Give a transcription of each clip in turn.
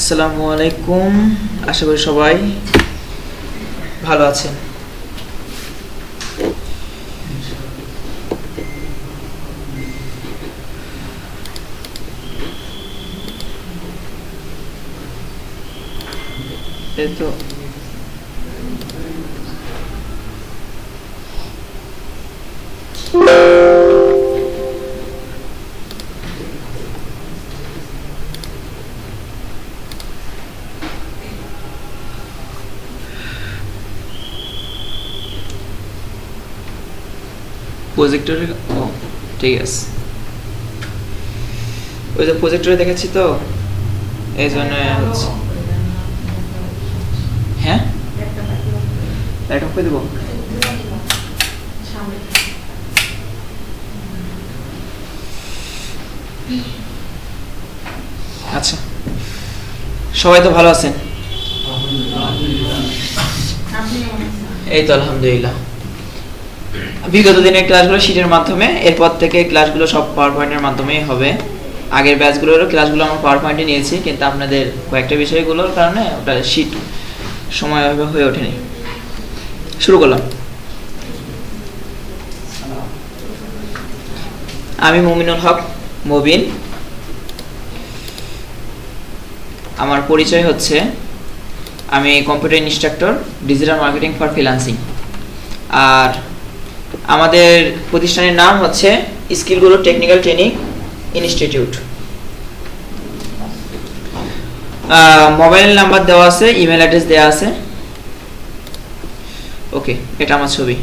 আসসালামু আলাইকুম, আশা করি সবাই ভালো আছেন। এই তো প্রজেক্টরে, ও ঠিক আছে, ওই যে প্রজেক্টরে দেখাচ্ছি তো, এই জন্য হচ্ছে। হ্যাঁ, ল্যাপটপ করে দেবো। আচ্ছা, সবাই তো ভালো আছেন? এই তো আলহামদুলিল্লাহ। বিগত দিনের ক্লাসগুলো শীটের মাধ্যমে, এরপর থেকে ক্লাসগুলো সব পাওয়ার পয়েন্টের মাধ্যমেই হবে। আগের ব্যাচগুলোরও ক্লাসগুলো আমরা পাওয়ার পয়েন্টে নিয়েছি, কিন্তু আপনাদের কয়েকটা বিষয়গুলোর কারণে ওটা শীট সময়ভাবে হয়ে ওঠেনি। শুরু করলাম। আমি মুমিনুল হক মুবিন। আমার পরিচয় হচ্ছে, আমি computer instructor, digital marketing for freelancing. আর আমাদের প্রতিষ্ঠানের নাম হচ্ছে Skill Guru Technical Training Institute. Mobile number দেওয়া আছে, ইমেল অ্যাড্রেস দেওয়া আছে। ওকে, এটা আমার ছবি।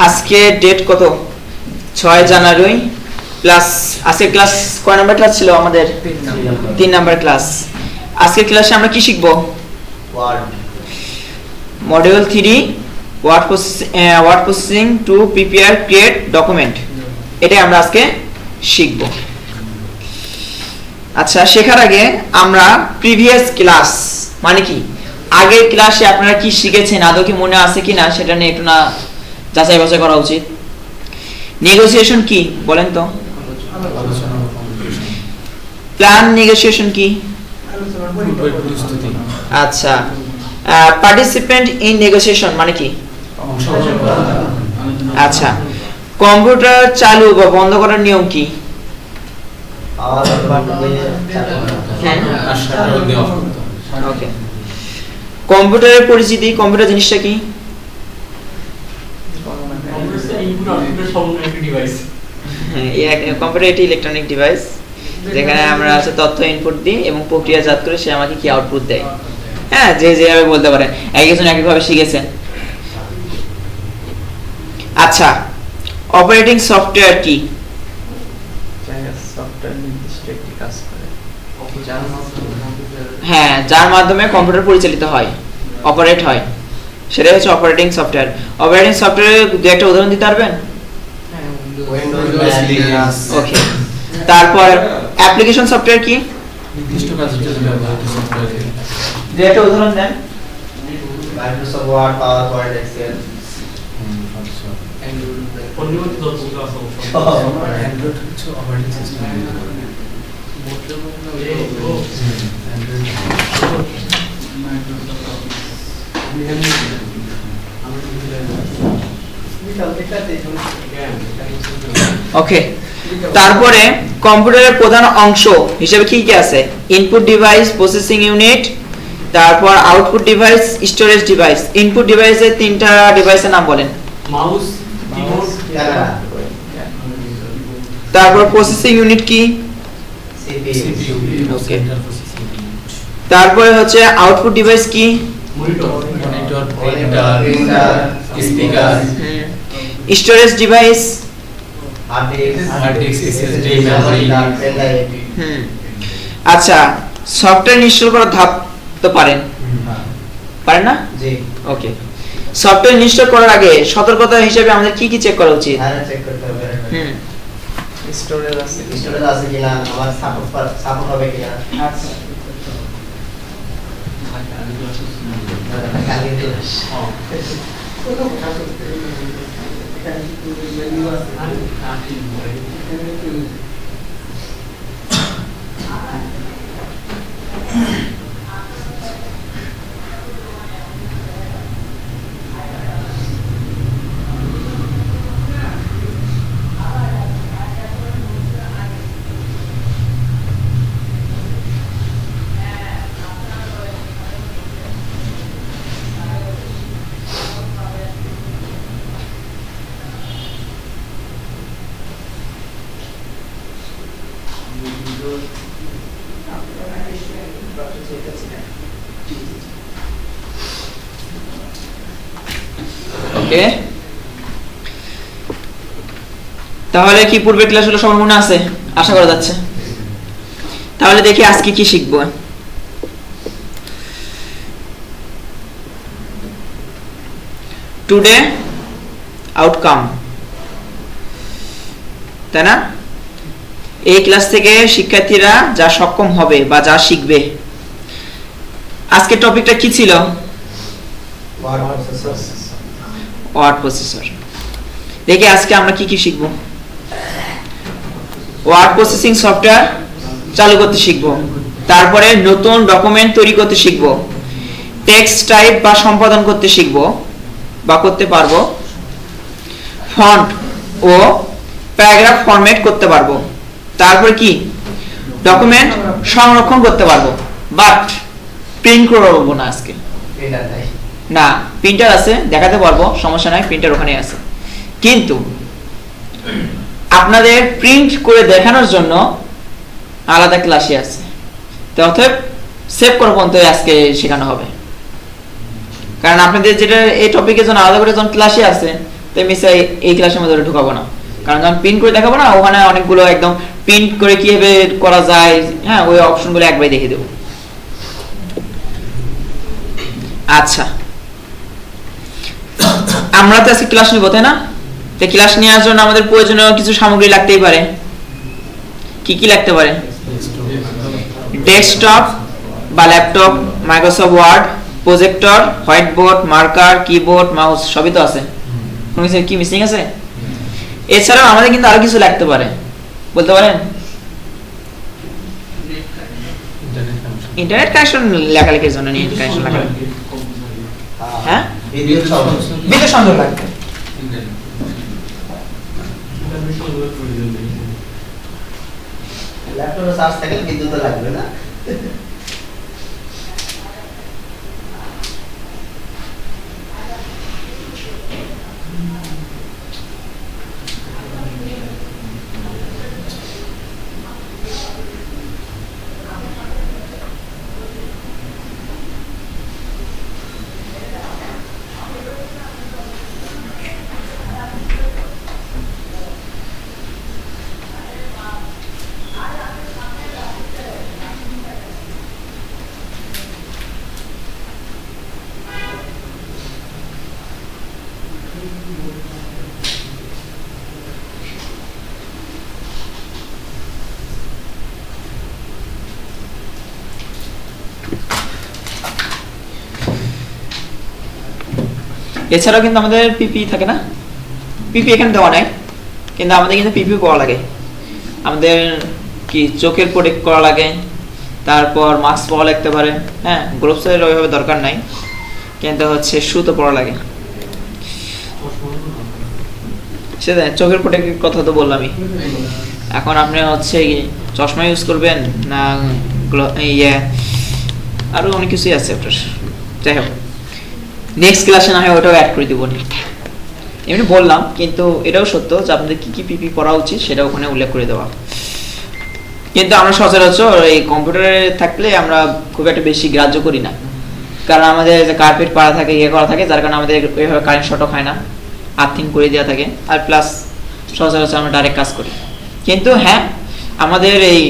আজকে ডেট কত? 6 জানুয়ারি প্লাস আজকে ক্লাস কয় নাম্বার ক্লাস ছিল আমাদের? 3 নাম্বার ক্লাস। আজকে ক্লাসে আমরা কি শিখব? Module 3 word processing to prepare create document, এটাই আমরা আজকে শিখব। আচ্ছা, শেখার আগে আমরা প্রিভিয়াস ক্লাস মানে কি, আগের ক্লাসে আপনারা কি শিখেছেন আদৌ কি মনে আছে কিনা সেটা নিয়ে একটু না যাচাই বাছাই করা উচিত। নেগোসিয়েশন কি বলেন তো? প্ল্যান নেগোসিয়েশন কি? আচ্ছা, পার্টিসিপেন্ট ইন নেগোসিয়েশন মানে কি? আচ্ছা, কম্পিউটার চালু বা বন্ধ করার নিয়ম কি? ওকে, কম্পিউটারের পরিচিতি, কম্পিউটার জিনিসটা কি? কম্পিউটার একটি ইলেকট্রনিক ডিভাইস যেখানে আমরা তথ্য ইনপুট দিই এবং প্রক্রিয়াজাত করে সে আমাকে কি আউটপুট দেয়। হ্যাঁ, যে যেভাবে বলতে পারেন, একজন একইভাবে শিখেছেন। আচ্ছা, অপারেটিং সফটওয়্যার কি? হ্যাঁ, যার মাধ্যমে কম্পিউটার পরিচালিত হয়, অপারেট হয়, সেটাই হচ্ছে অপারেটিং সফটওয়্যার। অপারেটিং সফটওয়্যারের দু একটা উদাহরণ দিতে পারবেন? ওকে, তারপর অ্যাপ্লিকেশন সফটওয়্যার কি? দু একটা উদাহরণ দেন। Microsoft Word, PowerPoint, Excel. Okay, তারপরে কম্পিউটারের প্রধান অংশ হিসেবে কি কি আছে? ইনপুট ডিভাইস, প্রসেসিং ইউনিট, তারপর output device, storage device. Input ডিভাইসের তিনটা ডিভাইসের নাম বলেন। মাউস, কিবোর্ড, তারপর প্রসেসিং ইউনিট কি? সিপিইউ। ওকে, তারপরে হচ্ছে আউটপুট ডিভাইস কি? Monitor, printer, speaker, storage device, hard disk, SSD, memory, pen drive, আচ্ছা সফটওয়্যার ইনস্টল করার ধাপ তো পারেন পারেন না? জি ওকে, সফটওয়্যার ইনস্টল করার আগে সতর্কতা হিসেবে আমাদের কি কি চেক করা উচিত? চেক করতে হবে স্টোরেজ স্টোরেজ আছে কিনা, আমার সাপোর্ট হবে কিনা। আচ্ছা ওকে, তাহলে কি পূর্বের ক্লাসগুলো সবার মনে আছে? আশা করা যাচ্ছে। তাহলে দেখি আজকে কি শিখবো। টুডে আউটকাম, তাই না? এই ক্লাস থেকে শিক্ষার্থীরা যা সক্ষম হবে বা যা শিখবে। আজকে টপিকটা কি ছিল? Word processor. দেখি আজকে আমরা কি কি শিখব। ওয়ার্ড প্রসেসিং সফটওয়্যার চালু করতে শিখব, তারপরে নতুন ডকুমেন্ট তৈরি করতে শিখব, টেক্সট টাইপ বা সম্পাদন করতে শিখব বা করতে পারবো, ফন্ট ও প্যারাগ্রাফ ফরম্যাট করতে পারবো, তারপর কি ডকুমেন্ট সংরক্ষণ করতে পারবো, বাট প্রিন্ট করবো না আজকে। না, প্রিন্টার আছে, দেখাতে পারবো, সমস্যা নাই, প্রিন্টার ওখানে আছে, কিন্তু আপনাদের প্রিন্ট করে দেখানোর জন্য আলাদা ক্লাসই আছে। তো অতএব সেভ করা পর্যন্ত আজকে শেখানো হবে, কারণ আপনাদের যেটা এই টপিকের জন্য আলাদা করে যখন ক্লাসই আছে, তো মিসে এই ক্লাসের মধ্যে ঢুকাবো না, কারণ যখন প্রিন্ট করে দেখাবো না, ওখানে অনেকগুলো একদম প্রিন্ট করে কিভাবে করা যায়, হ্যাঁ, ওই অপশনগুলো একবারে দেখিয়ে দেবো। আচ্ছা, আমরা তো আজকে ক্লাস নিব, তাই না? তো ক্লাস নেওয়ার জন্য আমাদের প্রয়োজনীয় কিছু সামগ্রী লাগতেই পারে। কি কি লাগতে পারে? ডেস্কটপ বা laptop, Microsoft Word, projector, white board, marker, keyboard, mouse, সবই তো আছে। কোনো কিছু কি মিসিং আছে? এছাড়াও আমাদের কিন্তু আরো কিছু লাগতে পারে, বলতে পারেন? ইন্টারনেট কানেকশন লেখালেখির জন্য, ইন্টারনেট কানেকশন লেখালেখি, হ্যাঁ, বিদ্যুৎ সংযোগ লাগবে। ল্যাপটপে চার্জ থাকলে বিদ্যুৎ লাগবে না। এছাড়াও কিন্তু আমাদের পিপি থাকে না, পিপি এখানে দেওয়া নাই, কিন্তু আমাদের কিন্তু পিপি করা লাগে। আমাদের কি চোখের প্রোটেক্ট করা লাগে, তারপর মাস্ক পরা লাগতে পারে, হ্যাঁ, গ্লোভসের ওইভাবে দরকার নাই, কিন্তু হচ্ছে শু তো পরা লাগে। সেটা চোখের প্রোটেক্টের কথা তো বললামই। এখন আপনি হচ্ছে চশমা ইউজ করবেন না ইয়ে, আরো অনেক কিছুই আছে আপনার। যাই হোক, নেক্সট ক্লাসে না হয় ওটাও অ্যাড করে দিব। এমনি বললাম, কিন্তু এটাও সত্য যে আপনাদের কি কি পিপি করা উচিত সেটা ওখানে উল্লেখ করে দেওয়া। কিন্তু আমরা সচরাচর এই কম্পিউটারে থাকলে আমরা খুব একটা বেশি গ্রাহ্য করি না, কারণ আমাদের যে কার্পেট পাড়া থাকে, ইয়ে করা থাকে, যার কারণে আমাদের এইভাবে কারেন্ট শর্টও খায় না, আর্থিং করে দেওয়া থাকে। আর প্লাস সচরাচর আমরা ডাইরেক্ট কাজ করি। কিন্তু হ্যাঁ, আমাদের এই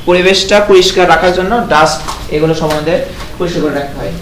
পরিবেশটা পরিষ্কার রাখার জন্য ডাস্ট এগুলো সব আমাদের পরিষ্কার করে রাখতে হয়।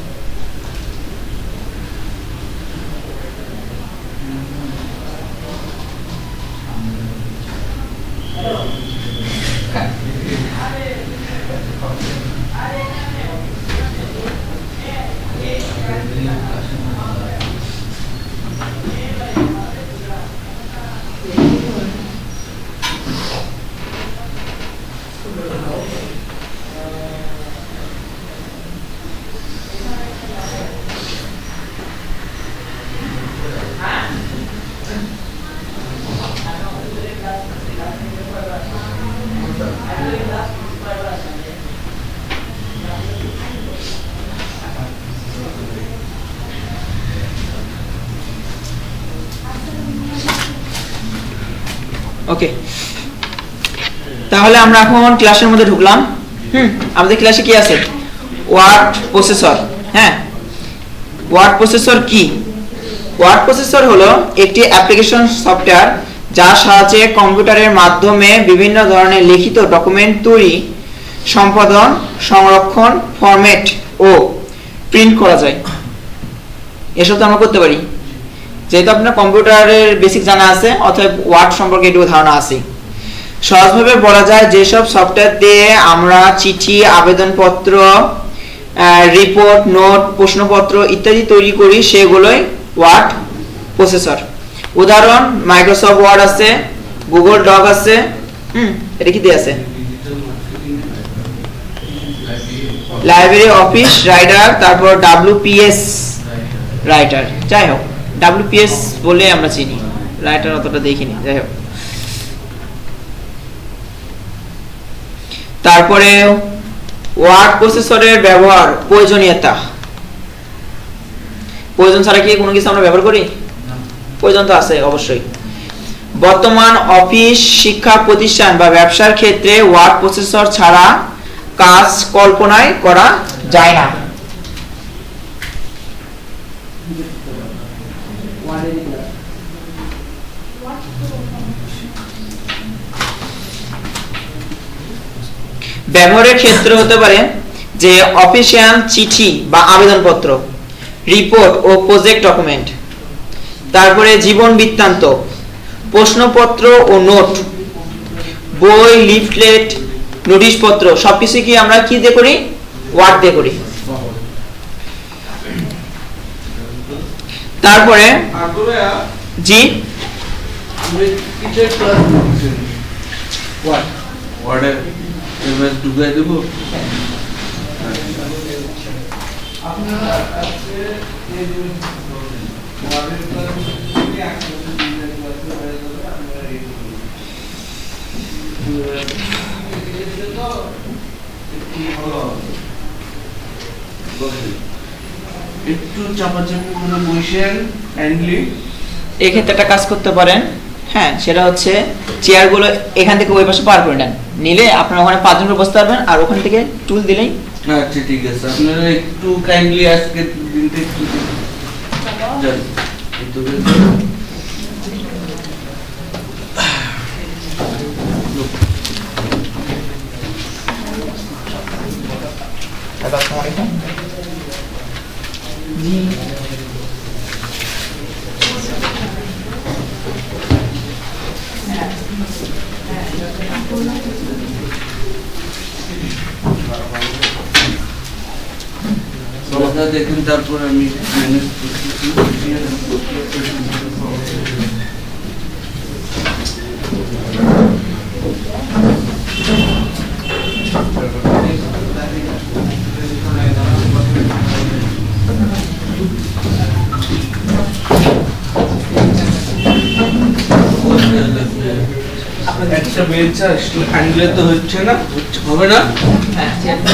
ওকে, তাহলে আমরা এখন ক্লাসের মধ্যে ঢুকলাম। আমাদের ক্লাসে কি আছে? Word processor. হ্যাঁ, ওয়ার্ড প্রসেসর কি? ওয়ার্ড প্রসেসর হলো একটি অ্যাপ্লিকেশন সফটওয়্যার যার সাহায্যে কম্পিউটারের মাধ্যমে বিভিন্ন ধরনের লিখিত ডকুমেন্ট তৈরি, সম্পাদন, সংরক্ষণ, ফরম্যাট ও প্রিন্ট করা যায়। এসব তো আমরা করতে পারি। যেহেতু আপনার কম্পিউটারের বেসিক জানা আছে, অতএব ওয়ার্ড সম্পর্কে একটু ধারণা আছে। সহজভাবে বলা যায়, যেসব সফটওয়্যার দিয়ে আমরা চিঠি, আবেদনপত্র, রিপোর্ট, নোট, প্রশ্নপত্র ইত্যাদি তৈরি করি সেগুলোই ওয়ার্ড প্রসেসর। উদাহরণ মাইক্রোসফট ওয়ার্ড আছে, গুগল ডক আছে। এটা কি দিয়ে আছে? লাইব্রেরি অফিস রাইটার, তারপর WPS রাইটার। যাই হোক, WPS বলে আমরা চিনি, রাইটার অতটা দেখিনি। যাই হোক, তারপরে ওয়ার্ড প্রসেসরের ব্যবহার, প্রয়োজনীয়তা। প্রয়োজন ছাড়া কি কোনো কিছু আমরা ব্যবহার করি? প্রয়োজন তো আছে অবশ্যই। বর্তমান অফিস, শিক্ষা প্রতিষ্ঠান বা ব্যবসার ক্ষেত্রে ওয়ার্ড প্রসেসর ছাড়া কাজ কল্পনাই করা যায় না। ব্যবহারের ক্ষেত্রে হতে পারে যে অফিসিয়াল চিঠি বা আবেদনপত্র, রিপোর্ট ও প্রজেক্ট ডকুমেন্ট, তারপরে জীবন বৃত্তান্ত, প্রশ্নপত্র ও নোট, বই, লিফলেট, নোটিশপত্র, সবকিছু কি আমরা কি দিয়ে করি? ওয়ার্ড দিয়ে করি। তারপরে জি ওয়ার্ডে এমএস ঢুকাই দেব। আপনারা আজকে এই যে ওয়ার্ডের ক্লাস থেকে একসাথে দুইটা ক্লাস হয়ে যাবে। আপনারা রেডি করুন। তো কি হলো? একটু চাপাচাপি করে বসেন কাইন্ডলি। এই ক্ষেত্রে একটা কাজ করতে পারেন। হ্যাঁ, সেটা হচ্ছে চেয়ারগুলো এখান থেকে ওই পাশে পার করে নেন, নিলে আপনারা ওখানে 5 জন বসতে পারবেন, আর ওখান থেকে টুল দিলেই। আচ্ছা ঠিক আছে, আপনারা একটু কাইন্ডলি আজকে দিনটা একটু যান একটু আসসালামু আলাইকুম। জি দেখুন, তারপর আমি ম্যানেজ একটা বেঞ্চ হ্যান্ডেলে তো হচ্ছে না, হবে না। চেয়ারটা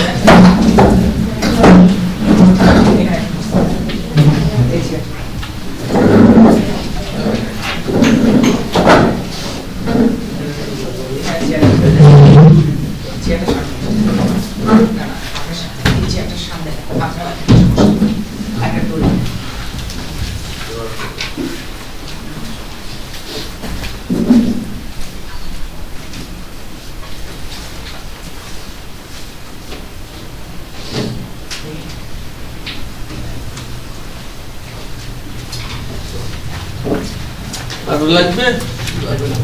সামনে আরো লাগবে?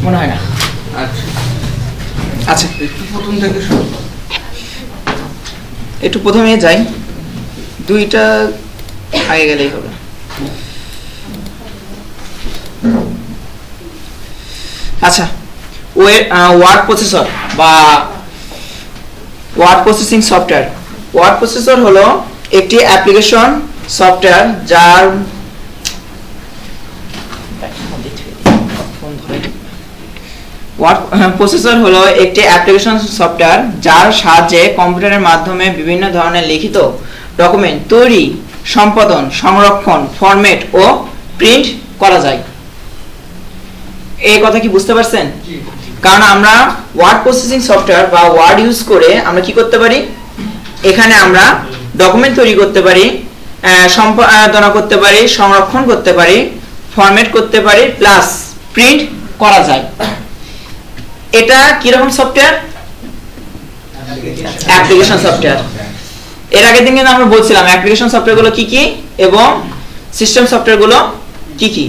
মনে হয় না। আচ্ছা, আচ্ছা একটু প্রথম থেকে শুরু। একটু প্রথমে যাই, দুইটা আগে গেলেই হবে। আচ্ছা, ওয়ার্ড প্রসেসর বা word processing software. Word processor হলো একটি অ্যাপ্লিকেশন সফটওয়্যার যার ওয়ার্ড প্রসেসর হলো একটি অ্যাপ্লিকেশন সফটওয়্যার যার সাহায্যে কম্পিউটারের মাধ্যমে বিভিন্ন ধরনের লিখিত ডকুমেন্ট তৈরি, সম্পাদন, সংরক্ষণ, ফরম্যাট ও প্রিন্ট করা যায়। এই কথা কি বুঝতে পারছেন? কারণ আমরা ওয়ার্ড প্রসেসিং সফটওয়্যার বা ওয়ার্ড ইউজ করে আমরা কি করতে পারি, এখানে আমরা ডকুমেন্ট তৈরি করতে পারি, সম্পাদনা করতে পারি, সংরক্ষণ করতে পারি, ফরম্যাট করতে পারি, প্লাস প্রিন্ট করা যায়। এটা কিরকম সফটওয়্যার? Application software. এর আগের দিন কিন্তু আমরা বলছিলাম অ্যাপ্লিকেশন সফটওয়্যারগুলো কি কি এবং সিস্টেম সফটওয়্যারগুলো কি কি।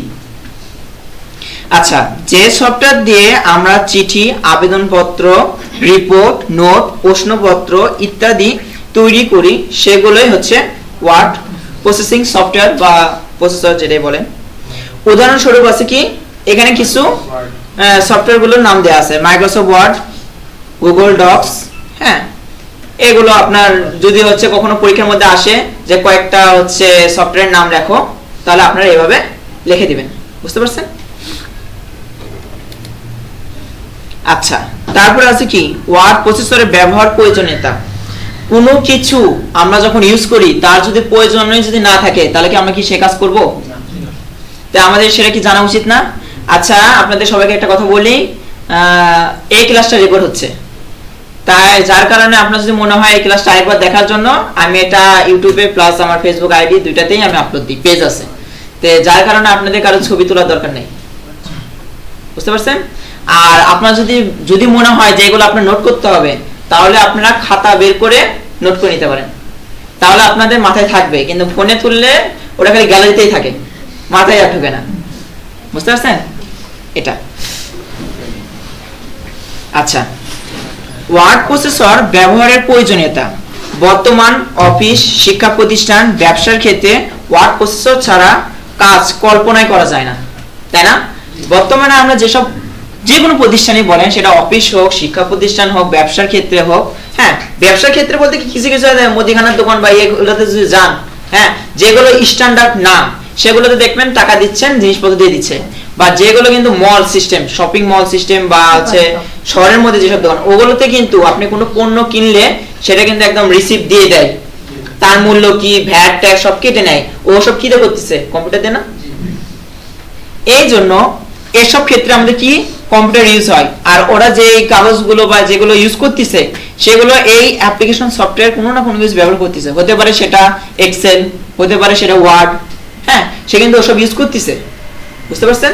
আচ্ছা, যে সফটওয়্যার দিয়ে আমরা চিঠি, আবেদনপত্র, রিপোর্ট, নোট, প্রশ্নপত্র ইত্যাদি তৈরি করি সেগুলোই হচ্ছে ওয়ার্ড প্রসেসিং সফটওয়্যার বা প্রসেসর যেটাই বলেন। উদাহরণস্বরূপ আছে কি, এখানে কিছু সফটওয়্যারগুলোর নাম দেওয়া আছে, মাইক্রোসফট ওয়ার্ড, গুগল ডক্স। হ্যাঁ, এগুলো আপনার যদি হচ্ছে কখনো পরীক্ষার মধ্যে আসে যে কয়েকটা হচ্ছে সফটওয়্যারের নাম লেখো, তাহলে আপনারা এভাবে লিখে দিবেন। বুঝতে পারছেন? আচ্ছা, তারপরে আছে কি ওয়ার্ড প্রসেসরের ব্যবহার প্রয়োজনীয়তা। কোনো কিছু আমরা যখন ইউজ করি তার যদি প্রয়োজনীয় যদি না থাকে তাহলে কি আমরা কি সে কাজ করব? তাই আমাদের সেটা কি জানা উচিত না? আচ্ছা, আপনাদের সবাইকে একটা কথা বলি, এই ক্লাসটা রেকর্ড হচ্ছে, তাই যার কারণে আপনার যদি মনে হয় এই ক্লাসটা আরেকবার দেখার জন্য আমি এটা ইউটিউবে প্লাস আমার ফেসবুক আইডি দুইটাতেই আমি আপলোড দিই, পেজ আছে, তো যার কারণে আপনাদের কারো ছবি তোলার দরকার নেই। বুঝতে পারছেন? আর আপনার যদি মনে হয় যে এগুলো আপনার নোট করতে হবে, তাহলে আপনারা খাতা বের করে নোট করে নিতে পারেন, তাহলে আপনাদের মাথায় থাকবে। কিন্তু ফোনে তুললে ওটা খালি গ্যালারিতেই থাকে, মাথায় আর ঢোকে না। বুঝতে পারছেন? এটা আচ্ছা, ওয়ার্ড প্রসেসর ব্যবহারের প্রয়োজনীয়তা। বর্তমান অফিস, শিক্ষা প্রতিষ্ঠান, ব্যবসার ক্ষেত্রে ওয়ার্ড প্রসেসর ছাড়া কাজ কল্পনাই করা যায় না, তাই না? বর্তমানে আমরা যে কোনো প্রতিষ্ঠানই বলেন, সেটা অফিস হোক, শিক্ষা প্রতিষ্ঠান হোক, ব্যবসার ক্ষেত্রে হোক। হ্যাঁ, ব্যবসার ক্ষেত্রে বলতে কিছু কিছু মুদিখানার দোকান বা এগুলোতে যদি যান, হ্যাঁ, যেগুলো স্ট্যান্ডার্ড না সেগুলোতে দেখবেন টাকা দিচ্ছেন, জিনিসপত্র দিয়ে দিচ্ছে। বা যেগুলো কিন্তু মল সিস্টেম, শপিং মল সিস্টেম বা হচ্ছে শহরের মধ্যে যেসব দোকান, ওগুলোতে কিন্তু আপনি কোনো পণ্য কিনলে সেটা কিন্তু একদম রিসিপ্ট দিয়ে দেয়, তার মূল্য কি, ভ্যাট ট্যাক্স সব কেটে নেয়। ও সব কি দিয়ে করতেছে? কম্পিউটার দিয়ে না? এই জন্য এসব ক্ষেত্রে আমাদের কি কম্পিউটার ইউজ হয়। আর ওরা যে কাগজগুলো বা যেগুলো ইউজ করতেছে সেগুলো এই অ্যাপ্লিকেশন সফটওয়্যার কোনো না কোনো কিছু ব্যবহার করতেছে। হতে পারে সেটা এক্সেল, হতে পারে সেটা ওয়ার্ড। হ্যাঁ, সে কিন্তু ওসব ইউজ করতেছে। বুঝতে পারছেন?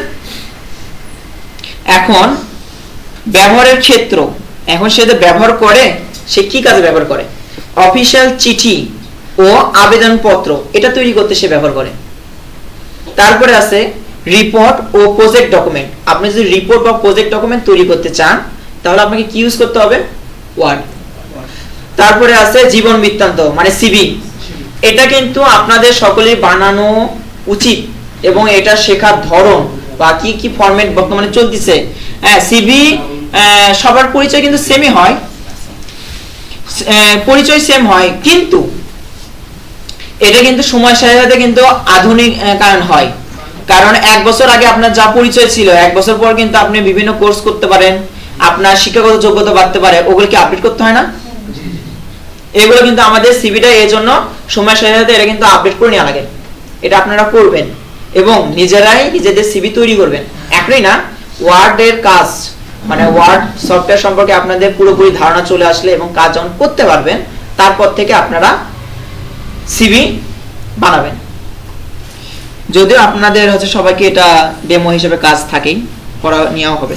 এখন ব্যবহারের ক্ষেত্র, এখন সে যে ব্যবহার করে সে কি কাজে ব্যবহার করে? অফিসিয়াল চিঠি ও আবেদনপত্র এটা তৈরি করতে সে ব্যবহার করে। তারপরে আছে রিপোর্ট ও প্রজেক্ট ডকুমেন্ট। আপনি যদি রিপোর্ট বা প্রজেক্ট ডকুমেন্ট তৈরি করতে চান তাহলে আপনাকে কি ইউজ করতে হবে? ওয়ার্ড। তারপরে আছে জীবন বৃত্তান্ত মানে সিভি। এটা কিন্তু আপনাদের সকলেই বানানো উচিত এবং এটা শেখার ধরন বা কি কি ফরম্যাট বর্তমানে চলতেছে। হ্যাঁ, সিভি সবার পরিচয় কিন্তু সেমই হয়, পরিচয় সেম হয়, কিন্তু এটা কিন্তু সময়ের সাথে সাথে কিন্তু আধুনিক কারণ হয়। কারণ 1 বছর আগে আপনার যা পরিচয় ছিল 1 বছর পর কিন্তু আপনি বিভিন্ন কোর্স করতে পারেন, আপনার শিক্ষাগত যোগ্যতা বাড়তে পারে, ওগুলো কি আপডেট করতে হয় না? এগুলো কিন্তু আমাদের সিভিটা এই জন্য সময়ের সাথে সাথে এটা কিন্তু আপডেট করে নেওয়া লাগে। এটা আপনারা করবেন এবং নিজেরাই নিজেদের সিভি তৈরি করবেন। একই না, ওয়ার্ডের কাজ মানে ওয়ার্ড সফটওয়্যার সম্পর্কে আপনাদের পুরোপুরি ধারণা চলে আসলে এবং কাজ যখন করতে পারবেন তারপর থেকে আপনারা সিভি বানাবেন। যদিও আপনাদের হচ্ছে সবাইকে এটা ডেমো হিসেবে কাজ থাকেই, করা নেওয়া হবে।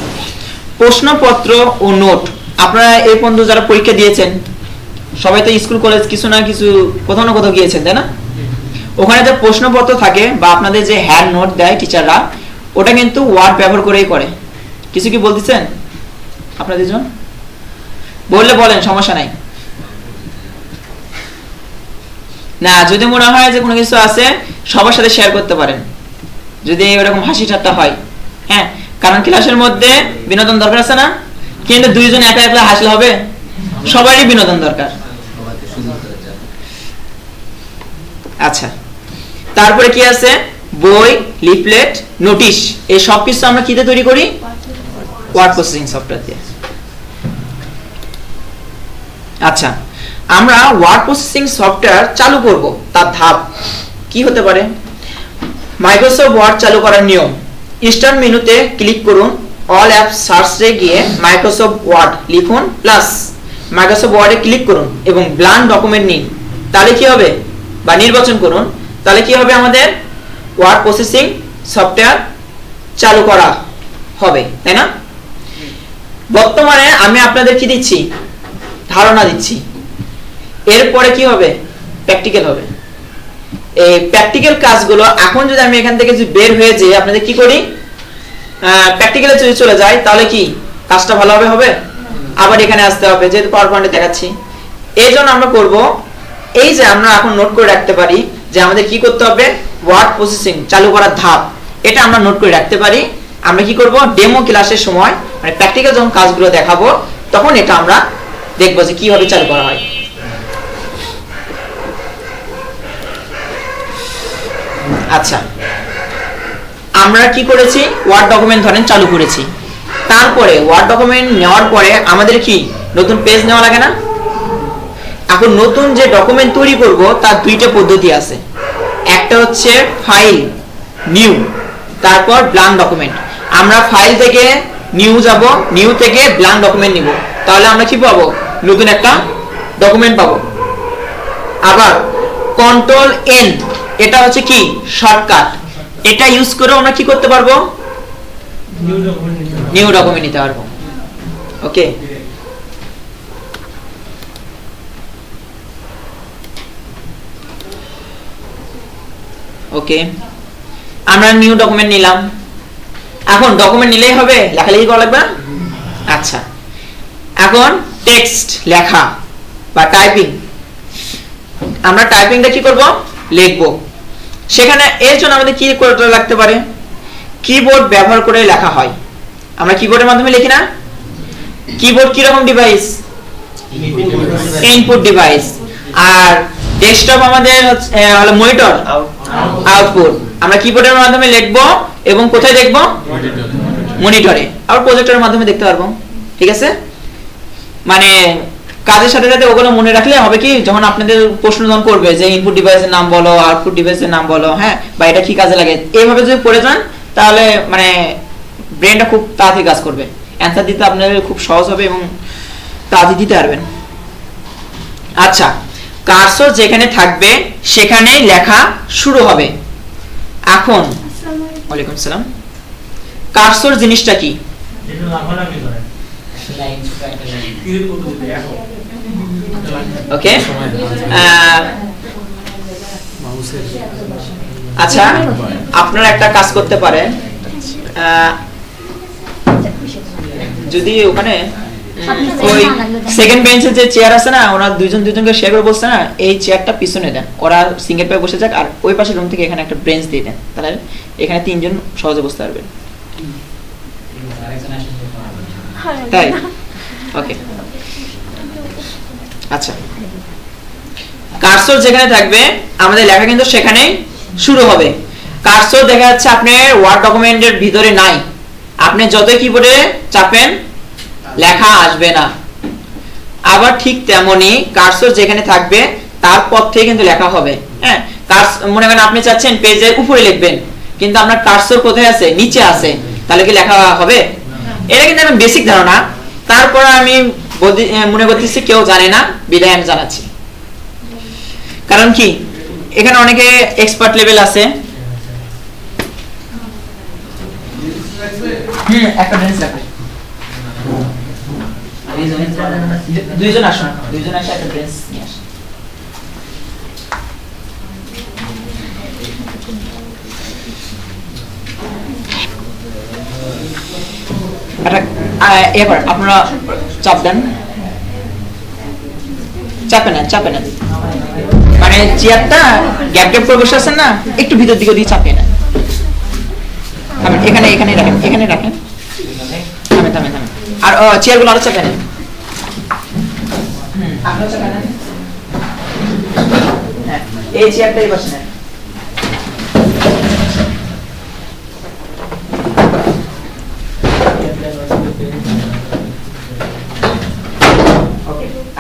প্রশ্নপত্র ও নোট, আপনারা এই পর্যন্ত যারা পরীক্ষা দিয়েছেন সবাই তো স্কুল কলেজ কিছু না কিছু কোথাও না কোথাও গিয়েছেন, তাই না? ওখানে যে প্রশ্নপত্র থাকে বা আপনাদের যে হ্যান্ড নোট দেয় টিচাররা, ওটা কিন্তু ওয়ার্ড ব্যবহার করেই করে। কিছু কি বলতেছেন আপনাদের জন্য? বললে বলেন, সমস্যা নাই। না যদি মনে হয় যে কোনো কিছু আছে সবার সাথে শেয়ার করতে পারেন, যদি এরকম হাসি ঠাট্টা হয়। হ্যাঁ, কারণ ক্লাসের মধ্যে বিনোদন দরকার আছে না, কিন্তু দুইজন একা একা হাসলে হবে? সবারই বিনোদন দরকার। আচ্ছা, তারপরে কি আছে? বই, লিফলেট, নোটিশ, এই সব কিছু আমরা কিতে তৈরি করি? ওয়ার্ড প্রসেসিং সফটওয়্যার দিয়ে। আচ্ছা, আমরা ওয়ার্ড প্রসেসিং সফটওয়্যার চালু করব, তার ধাপ কি হতে পারে? মাইক্রোসফট ওয়ার্ড চালু করার নিয়ম, স্টার্ট মেনুতে ক্লিক করুন, অল অ্যাপস সার্চে গিয়ে মাইক্রোসফট ওয়ার্ড লিখুন, প্লাস মাইক্রোসফট ওয়ার্ডে ক্লিক করুন এবং ব্ল্যাঙ্ক ডকুমেন্ট নিন। তাহলে কি হবে? বা নির্বাচন করুন, তাহলে কি হবে? আমাদের ওয়ার্ড প্রসেসিং সফটওয়্যার চালু করা হবে, তাই না? বর্তমানে আমি আপনাদের কি দিচ্ছি? ধারণা দিচ্ছি। এরপরে কি হবে? প্র্যাকটিক্যাল হবে। এই প্র্যাকটিক্যাল কাজগুলো এখন যদি আমি এখান থেকে যদি বের হয়ে যাই, আপনাদের কি করি? প্র্যাকটিক্যালে যদি চলে যাই, তাহলে কি কাজটা ভালোভাবে হবে? আবার এখানে আসতে হবে, যেহেতু পাওয়ার পয়েন্টে দেখাচ্ছি। এই জন্য আমরা করব, এই যে আমরা এখন নোট করে রাখতে পারি যে আমাদের কি করতে হবে, ওয়ার্ড প্রসেসিং চালু করার ধাপ, এটা আমরা নোট করে রাখতে পারি। আমরা কি করব, ডেমো ক্লাসের সময় মানে প্র্যাকটিক্যাল যখন কাজগুলো দেখাবো তখন এটা আমরা দেখবো যে কিভাবে চালু করা হয়। আচ্ছা, আমরা কি করেছি? ওয়ার্ড ডকুমেন্ট ধরেন চালু করেছি, তারপরে ওয়ার্ড ডকুমেন্ট নেওয়ার পরে আমাদের কি নতুন পেজ নেওয়া লাগে না? এখন নতুন যে ডকুমেন্ট তৈরি করব তার দুইটা পদ্ধতি আছে। একটা হচ্ছে ফাইল, নিউ, তারপর ব্ল্যাঙ্ক ডকুমেন্ট। আমরা ফাইল থেকে নিউ যাব, নিউ থেকে ব্ল্যাঙ্ক ডকুমেন্ট নিব, তাহলে আমরা কি পাবো? নতুন একটা ডকুমেন্ট পাবো। আবার কন্ট্রোল এন, এটা হচ্ছে কি শর্টকাট, এটা ইউজ করে আমরা কি করতে পারবো? নিউ ডকুমেন্ট নিতে পারবো। ওকে, ওকে, আমরা নিউ ডকুমেন্ট নিলাম। এখন ডকুমেন্ট নিলেই হবে? লেখালেখি করা লাগবে না? আচ্ছা, এখন টেক্সট লেখা বা টাইপিং, আমরা টাইপিংটা কি করব? লিখব। সেখানে এর জন্য আমাদের কি করতে লাগতে পারে? কিবোর্ড ব্যবহার করে লেখা হয়। আমরা কিবোর্ডের মাধ্যমে লিখি না? কিবোর্ড কি রকম ডিভাইস? Input device. আর ডেস্কটপ আমাদের হলো মনিটর, আউটপুট। আমরা কিবোর্ডের মাধ্যমে লিখব এবং কোথায় দেখব? মনিটরে। আর প্রজেক্টরের মাধ্যমে দেখতে পারবো। ঠিক আছে, মানে কাজের সাথে সাথে ওগুলো মনে রাখলে হবে কি, যখন আপনাদের প্রশ্ন যখন করবে যে ইনপুট ডিভাইসের নাম বলো, আউটপুট ডিভাইসের নাম বলো, হ্যাঁ, বা এটা কি কাজে লাগে, এইভাবে যদি পড়ে যান তাহলে মানে ব্রেনটা খুব তাড়াতাড়ি কাজ করবে, অ্যান্সার দিতে আপনাদের খুব সহজ হবে এবং তাড়াতাড়ি দিতে পারবেন। আচ্ছা, কার্সর যেখানে থাকবে সেখানেই লেখা শুরু হবে। এখন ওয়ালাইকুম আসসালাম, কার্সর জিনিসটা কি? ওকে, আচ্ছা, আপনারা একটা কাজ করতে পারেন, যদি ওখানে ওই সেকেন্ড বেঞ্চে যে চেয়ার আছে না, ওরা দুজনকে শেয়ার করে বসছে না, এই চেয়ারটা পিছনে দেন, ওরা সিঙ্গেল পায়ে বসে যাক, আর ওই পাশের রুম থেকে এখানে একটা বেঞ্চ দিয়ে দেন, তাহলে এখানে তিনজন সহজে বসতে পারবেন। তাই? ওকে, আচ্ছা, কার্সর যেখানে থাকবে আমাদের লেখা কিন্তু সেখানেই শুরু হবে। কার্সর দেখা যাচ্ছে আপনার ওয়ার্ড ডকুমেন্টের ভিতরে নাই, আপনি যতই কিবোর্ডে চাপেন লেখা আসবে না। আবার ঠিক তেমনি কার্সর যেখানে থাকবে তার পর থেকে কিন্তু লেখা হবে। হ্যাঁ, মনে করেন আপনি চাচ্ছেন পেজের উপরে লিখবেন, কিন্তু আপনার কার্সর কোথায় আছে? নিচে আছে, তাহলে কি লেখা হবে? এটা কিন্তু আমার বেসিক ধারণা, তারপর আমি মনে করতেছি কেউ জানে না, বিদায় আমি জানাচ্ছি। কারণ কি, এখানে অনেকে এক্সপার্ট লেভেল আছে, একটা বেঞ্চ লাগবে। দুইজন আসুন, দুইজন আসে একটা বেঞ্চ নিয়ে আসুন। এবার আপনারা চাপ দেন, চাপে নেন, মানে চেয়ারটা গ্যাপ গ্যাপ করে বসে আছেন না, একটু ভিতর দিকে দিয়ে চাপিয়ে নেন। এখানে রাখেন। থামেন। আর চেয়ারগুলো আরো চাপে নেন। আপনারা চাপে নেন। হ্যাঁ, এই চেয়ারটাই বসে নেন।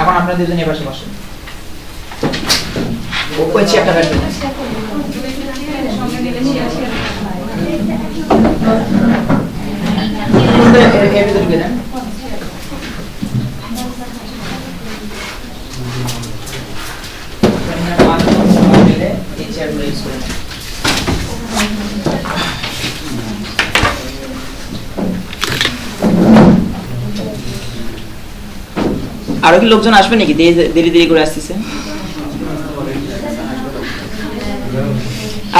এখন আপনারা দুজন এই পাশে বসেন। ওই চেয়ারটা রাখবেন। এর ভিতরে ঢুকে দেন। এই চেয়ারগুলো ইউজ করে নেন। আরো কি লোকজন আসবে নাকি? দেরি করে আসতেছে।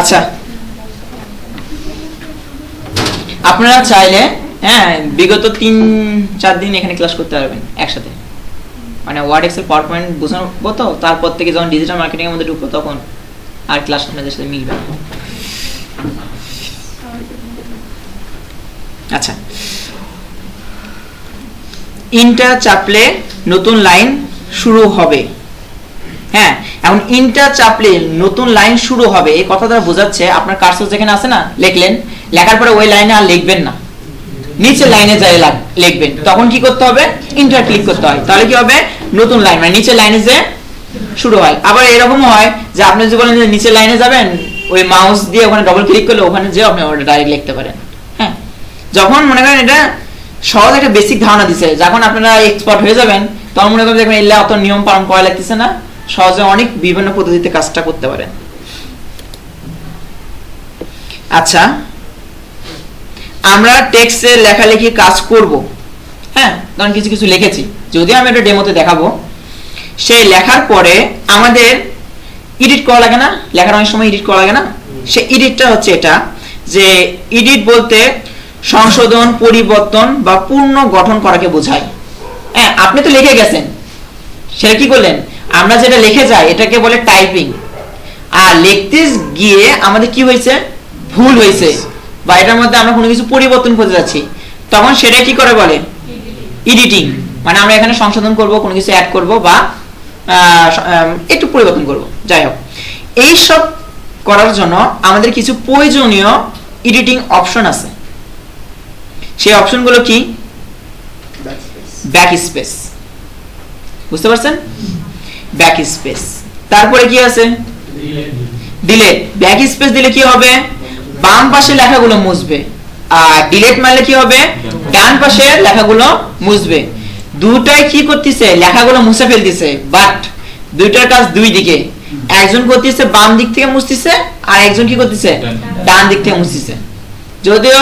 আচ্ছা, আপনারা চাইলে বিগত 3-4 দিন এখানে ক্লাস করতে পারবেন একসাথে, মানে ওয়ার্ড এক্সেল পাওয়ার পয়েন্ট বোঝাবো তো, তারপর থেকে যখন ডিজিটাল মার্কেটিং এর মধ্যে ঢুকবো তখন আর ক্লাস আপনাদের সাথে মিলবে না। আচ্ছা, ইনটা চাপলে নতুন লাইন শুরু হবে। হ্যাঁ, এখন ইনটা চাপলে নতুন লাইন শুরু হবে, এই কথা দ্বারা বোঝাচ্ছে আপনার কার্সর যেখানে আছে না, লিখলেন, লেখার পরে ওই লাইনে আর লিখবেন না, নিচে লাইনে যাই লিখবেন। তখন কি করতে হবে? ইন্টার ক্লিক করতে হয়, তাহলে কি হবে? নতুন লাইন, মানে নিচে লাইনে যে শুরু হয়। আবার এরকম হয় যে আপনি যদি বলেন যে নিচে লাইনে যাবেন, ওই মাউস দিয়ে ওখানে ডবল ক্লিক করলে ওখানে যে আপনি ওটা ডাইরেক্ট লিখতে পারেন। হ্যাঁ, যখন মনে করেন এটা সহজ একটা বেসিক ধারণা দিছে, যখন আপনারা এক্সপার্ট হয়ে যাবেন তখন মনে করেন দেখবেন এলে অত নিয়ম পালন করা লাগতেছে না, সহজে অনেক বিভিন্ন পদ্ধতিতে কাজটা করতে পারেন। আচ্ছা, আমরা টেক্সটে লেখালেখি কাজ করব। হ্যাঁ, কারণ কিছু কিছু লিখেছি, যদিও আমি এটা ডেমোতে দেখাবো। সেই লেখার পরে আমাদের এডিট করা লাগে না? লেখার অনেক সময় এডিট করা লাগে না? সেই এডিটটা হচ্ছে এটা, যে এডিট বলতে সংশোধন, পরিবর্তন বা পূর্ণ গঠন করাকে বোঝায়। হ্যাঁ, আপনি তো লিখে গেছেন, সেটা কি করলেন? আমরা যেটা লিখে যাই এটাকে বলে টাইপিং। আর লিখতে গিয়ে আমাদের কি হয়েছে? ভুল হয়েছে, বা এটার মধ্যে আমরা কোনো কিছু পরিবর্তন করতে যাচ্ছি, তখন সেটা কি করে বলে? এডিটিং। মানে আমরা এখানে সংশোধন করব, কোনো কিছু অ্যাড করব বা একটু পরিবর্তন করব, যাই হোক। এই সব করার জন্য আমাদের কিছু প্রয়োজনীয় এডিটিং অপশন আছে। সেই অপশনগুলো কি? ব্যাক স্পেস, বুঝতে পারছেন? ব্যাক স্পেস, তারপরে কি আছে? ডিলেট। ব্যাক স্পেস দিলে কি হবে? বাম পাশে লেখাগুলো মুছবে, আর ডিলেট মারলে কি হবে? ডান পাশে লেখাগুলো মুছবে। দুটাই কি করতেছে? লেখাগুলো মুছে ফেলতেছে, বাট দুইটার কাজ দুই দিকে। একজন করতেছে বাম দিক থেকে মুছতেছে, আর একজন কি করতেছে? ডান দিক থেকে মুছতেছে। যদিও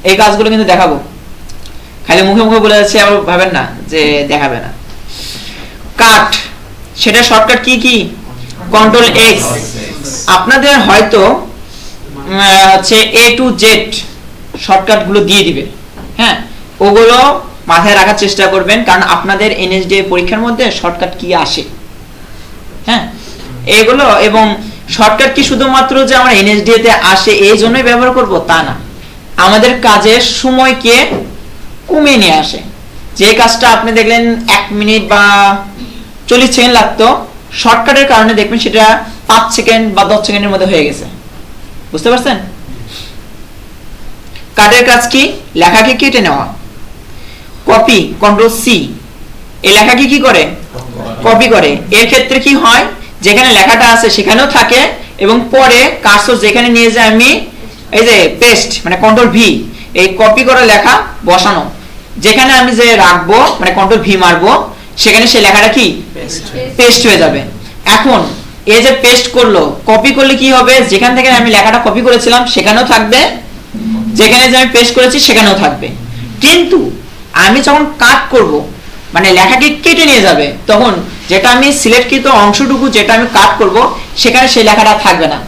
এই কাজগুলো কিন্তু দেখাবো, খালি মুখে মুখে বলে যাচ্ছে, আবার ভাবেন না যে দেখাবে না। কাট, সেটা শর্টকাট কি? Control x. আপনাদের হয়তো হচ্ছে A to Z শর্টকাট গুলো দিয়ে দিবে। হ্যাঁ, ওগুলো মাথায় রাখার চেষ্টা করবেন, কারণ আপনাদের এনএসডি পরীক্ষার মধ্যে শর্টকাট কি আসে। হ্যাঁ, এগুলো, এবং শর্টকাট কি শুধুমাত্র যে আমরা এনএসডি তে আসে এই জন্যই ব্যবহার করব তা না, আমাদের কাজের সময়কে কমিয়ে নিয়ে আসে। যে কাজটা আপনি দেখলেন 1 মিনিট বা 40 সেকেন্ড লাগতো, শর্টকাটের কারণে দেখবেন সেটা 5 সেকেন্ড বা 10 সেকেন্ডের মধ্যে হয়ে গেছে। বুঝতে পারছেন? কাটের কাজ কি? লেখাকে কেটে নেওয়া। কপি, কন্ট্রোল সি, এই লেখাকে কি করে? কপি করে। এর ক্ষেত্রে কি হয়? যেখানে লেখাটা আছে সেখানেও থাকে, এবং পরে কার্সর যেখানে নিয়ে যায় আমি এই যে পেস্ট, মানে কন্ট্রোল ভি, এই কপি করা লেখা বসানো, যেখানে আমি যে রাখবো মানে কন্ট্রোল ভি মারবো, সেখানে সেই লেখাটা কি? পেস্ট হয়ে যাবে। এখন এই যে পেস্ট করলো, কপি করলে কি হবে? যেখান থেকে আমি লেখাটা কপি করেছিলাম সেখানেও থাকবে, যেখানে যে আমি পেস্ট করেছি সেখানেও থাকবে। কিন্তু আমি যখন কাট করব, মানে লেখাকে কেটে নিয়ে যাবে, তখন যেটা আমি সিলেক্টকৃত অংশটুকু যেটা আমি কাট করব সেখানে সেই লেখাটা থাকবে না।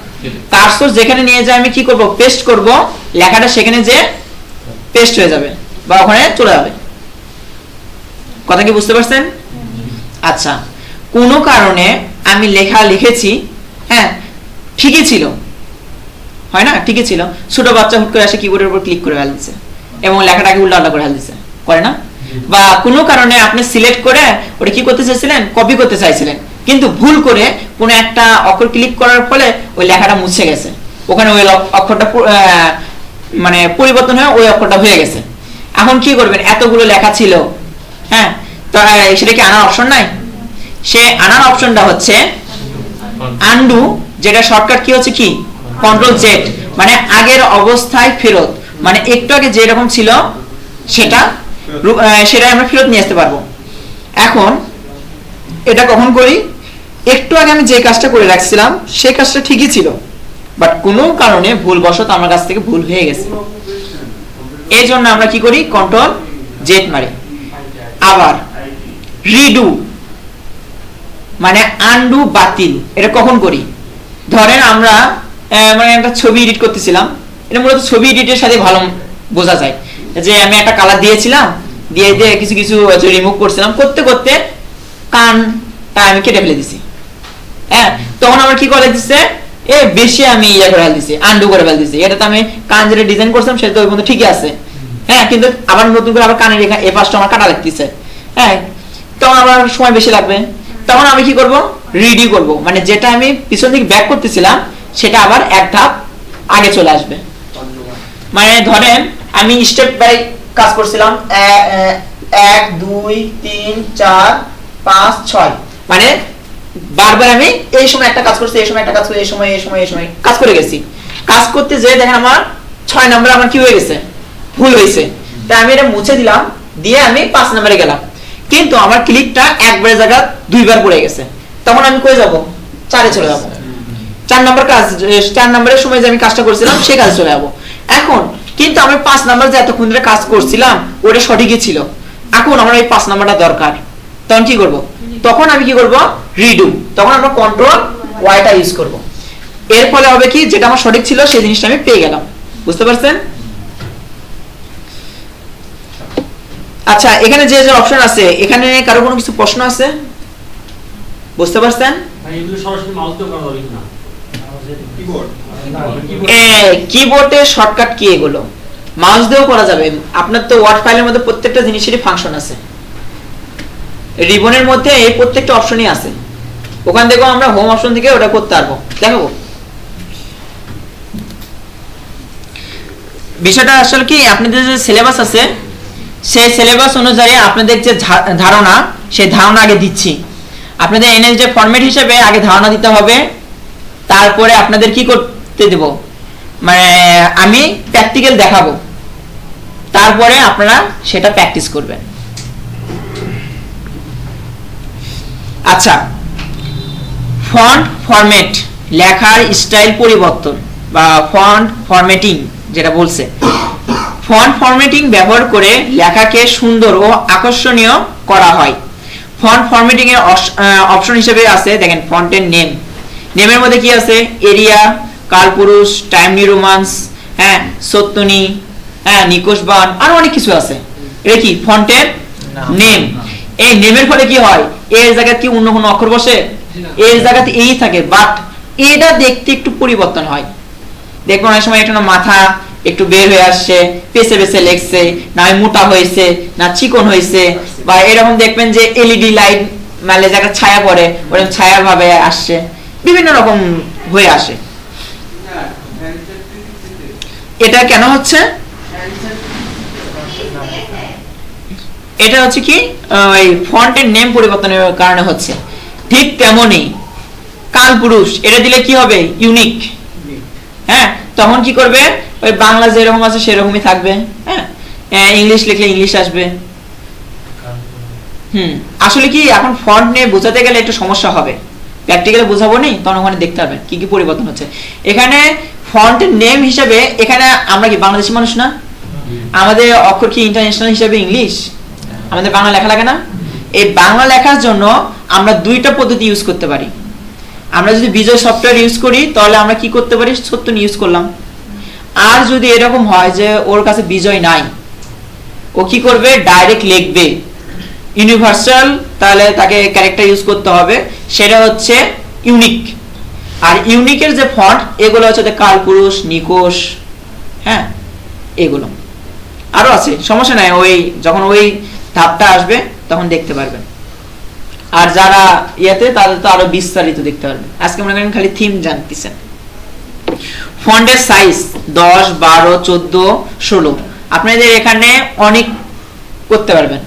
কার্সর যেখানে নিয়ে যায় আমি কি করব, পেস্ট করব, লেখাটা সেখানে যে পেস্ট হয়ে যাবে বা ওখানে চলে যাবে। কথা কি বুঝতে পারছেন? আচ্ছা, কোনো কারণে আমি লেখা লিখেছি, হ্যাঁ ঠিকই ছিল, হয় না, ঠিকই ছিল, ছোট বাচ্চা হুট করে এসে কিবোর্ডের উপর ক্লিক করে ফেলছে এবং লেখাটাকে উল্টা করে ফেলছে, করে না? বা কোনো কারণে আপনি সিলেক্ট করে ওটা কি করতে চাইছিলেন, কপি করতে চাইছিলেন, কিন্তু ভুল করে কোনো একটা অক্ষর ক্লিক করার ফলে ওই লেখাটা মুছে গেছে, ওখানে ওই অক্ষরটা মানে পরিবর্তন হয়ে ওই অক্ষরটা হয়ে গেছে। এখন কি করবেন, এতগুলো লেখা ছিল, হ্যাঁ, তো সেটা কি আনার অপশন নাই? সে আনার অপশনটা হচ্ছে আনডু, যেটা শর্টকাট কি হচ্ছে কি কন্ট্রোল জেড, মানে আগের অবস্থায় ফেরত, মানে একটু আগে যেরকম ছিল সেটা সেটাই আমরা ফেরত নিয়ে আসতে পারবো। এখন এটা কখন করি, একটু আগে আমি যে কাজটা করে রাখছিলাম সেই কাজটা ঠিকই ছিল, বাট কোনো কারণে ভুলবশত আমার কাছ থেকে ভুল হয়ে গেছে, এই জন্য আমরা কি করি, কন্ট্রোল জেড মারি। আবার রিডু মানে আনডু, বাতিল, এটা কখন করি, ধরেন আমরা মানে একটা ছবি এডিট করতেছিলাম, এটা মূলত ছবি এডিটের সাথে ভালো বোঝা যায়, যে আমি একটা কালার দিয়েছিলাম, দিয়ে দিয়ে কিছু কিছু রিমুভ করছিলাম, করতে করতে কানটা আমি কেটে ফেলে দিছি, হ্যাঁ, তখন আমার কি করে দিচ্ছে, বেশি আমি ইয়ে করে ফেল দিছি, আনডু করে ফেল দিছি, এটা তো আমি কান যেটা ডিজাইন করছিলাম সেটা তো ওই পর্যন্ত ঠিকই আছে, হ্যাঁ, কিন্তু আবার নতুন করে আবার কানের রেখা এ পাশটা আমার কাটা লাগতেছে, হ্যাঁ, তখন আবার সময় বেশি লাগবে, তখন আমি কি করব, রিডি করব, মানে যেটা আমি পিছন থেকে ব্যাক করতেছিলাম সেটা আবার এক ধাপ আগে চলে আসবে। মানে ধরেন আমি স্টেপ বাই কাজ করছিলাম, 1 2 3 4 5 6, মানে বারবার আমি এই সময় একটা কাজ করছি, এই সময় একটা কাজ করছি, এই সময় কাজ করে গেছি, কাজ করতে যেয়ে দেখেন আমার 6 নম্বরে আমার কি হয়ে গেছে, ভুল হয়েছে, তাই আমি এটা মুছে দিলাম, দিয়ে আমি 5 নম্বরে গেলাম, কিন্তু আমার ক্লিকটা একবারে জায়গা দুইবার পড়ে গেছে, তখন আমি কই যাব, 4 চলে যাব, 4 নম্বর কাজ, 4 নম্বরের সময় যে আমি কাজটা করছিলাম সেই কাজে চলে যাব। এখন কিন্তু আমি 5 নাম্বার যে এতক্ষণ ধরে কাজ করছিলাম ওটা সঠিকই ছিল, এখন আমার এই 5 নাম্বারটা দরকার, তখন কি করব, তখন আমি কি করব, রিডু, তখন আমরা কন্ট্রোল ওয়াইটা ইউজ করব, এর ফলে হবে কি, যেটা আমার সঠিক ছিল সেই জিনিসটা আমি পেয়ে গেলাম। বুঝতে পারছেন? আচ্ছা, এখানে যে যে অপশন আছে, এখানে কারো কোনো কিছু প্রশ্ন আছে? বুঝতে পারছেন? ভাই এগুলো সরাসরি মাউস দিয়ে করা যাবে না, কিবোর্ড কিবোর্ডে শর্টকাট কি, এগুলো মাউস দিয়েও করা যাবে। আপনার তো ওয়ার্ড ফাইলের মধ্যে প্রত্যেকটা জিনিসেরই ফাংশন আছে, রিবনের মধ্যে এই প্রত্যেকটা অপশনই আছে, ওখান থেকেও আমরা হোম অপশন থেকে ওটা করতে পারবো, দেখাবো। বিষয়টা আসলে কি, আপনাদের যে সিলেবাস আছে সেই সিলেবাস অনুযায়ী আপনাদের যে ধারণা, সেই ধারণা আগে দিচ্ছি। আপনাদের এনএস যে ফরম্যাট হিসেবে আগে ধারণা দিতে হবে, তারপরে আপনাদের কি করতে দেব, মানে আমি প্র্যাকটিক্যাল দেখাবো, তারপরে আপনারা সেটা প্র্যাকটিস করবেন। আচ্ছা, ফন্ট ফরম্যাট, লেখার স্টাইল পরিবর্তন বা ফন্ট ফরম্যাটিং যেটা বলছে, ফন্ট ফরম্যাটিং ব্যবহার করে লেখাকে সুন্দর ও আকর্ষণীয় করা হয়। ফন্ট ফরম্যাটিং এর অপশন হিসেবে আছে, দেখেন ফন্টের নেম, নেমের মধ্যে কি আছে, এরিয়া, কালপুরুষ, টাইম নিউ রোমান্স, হ্যাঁ, সত্যনি, হ্যাঁ, নিকোশ বান, আরো অনেক কিছু আছে। এটা কি ফন্টের নেম। এই নেমের ফলে কি হয়, এর জায়গায় কি অন্য কোনো অক্ষর বসে, এর জায়গাতে এই থাকে, বাট এটা দেখতে একটু পরিবর্তন হয়। দেখবেন অনেক সময় এটা মাথা একটু বের হয়ে আসছে, পেছে পেছে লেখছে, না মোটা হয়েছে, না চিকন হয়েছে, বা এরকম দেখবেন যে এলইডি লাইট মালে জায়গা ছায়া পড়ে, ওরকম ছায়া ভাবে আসছে, বিভিন্ন রকম হয়ে আসে। এটা কেন হচ্ছে, এটা হচ্ছে কি ওই ফন্টের নেম পরিবর্তনের কারণে হচ্ছে। ঠিক তেমনি কালপুরুষ, এটা দিলে কি হবে, ইউনিক, হ্যাঁ, তখন কি করবে, ওই বাংলা যেরকম আছে সেরকমই থাকবে, হ্যাঁ, ইংলিশ লিখলে ইংলিশ আসবে। আসলে কি এখন ফন্ট নিয়ে বোঝাতে গেলে একটু সমস্যা হবে, প্র্যাকটিক্যালি বোঝাবো নি, তখন ওখানে দেখতে হবে কি কি পরিবর্তন হচ্ছে। এখানে ফন্টের নেম হিসাবে এখানে আমরা কি বাংলাদেশি মানুষ না, আমাদের অক্ষর কি ইন্টারন্যাশনাল হিসাবে ইংলিশ, আমাদের বাংলা লেখা লাগে না। এই বাংলা লেখার জন্য আমরা দুইটা পদ্ধতি ইউজ করতে পারি। আমরা যদি বিজয় সফটওয়্যার ইউজ করি তাহলে আমরা কি করতে পারি, সত্য ইউজ করলাম। আর যদি এরকম হয় যে ওর কাছে বিজয় নাই, ও কি করবে, ডাইরেক্ট লিখবে ইউনিভার্সাল, তাহলে তাকে ক্যারেক্টার ইউজ করতে হবে, সেটা হচ্ছে ইউনিক। আর ইউনিকের যে ফন্ট এগুলো হচ্ছে কালপুরুষ, নিকোষ, হ্যাঁ এগুলো আরো আছে, সমস্যা নাই, ওই যখন ওই ধাপটা আসবে তখন দেখতে পারবেন। আর যারা ইয়াতে তাদের তো আরো বিস্তারিত দেখতে পারবেন। আজকে মনে করেন খালি থিম জানতেছেন। ফন্টের সাইজ 10, 12, 14, 16 আপনাদের এখানে অনেক করতে পারবেন।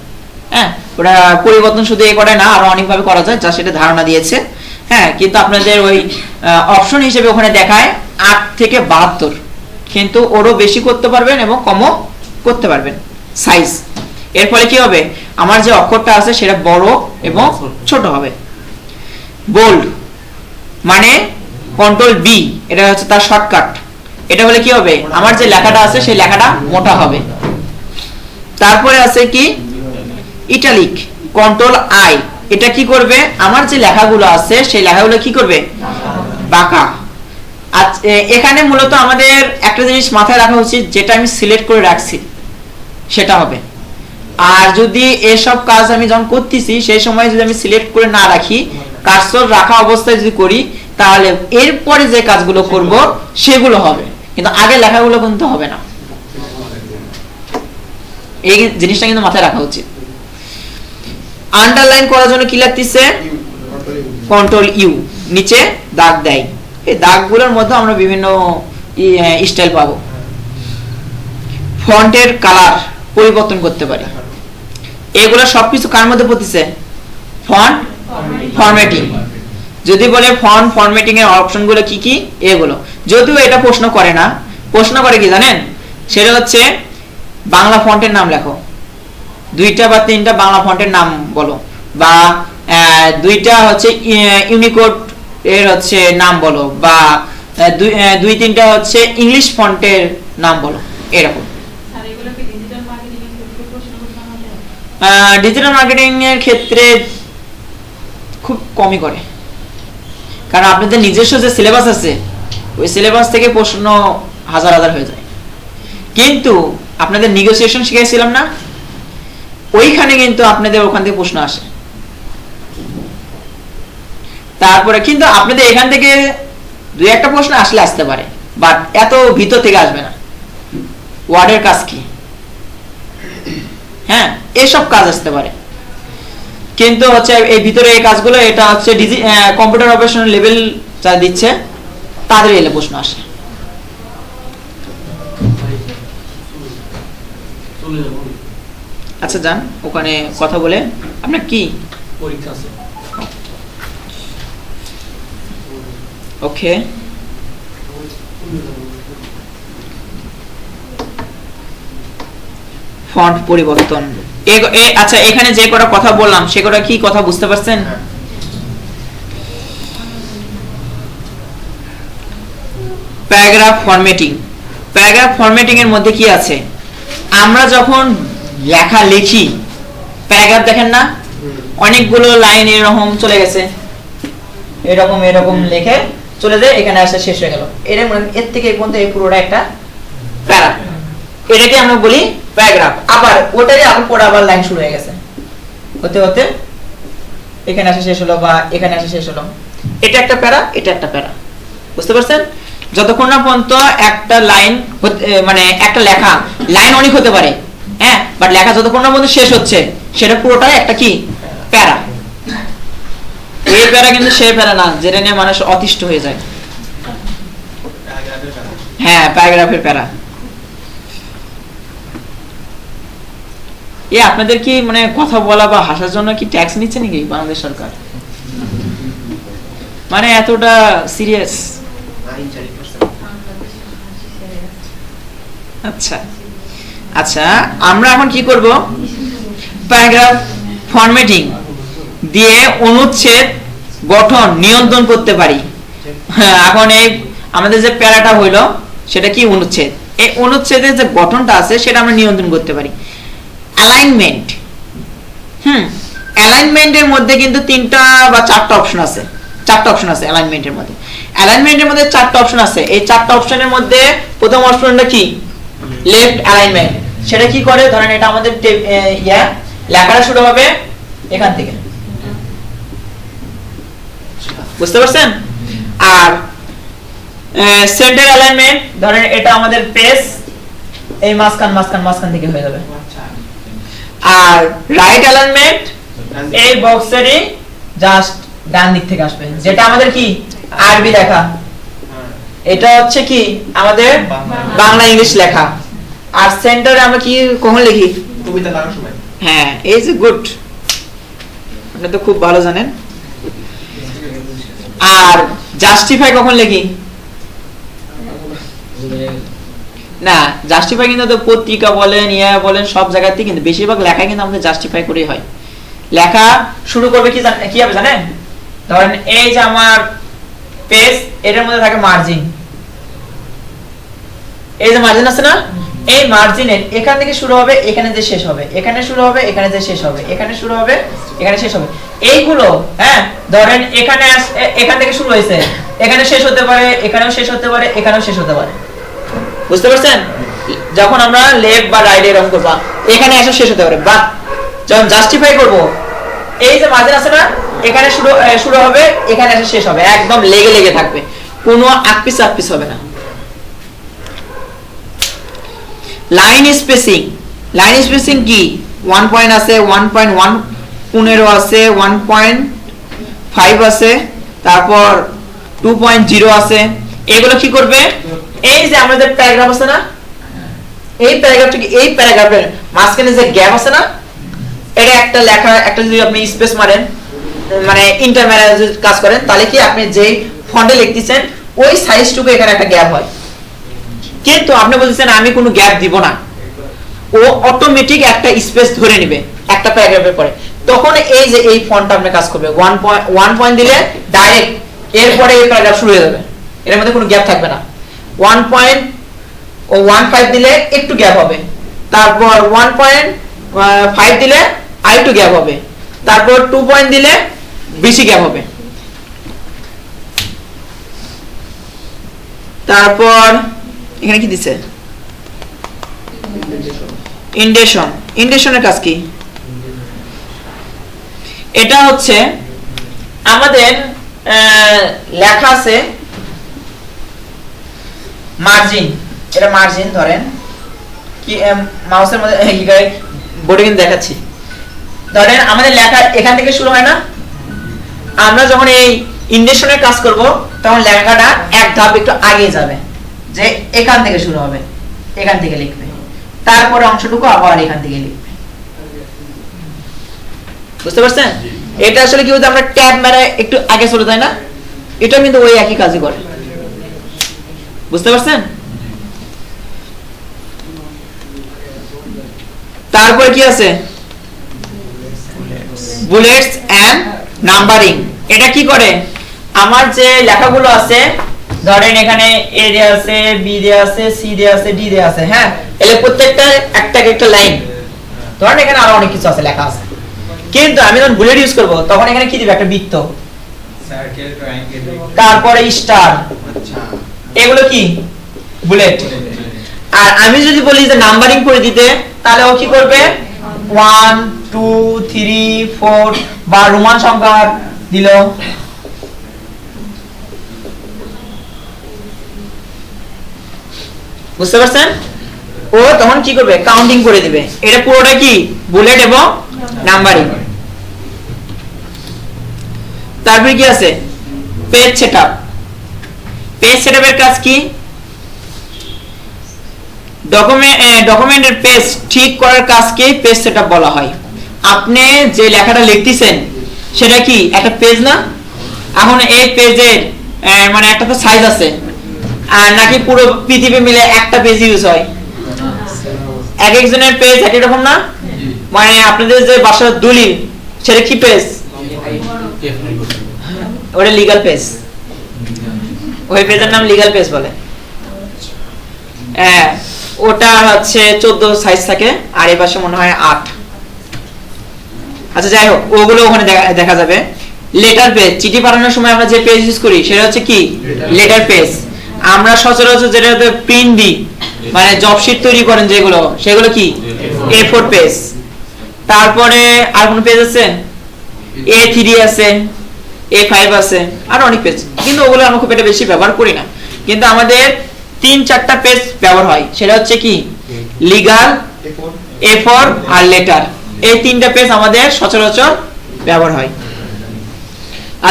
হ্যাঁ, ওটা পরিবর্তন শুধু এ করে না, আরো অনেকভাবে করা যায়, যা সেটা ধারণা দিয়েছে। হ্যাঁ, কিন্তু আপনাদের ওই অপশন হিসেবে ওখানে দেখায় 8 থেকে 72, কিন্তু ওরও বেশি করতে পারবেন এবং কমও করতে পারবেন সাইজ। এর ফলে কি হবে, আমার যে অক্ষরটা আছে সেটা বড় এবং ছোট হবে। বোল্ড মানে কন্ট্রোল বি, এটা হচ্ছে তার শর্টকাট। এটা হলে কি হবে, আমার যে লেখাটা আছে সেই লেখাটা মোটা হবে। তারপরে আছে কি ইটালিক, কন্ট্রোল আই, এটা কি করবে, আমার যে লেখাগুলো আছে সেই লেখাগুলো কি করবে, বাঁকা। এখানে মূলত আমাদের একটা জিনিস মাথায় রাখা উচিত, যেটা আমি সিলেক্ট করে রাখছি সেটা হবে। আর যদি এসব কাজ আমি যখন করতেছি সেই সময় যদি আমি সিলেক্ট করে না রাখি, কার্সর রাখা অবস্থায় যদি করি, তাহলে এরপরে যে কাজগুলো করব সেগুলো হবে, কিন্তু আগে লেখাগুলো কিন্তু হবে না। এই জিনিসটা কিন্তু মাথায় রাখা উচিত। আন্ডারলাইন করার জন্য কি লাগতেছে, কন্ট্রোল ইউ, নিচে দাগ দেয়। এই দাগগুলোর মধ্যে আমরা বিভিন্ন স্টাইল পাবো। ফন্টের কালার পরিবর্তন করতে পারি। এগুলো সবকিছু কার মধ্যে পড়তেছে, ফন্ট ফরম্যাটিং। যদি বলে ফন্ট ফরম্যাটিং এর অপশনগুলো কি কি, এগুলো যদিও এটা প্রশ্ন করে না, প্রশ্ন করে কি জানেন, সেটা হচ্ছে বাংলা ফন্টের নাম লেখো, 2টা বা 3টা বাংলা ফন্টের নাম বলো, বা 2টা হচ্ছে ইউনিকোড এর হচ্ছে নাম বলো, বা 2-3টা হচ্ছে ইংলিশ ফন্টের নাম বলো, এরকম। ডিজিটাল মার্কেটিং এর ক্ষেত্রে খুব কমই করে, কারণ আপনাদের নিজস্ব যে সিলেবাস আছে ওই সিলেবাস থেকে প্রশ্ন হাজার হাজার হয়ে যায়। কিন্তু আপনাদের নেগোসিয়েশন শিখাইছিলাম না, ওইখানে কিন্তু আপনাদের ওখান থেকে প্রশ্ন আসে। তারপরে কিন্তু আপনাদের এখান থেকে 2-1টা প্রশ্ন আসলে আসতে পারে, বাট এত ভিতর থেকে আসবে না। ওয়ার্ডের কাজ কি, হ্যাঁ এসব কাজ আসতে পারে, কিন্তু হচ্ছে এই ভিতরে এই কাজগুলো এটা হচ্ছে কম্পিউটার অপারেশন লেভেল যা দিচ্ছে তাদের এলে প্রশ্ন আসে। আচ্ছা যান, ওখানে কথা বলে আপনার কি পরীক্ষা আছে। ওকে, ফন্ট পরিবর্তন। আচ্ছা, এখানে যে কটা কথা বললাম সে কটা কি কথা বুঝতে পারছেন? Paragraph formatting. প্যারাগ্রাফ ফরম্যাটিং এর মধ্যে কি আছে, আমরা যখন লেখা লিখি, প্যারাগ্রাফ দেখেন না, অনেকগুলো লাইন এরকম চলে গেছে, এরকম এরকম লিখে চলে যায়, এখানে আসে শেষ হয়ে গেল। এর থেকে এই পর্যন্ত এই পুরোটা একটা প্যারা, এটাকে আমরা বলি প্যারাগ্রাফ। আবার ওটারই আবার পরে আবার লাইন শুরু হয়ে গেছে, হতে হতে এখানে আসে শেষ হলো, বা এখানে আসে শেষ হলো। এটা একটা প্যারা, এটা একটা প্যারা, বুঝতে পারছেন? যতক্ষণ না পর্যন্ত একটা লাইন মানে একটা লেখা, লাইন অনেক হতে পারে, হ্যাঁ, বাট লেখা যতক্ষণ না পর্যন্ত শেষ হচ্ছে সেটা পুরোটাই একটা কি প্যারা। এই প্যারা কিন্তু সেই প্যারা না যেটা নিয়ে মানুষ অতিষ্ঠ হয়ে যায়। হ্যাঁ, প্যারাগ্রাফের প্যারা। আপনাদের কি মানে কথা বলা বা হাসার জন্য কি ট্যাক্স নিচ্ছে নাকি বাংলাদেশ সরকার? মানে এতটা সিরিয়াস? আচ্ছা আচ্ছা, আমরা এখন কি করব, প্যারাগ্রাফ ফরম্যাটিং দিয়ে অনুচ্ছেদ গঠন নিয়ন্ত্রণ করতে পারি। এখন এই আমাদের যে প্যারাটা হইলো সেটা কি অনুচ্ছেদ, এই অনুচ্ছেদের যে গঠনটা আছে সেটা আমরা নিয়ন্ত্রণ করতে পারি। অ্যালাইনমেন্ট, অ্যালাইনমেন্টের মধ্যে কিন্তু 3টা বা 4টা অপশন আছে, 4টা অপশন আছে অ্যালাইনমেন্টের মধ্যে। অ্যালাইনমেন্টের মধ্যে 4টা অপশন আছে, এই 4টা অপশনের মধ্যে প্রথম অপশনটা কি লেফট অ্যালাইনমেন্ট। সেটা কি করে, ধরেন এটা আমাদের লেখাটা শুরু হবে এখান থেকে, বুঝতে পারছেন? আর সেন্টার অ্যালাইনমেন্ট, ধরেন এটা আমাদের পেজ এই মাঝখান থেকে হয়ে যাবে। আর রাইট অ্যালাইনমেন্ট এই বক্সেরই জাস্ট ডান দিক থেকে আসবে, যেটা আমাদের কি আরবি লেখা, এটা হচ্ছে কি আমাদের বাংলা ইংলিশ লেখা। আর সেন্টারে আমরা কি কখন লিখি, কবিতা লেখার সময়। হ্যাঁ এই যে গুড, আপনি তো খুব ভালো জানেন। আর জাস্টিফাই কখন লিখি, না জাস্টিফাই কিন্তু তো পত্রিকা বলেন বলেন সব জায়গাতেই কিন্তু বেশিরভাগ লেখাই কিন্তু আমাদের জাস্টিফাই করেই হয়। লেখা শুরু করবে কি হবে জানেন, ধরেন এই যে আমার পেজ, এটার মধ্যে থাকে মার্জিন, এই যে মার্জিন আছে না, এই মার্জিনের এখান থেকে শুরু হবে, এখানে যে শেষ হবে, এখানে শুরু হবে, এখানে যে শেষ হবে, এখানে শুরু হবে, এখানে শেষ হবে। এইগুলো ধরেন এখান থেকে শুরু হয়েছে, এখানে শেষ হতে পারে, এখানেও শেষ হতে পারে, এখানেও শেষ হতে পারে, বুঝতে পারছেন? যখন আমরা লেফট বা রাইট এরকম করব, এখানে এসে শেষ হতে পারে। বা যখন জাস্টিফাই করব, এই যে মার্জিন আছে না, এখানে শুরু হবে, এখানে এসে শেষ হবে, একদম লেগে থাকবে, কোনো আকপিস হবে না। লাইন স্পেসিং, লাইন স্পেসিং কি 1 পয়েন্ট আছে, 1.1 15 আছে, 1.5 আছে, তারপর 2.0 আছে। এগুলো কি করবে, এই যে আমাদের প্যারাগ্রাফ আছে না, এই প্যারাগ্রাফটাকে এই প্যারাগ্রাফের মাঝখানে যে গ্যাপ আছে না, এটা একটা লেখা একটা যদি আপনি স্পেস মারেন, মানে ইন্টারম্যানেজ কাজ করেন, তাহলে কি আপনি যেই ফন্টে লিখতেছেন ওই সাইজটুকু এখানে একটা গ্যাপ হয়। কিন্তু আপনি বলছেন আমি কোনো গ্যাপ দিব না, ও অটোমেটিক একটা স্পেস ধরে নেবে একটা প্যারাগ্রাফের পরে, তখন এই যে এই ফন্টটা আপনি কাজ করবে। 1 পয়েন্ট দিলে ডাইরেক্ট এরপরে এই প্যারাগ্রাফ শুরু হয়ে যাবে, এর মধ্যে কোনো গ্যাপ থাকবে না। 1.15 দিলে একটু গ্যাপ হবে, তারপর 1.5 দিলে আরেকটু গ্যাপ হবে, তারপর 2 পয়েন্ট দিলে বেশি গ্যাপ হবে। তারপর এখানে কি দিছে, ইন্ডেশন। ইন্ডেশনের কাজ কি, এটা হচ্ছে আমাদের লেখা আছে মার্জিন, এটা মার্জিন ধরেন কি মাউসের মধ্যে বোর্ডে কিন্তু দেখাচ্ছি, ধরেন আমাদের লেখা এখান থেকে শুরু হয় না, আমরা যখন এই ইন্ডেশনের কাজ করব তখন লেখাটা এক ধাপ একটু আগে যাবে, যে এখান থেকে শুরু হবে, এখান থেকে লিখবে, তারপরে অংশটুকু আবার এখান থেকে লিখবে, বুঝতে পারছেন? এটা আসলে কি বলতে আমরা ট্যাব মেরে একটু আগে চলে যায় না, এটা কিন্তু ওই একই কাজই করে, বুঝতে পারছেন? তারপর কি আছে, বুলেটস এন্ড নাম্বারিং। এটা কি করে, আমার যে লেখাগুলো আছে, ধরেন এখানে এ দেয়া আছে, বি দেয়া আছে, সি দেয়া আছে, ডি দেয়া আছে, হ্যাঁ, এর প্রত্যেকটা একটা লাইন, ধরেন এখানে আরো অনেক কিছু আছে লেখা আছে, কিন্তু আমি যখন বুলেট ইউজ করব তখন এখানে কি দিবে, একটা বৃত্ত, সার্কেল, ট্রায়াঙ্গেল, তারপরে স্টার, আচ্ছা, এগুলো কি বুলেট। আর আমি যদি বলি যে নাম্বারিং করে দিতে, তাহলে ও কি করবে, 1 2 3 4 বা রোমান সংখ্যা দিল, বুঝতে পারছেন? ও তখন কি করবে, কাউন্টিং করে দিবে। এটা পুরোটা কি বুলেট এবং নাম্বারিং। তারপরে কি আছে, পেজ সেটআপ। পেজ সেটআপের কাজ কি, ডকুমেন্টের পেজ ঠিক করার কাজকে পেজ সেটআপ বলা হয়। আপনি যে লেখাটা লিখতেছেন সেটা কি একটা পেজ না, এখন এই পেজের মানে একটা তো সাইজ আছে, আর নাকি পুরো পৃথিবী মিলে একটা পেজ ইউজ হয়, এক একজনের পেজ এক এক রকম না, মানে আপনাদের যে বাসার দলিল সেটা কি পেজ, ওটা লিগ্যাল পেজ, ওই পেজের নাম লিগ্যাল পেজ বলে। হ্যাঁ, ওটা হচ্ছে 14 সাইজ থাকে, আর এই পাশে মনে হয় 8। আচ্ছা যাই হোক, ওগুলো ওখানে দেখা যাবে। লেটার পেজ, চিঠি পাঠানোর সময় আমরা যে পেজ ইউজ করি সেটা হচ্ছে কি লেটার পেজ। আমরা সচরাচর যেটাতে প্রিন্ট দিই, মানে জব শিট তৈরি করেন যেগুলো, সেগুলো কি A4 পেজ। তারপরে আর কোন পেজ আছে? A3 আছে, A5 আছে, আর অনেক পেজ, কিন্তু ওগুলো আমরা খুব একটা বেশি ব্যবহার করি না। কিন্তু আমাদের 3-4টা পেজ ব্যবহার হয়, সেটা হচ্ছে কি লিগ্যাল, A4 আর লেটার। এই 3টা পেজ আমাদের সচরাচর ব্যবহার হয়।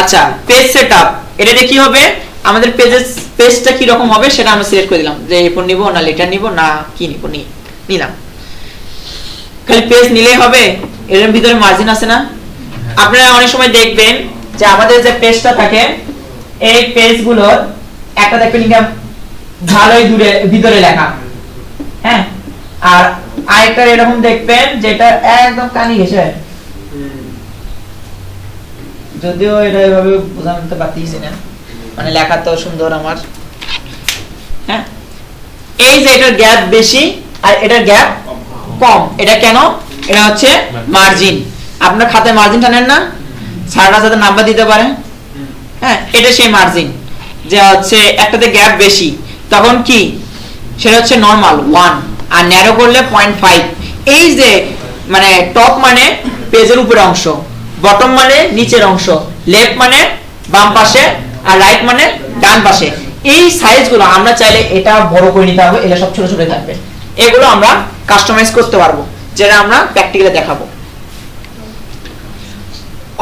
আচ্ছা, পেজ সেটআপ, এটাতে কি হবে, আমাদের পেজটা কি রকম হবে সেটা আমরা সিলেক্ট করে দিলাম, যে A4 নিব না লেটার নিব না কি নিব, নিলাম। খালি পেজ নিলেই হবে? এর ভিতরে মার্জিন আছে না? আপনারা অনেক সময় দেখবেন যে আমাদের যে পেজটা থাকে, এই পেজগুলোর একটা দেখবেন ইনকাম ভালোই দূরে ভিতরে লেখা, হ্যাঁ, আর আরেকটা এরকম দেখবেন যেটা একদম কানি ঘেঁষে, যদিও এটা এভাবে বোঝাতে পারতেছি না, মানে লেখা তো সুন্দর আমার, হ্যাঁ। এই যে এটার গ্যাপ বেশি আর এটার গ্যাপ কম, এটা কেন? এটা হচ্ছে মার্জিন। আপনার খাতায় মার্জিন টানেন না, স্যাররা যাতে নাম্বার দিতে পারে, হ্যাঁ, এটা সেই মার্জিন যে হচ্ছে একটাতে গ্যাপ বেশি, তখন কি সেটা হচ্ছে নরমাল 1, আর ন্যারো করলে 0.5। এই যে মানে টপ মানে পেজের উপরের অংশ, বটম মানে নিচের অংশ, লেফট মানে বাম পাশে, আর রাইট মানে ডান পাশে। এই সাইজগুলো আমরা চাইলে এটা বড় করে নিতে হবে, এটা সব ছোট ছোট থাকবে। এগুলো আমরা কাস্টমাইজ করতে পারবো, যেটা আমরা প্র্যাকটিক্যালি দেখাবো।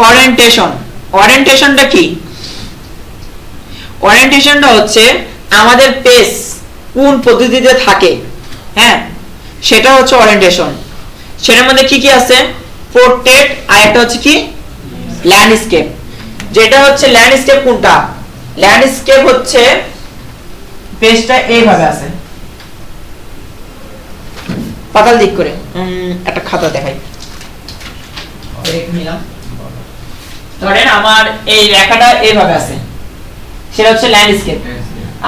ওরিয়েন্টেশন, ওরিয়েন্টেশনটা কি? ওরিয়েন্টেশনটা হচ্ছে আমাদের পেজ কোন পদ্ধতিতে থাকে, হ্যাঁ, সেটা হচ্ছে ওরিয়েন্টেশন। সেটার মধ্যে কি কি আছে? পোর্ট্রেট, আর একটা হচ্ছে কি ল্যান্ডস্কেপ। যেটা হচ্ছে ল্যান্ডস্কেপ, কোনটা ল্যান্ডস্কেপ হচ্ছে পেজটা এইভাবে আছে পাতাল দিক করে। একটা খাতা দেখাই, নিলাম, ধরেন আমার এই রেখাটা এইভাবে আছে, সেটা হচ্ছে ল্যান্ডস্কেপ।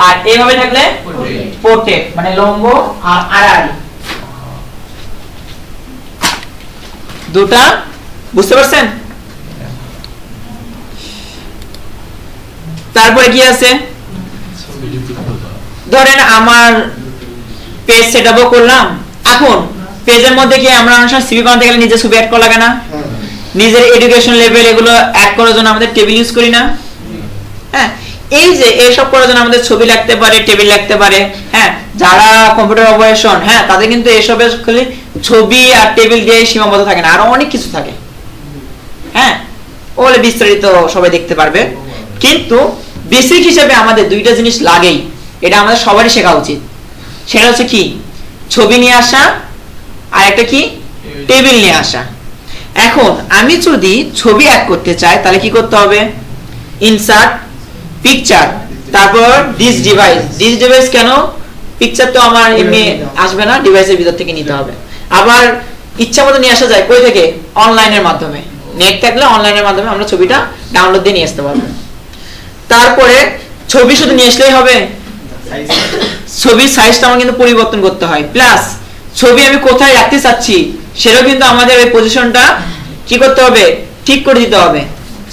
আর এইভাবে থাকলে পোর্ট্রেট, মানে লম্ব আর আড়াআড়ি দুটা, বুঝতে পারছেন? তারপরে কি আছে, ধরেন আমার পেজ সেটআপও করলাম। এখন পেজের মধ্যে কি আমরা সিভি বানাতে গেলে নিজে ছবি অ্যাড করা লাগে না? নিজের এডুকেশন লেভেল এগুলো অ্যাড করার জন্য আমাদের টেবিল ইউজ করি না? হ্যাঁ, এই যে এইসব করার জন্য আমাদের ছবি লাগতে পারে, টেবিল লাগতে পারে, হ্যাঁ। যারা কম্পিউটার অপারেশন, হ্যাঁ, তাদের কিন্তু এইসবের খালি ছবি আর টেবিল দিয়ে সীমাবদ্ধ থাকে না, আরো অনেক কিছু থাকে, হ্যাঁ, ওগুলো বিস্তারিত সবাই দেখতে পারবে। কিন্তু বেসিক হিসেবে আমাদের দুইটা জিনিস লাগেই, এটা আমাদের সবারই শেখা উচিত। সেটা হচ্ছে কি ছবি নিয়ে আসা, আর একটা কি টেবিল নিয়ে আসা। এখন আমি যদি ছবি অ্যাড করতে চাই তাহলে কি করতে হবে? ইনসার্ট পিকচার, তারপর দিস ডিভাইস কেন? পিকচার তো আমার এমনি আসবে না, ডিভাইসের ভিতর থেকে নিতে হবে। আবার ইচ্ছা মতো নিয়ে আসা যায়, কই থেকে? অনলাইনের মাধ্যমে, নেট থাকলে অনলাইনের মাধ্যমে আমরা ছবিটা ডাউনলোড দিয়ে নিয়ে আসতে পারবো। তারপরে ছবি শুধু নিয়ে আসলেই হবে? ছবির সাইজটা আমার কিন্তু পরিবর্তন করতে হয়, প্লাস ছবি আমি কোথায় রাখতে চাচ্ছি সেটাও কিন্তু আমাদের ওই পজিশনটা কি করতে হবে? ঠিক করে দিতে হবে।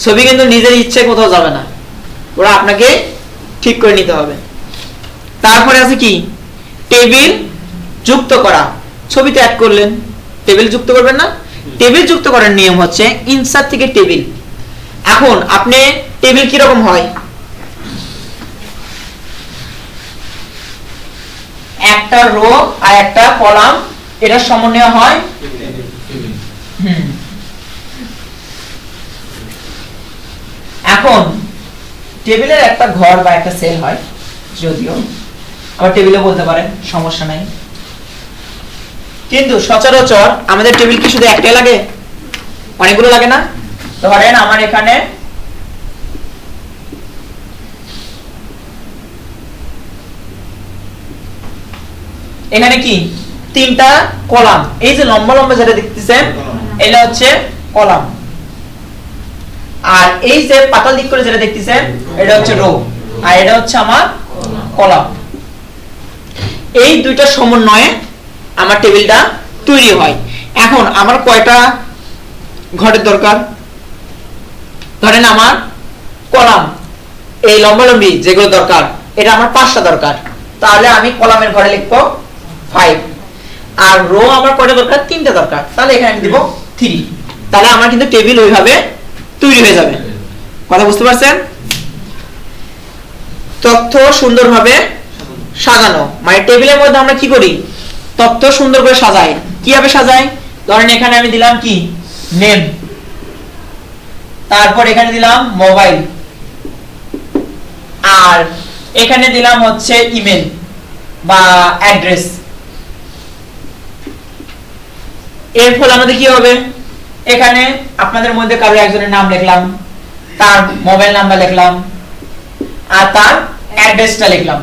ছবি কিন্তু নিজের ইচ্ছে কোথাও যাবে না, ওরা আপনাকে ঠিক করে নিতে হবে। তারপরে আছে কি টেবিল যুক্ত করা, ছবিতে অ্যাড করলেন, টেবিল যুক্ত করবেন না? টেবিল যুক্ত করার নিয়ম হচ্ছে ইনসার্ট থেকে টেবিল। এখন আপনি টেবিল কি রকম হয়? একটা রো আর একটা কলাম, এটা সমন্বয় হয়। এখন টেবিলের একটা ঘর বা একটা সেল হয়, যদিও আবার টেবিলে বলতে পারেন, সমস্যা নাই। কিন্তু সচরাচর আমাদের টেবিল কি শুধু একটাই লাগে? অনেকগুলো লাগে না? ধরেন আমার এখানে কি তিনটা কলাম, এই যে লম্বা লম্বা যেটা দেখতেছেন এটা হচ্ছে কলাম, আর এই যে পাতাল দিক করে যেটা দেখতেছেন এটা হচ্ছে রো। আর এটা হচ্ছে আমার কলাম। এই দুইটা সমন্বয়ে আমার টেবিলটা তৈরি হয়। এখন আমার কয়টা ঘরের দরকার? ধরেন আমার কলাম এই লম্বালম্বি যেগুলো দরকার এটা আমার 5টা দরকার, তাহলে আমি কলামের ঘরে লিখবো 5। আর রো আমার কয়টা দরকার? 3টা দরকার, তাহলে এখানে আমি দিব 3। তাহলে আমার কিন্তু টেবিল ওইভাবে তৈরি হয়ে যাবে। কথা বুঝতে পারছেন? তথ্য সুন্দরভাবে সাজানো মানে টেবিলের মধ্যে আমরা কি করি? তথ্য সুন্দর করে সাজাই। কিভাবে সাজাই? ধরেন এখানে আমি দিলাম কি নেম, তারপর এখানে দিলাম মোবাইল, আর এখানে দিলাম হচ্ছে ইমেল বা অ্যাড্রেস। এর ফলে আমাদের কি হবে? এখানে আপনাদের মধ্যে কারো একজনের নাম লিখলাম, তার মোবাইল নাম্বার লিখলাম, আর তার অ্যাড্রেসটা লিখলাম।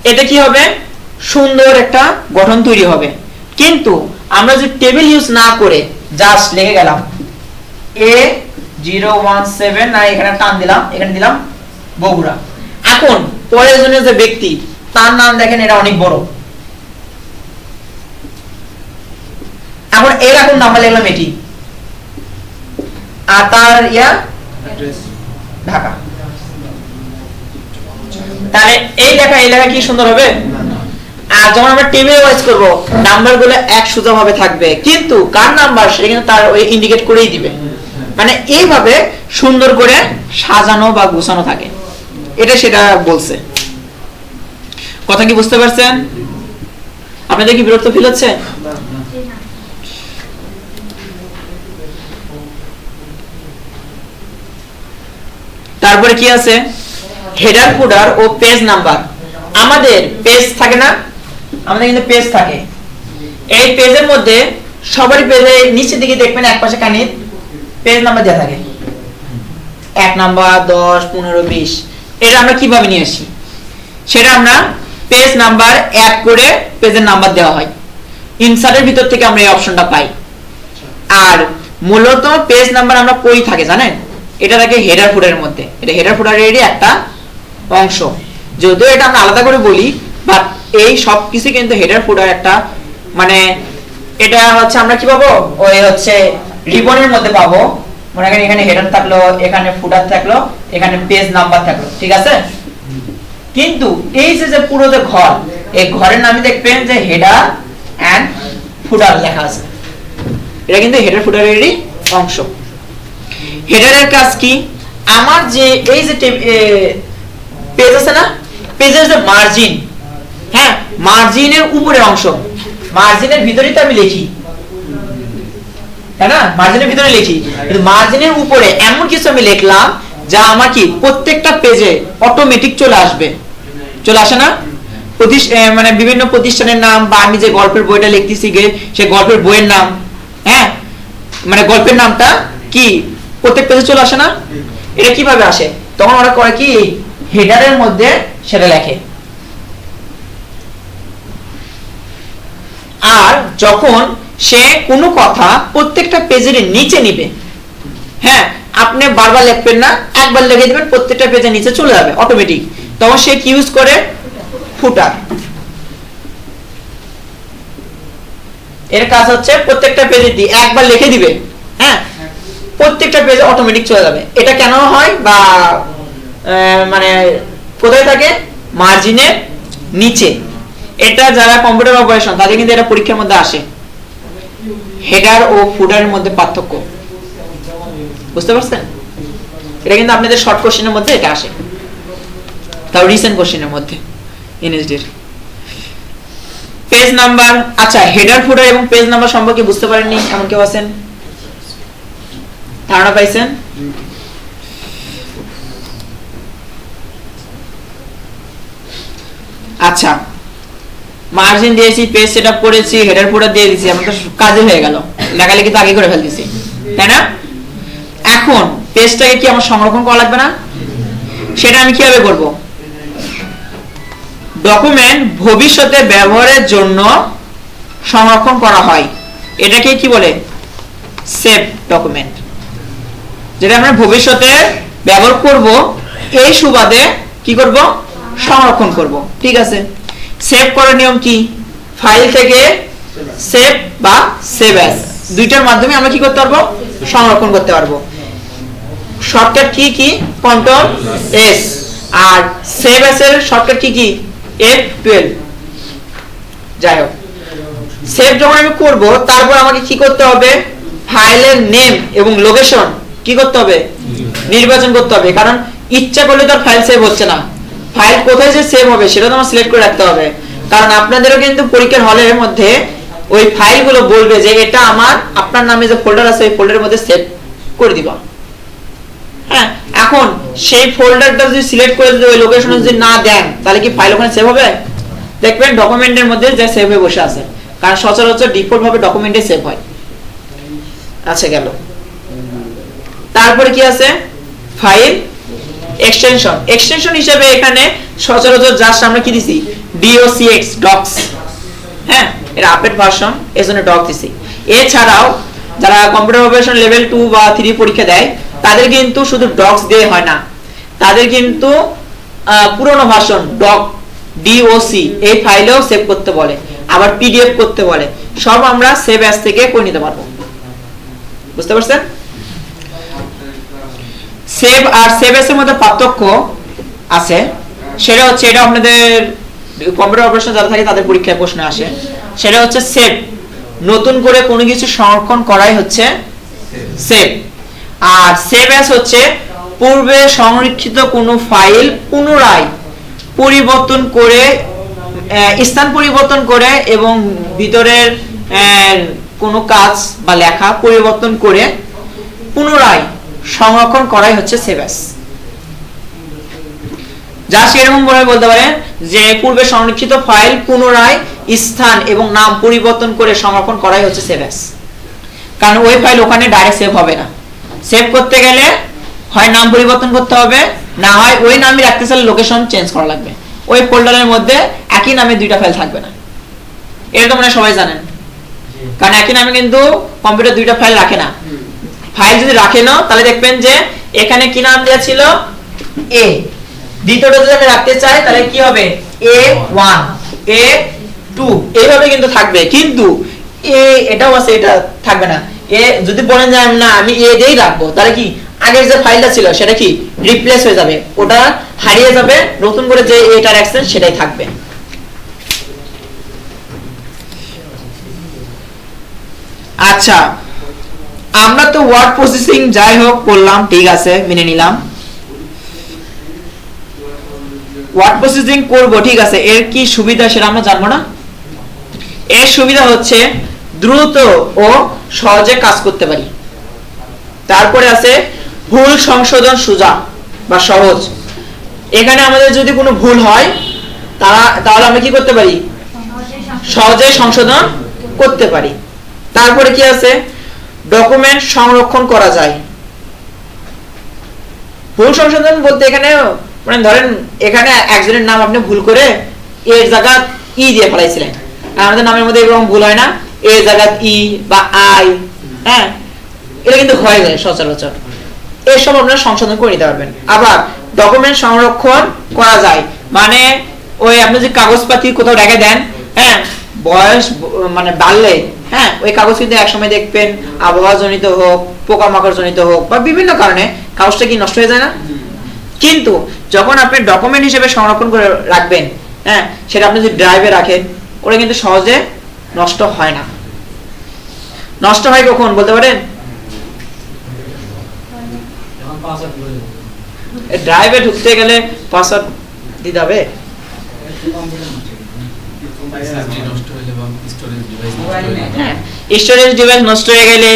এটা কি হবে? সুন্দর একটা গঠন তৈরি হবে। কিন্তু আমরা যে টেবিল ইউজ না করে জাস্ট লিখে গেলাম A017 না, এখানে টান দিলাম, এখানে দিলাম বগুড়া। এখন পরের জন্য যে ব্যক্তি তার নাম দেখেন এটা অনেক বড়, এখন এরকম নাম্বার লিখলাম এটি, আর তার ঢাকা। তাহলে এই লেখা কি সুন্দর হবে? আর যখন আমরা টেবিল ওয়াইজ করব নাম্বারগুলো এক সোজা ভাবে থাকবে, কিন্তু কার নাম্বার সেটা কিন্তু তার ওই ইন্ডিকেট করেই দিবে। মানে এইভাবে সুন্দর করে সাজানো বা গোছানো থাকে, এটা সেটা বলছে। কথা কি বুঝতে পারছেন? আপনাদের কি বিরক্ত ফিল হচ্ছে? তারপরে কি আছে? হেডার ফুডার ও পেজ নাম্বার। আমাদের পেজ থাকে না? আমাদের কিন্তু পেজ থাকে। এই পেজের মধ্যে সবারই পেজে নিচের দিকে দেখবেন একপাশে কানে পেজ নাম্বার দেওয়া থাকে, 1 নাম্বার 10 15 20। এটা আমরা কিভাবে নিয়ে আসি? সেটা আমরা পেজ নাম্বার অ্যাড করে পেজের নাম্বার দেওয়া হয়। ইনসার্টের ভিতর থেকে আমরা এই অপশনটা পাই। আর মূলত পেজ নাম্বার আমরা কই থাকে জানেন? এটা থাকে হেডার ফুডারের মধ্যে। এটা হেডার ফুডারেরই একটা অংশ, যদিও এটা আমরা আলাদা করে বলি, বাট এই সব কিছু কিন্তু হেডার ফুডার একটা মানে এটা হচ্ছে আমরা কি পাবো? ওই হচ্ছে রিবনের মধ্যে পাবো। মনে করেন এখানে হেডার থাকলো, এখানে ফুডার থাকলো, এখানে পেজ নাম্বার থাকলো, ঠিক আছে? কিন্তু এই যে পুরো যে ঘর, এই ঘরের নামে দেখবেন যে হেডার এন্ড ফুডার লেখা আছে। এটা কিন্তু হেডার ফুডারেরই অংশ। হেডারের কাজ কি? আমার যে এই যে পেজ আছে না, পেজের যে মার্জিন, হ্যাঁ মার্জিনের উপরের অংশ, মার্জিনের ভিতরেই তো আমি লিখি, তাই না? মার্জিনের ভিতরে লিখি, কিন্তু মার্জিনের উপরে এমন কিছু আমি লিখলাম যা আমার কি প্রত্যেকটা পেজে অটোমেটিক চলে আসবে। চলে আসে না? মানে বিভিন্ন প্রতিষ্ঠানের নাম বা আমি যে গল্পের বইটা লিখতেছি সে গল্পের বইয়ের নাম, হ্যাঁ মানে গল্পের নামটা কি প্রত্যেক পেজে চলে আসে না? এটা কিভাবে আসে? তখন ওরা করে কি হেডারের মধ্যে সেটা লেখে। আর যখন সে কোনো কথা প্রত্যেকটা পেজের নিচে নিবে, হ্যাঁ আপনি বারবার লিখবেন না, একবার লিখে দিবেন, প্রত্যেকটা পেজের নিচে চলে যাবে অটোমেটিক। তখন সে কি ইউজ করে? ফুটার। এর কাজ হচ্ছে প্রত্যেকটা পেজে দিয়ে একবার লিখে দিবে, হ্যাঁ প্রত্যেকটা পেজে অটোমেটিক চলে যাবে। এটা কেন হয় বা মানে কোথায় থাকে? মার্জিনের নিচে। এটা যারা কম্পিউটার অপারেশন তাদের কিন্তু এটা পরীক্ষার মধ্যে আসে, হেডার ও ফুটারের মধ্যে পার্থক্য। বুঝতে পারছেন? এটা কিন্তু আপনাদের শর্ট কোশ্চেনের মধ্যে এটা আসে, তাও রিসেন্ট কোশ্চেনের মধ্যে এনএসডি এর। পেজ নাম্বার, আচ্ছা হেডার ফুটার এবং পেজ নাম্বার সম্পর্কে বুঝতে পারেননি এমন কেউ আছেন? ধারণা পাইছেন? আচ্ছা মার্জিন দিয়েছি, পেজ সেটআপ করেছি, হেডার ফুটার দিয়ে দিয়েছি, আমার তো কাজে হয়ে গেল, লেখালেখি তো আগে করে ফেলতেছি, তাই না? এখন পেজটাকে কি আমার সংরক্ষণ করা লাগবে না? সেটা আমি কিভাবে করব? ডকুমেন্ট ভবিষ্যতে ব্যবহারের জন্য সংরক্ষণ করা হয়, এটাকে কি বলে? Save document. যেটা আমরা ভবিষ্যতে ব্যবহার করব, এই সুবাদে কি করব, সংরক্ষণ করব। ঠিক আছে, সেভ করার নিয়ম কি? ফাইল থেকে সেভ বা সেভ অ্যাজ দুইটার মাধ্যমে আমরা কি করতে পারবো, সংরক্ষণ করতে পারবো। শর্টকাট কি কি? Control S. আর সেভ অ্যাজ এর শর্টকাট কি কি? F12। যাই হোক, সেভ যখন আমি করব তারপর আমাকে কি করতে হবে, ফাইলের নেম এবং লোকেশন কি করতে হবে, নির্বাচন করতে হবে। কারণ ইচ্ছা করলে তো আর ফাইল সেভ হচ্ছে না, ফাইল কোথায় যে সেভ হবে সেটা তো আমার সিলেক্ট করে রাখতে হবে। কারণ আপনাদেরও কিন্তু পরীক্ষার হলের মধ্যে ওই ফাইলগুলো বলবে যে এটা আমার আপনার নামে যে ফোল্ডার আছে ওই ফোল্ডারের মধ্যে সেভ করে দিবা। হ্যাঁ, এখন সেই ফোল্ডারটা যদি সিলেক্ট করে যদি ওই লোকেশনে যদি না দেন তাহলে কি ফাইল ওখানে সেভ হবে? দেখবেন ডকুমেন্টের মধ্যে যে সেভ হয়ে বসে আছে, কারণ সচরাচর ডিফল্ট ভাবে ডকুমেন্টে সেভ হয়। আচ্ছা গেল। তারপরে কি আছে, ফাইল এক্সটেনশন। এক্সটেনশন হিসেবে এখানে সচরাচর জাস্ট আমরা কি দিছি, docx ডক্স। হ্যাঁ, এর আপডেট ভার্সন এজন্য ডক দিছি। এছাড়াও যারা কম্পিউটার অপারেশন লেভেল 2 বা 3 পরীক্ষা দেয় তাদের কিন্তু শুধু ডক্স দিয়ে হয় না, তাদের কিন্তু পুরনো ভার্সন doc এই ফাইলেও সেভ করতে বলে, আবার পিডিএফ করতে বলে। সব আমরা সেভ অ্যাজ থেকে করে নিতে পারবো। বুঝতে পারছেন? সেভ আর সেভ অ্যাজ এর মধ্যে পার্থক্য আছে, সেটা হচ্ছে, এটা আপনাদের কম্পিউটার অপারেশন যারা থাকে তাদের পরীক্ষায় প্রশ্ন আসে। সেটা হচ্ছে সেভ, নতুন করে কোনো কিছু সংরক্ষণ করাই হচ্ছে সেভ। আর সেভ অ্যাজ হচ্ছে পূর্বে সংরক্ষিত কোনো ফাইল পুনরায় পরিবর্তন করে, স্থান পরিবর্তন করে এবং ভিতরের কোনো কাজ বা লেখা পরিবর্তন করে পুনরায় সংরক্ষণ করাই হচ্ছে সেভ অ্যাজ। যা সেরকম বলে বলতে পারেন যে পূর্বে সংরক্ষিত ফাইল পুনরায় স্থান এবং নাম পরিবর্তন করে সংরক্ষণ করাই হচ্ছে সেভ অ্যাজ। কারণ ওই ফাইল ওখানে ডাইরেক্ট সেভ হবে না, সেভ করতে গেলে হয় নাম পরিবর্তন করতে হবে, না হয় ওই নামই রাখতে চাইলে লোকেশন চেঞ্জ করা লাগবে। ওই ফোল্ডারের মধ্যে একই নামে দুইটা ফাইল থাকবে না, এটা তো মনে হয় সবাই জানেন। কারণ একই নামে কিন্তু কম্পিউটার দুইটা ফাইল রাখে না। ফাইল যদি রাখে না তাহলে দেখবেন যে এখানে কি নাম দেওয়া ছিল, এ, দ্বিতীয়টা যদি আমি রাখতে চাই তাহলে কি হবে, A1 A2 এইভাবে কিন্তু থাকবে। কিন্তু এটাও আছে, এটা থাকবে না। এ যদি বলেন যে না আমি এ দিয়েই রাখবো, তাহলে কি আগের যে ফাইলটা ছিল সেটা কি রিপ্লেস হয়ে যাবে, ওটা হারিয়ে যাবে, নতুন করে যে এটা রাখছেন সেটাই থাকবে। আচ্ছা, আমরা তো ওয়ার্ড প্রসেসিং যাই হোক করলাম, ঠিক আছে, মেনে নিলাম। ওয়ার্ড প্রসেসিং করব, ঠিক আছে, এর কি সুবিধা সেটা আমরা জানবো না? এর সুবিধা হচ্ছে দ্রুত ও সহজে কাজ করতে পারি। তারপরে আছে ভুল সংশোধন সোজা বা সহজ। এখানে আমাদের যদি কোনো ভুল হয় তাহলে আমরা কি করতে পারি, সহজে সংশোধন করতে পারি। তারপরে কি আছে, ডকুমেন্ট সংরক্ষণ করা যায়। ভুল সংশোধন বলতে এখানে মানে ধরেন এখানে একজনের নাম আপনি ভুল করে এর জায়গা ই দিয়ে ফেলাইছিলেন, আমাদের নামের মধ্যে এরকম ভুল হয় না, এর জায়গা ই বা আই, হ্যাঁ, এটা কিন্তু হয়ে যায় সচরাচর। এসব আপনারা সংশোধন করে নিতে পারবেন। আবার ডকুমেন্ট সংরক্ষণ করা যায় মানে ওই আপনি যে কাগজপাতি কোথাও রেখে দেন, হ্যাঁ, বয়স মানে বাড়লে, হ্যাঁ, ওই কাগজ কিন্তু একসময় দেখবেন আবহাওয়া জনিত হোক, পোকামাকড় জনিত হোক বা বিভিন্ন কারণে কাগজটা কি নষ্ট হয়ে যায় না? কিন্তু যখন আপনি ডকুমেন্ট হিসেবে সংরক্ষণ করে রাখবেন, হ্যাঁ, সেটা আপনি যদি ড্রাইভে রাখেন ওটা কিন্তু সহজে নষ্ট হয় না। নষ্ট হয় কখন বলতে পারেন? ড্রাইভে ঢুকতে গেলে পাসওয়ার্ড দিতে হবে, স্টোরেজ ডিভাইস নষ্ট হয়ে গেলে,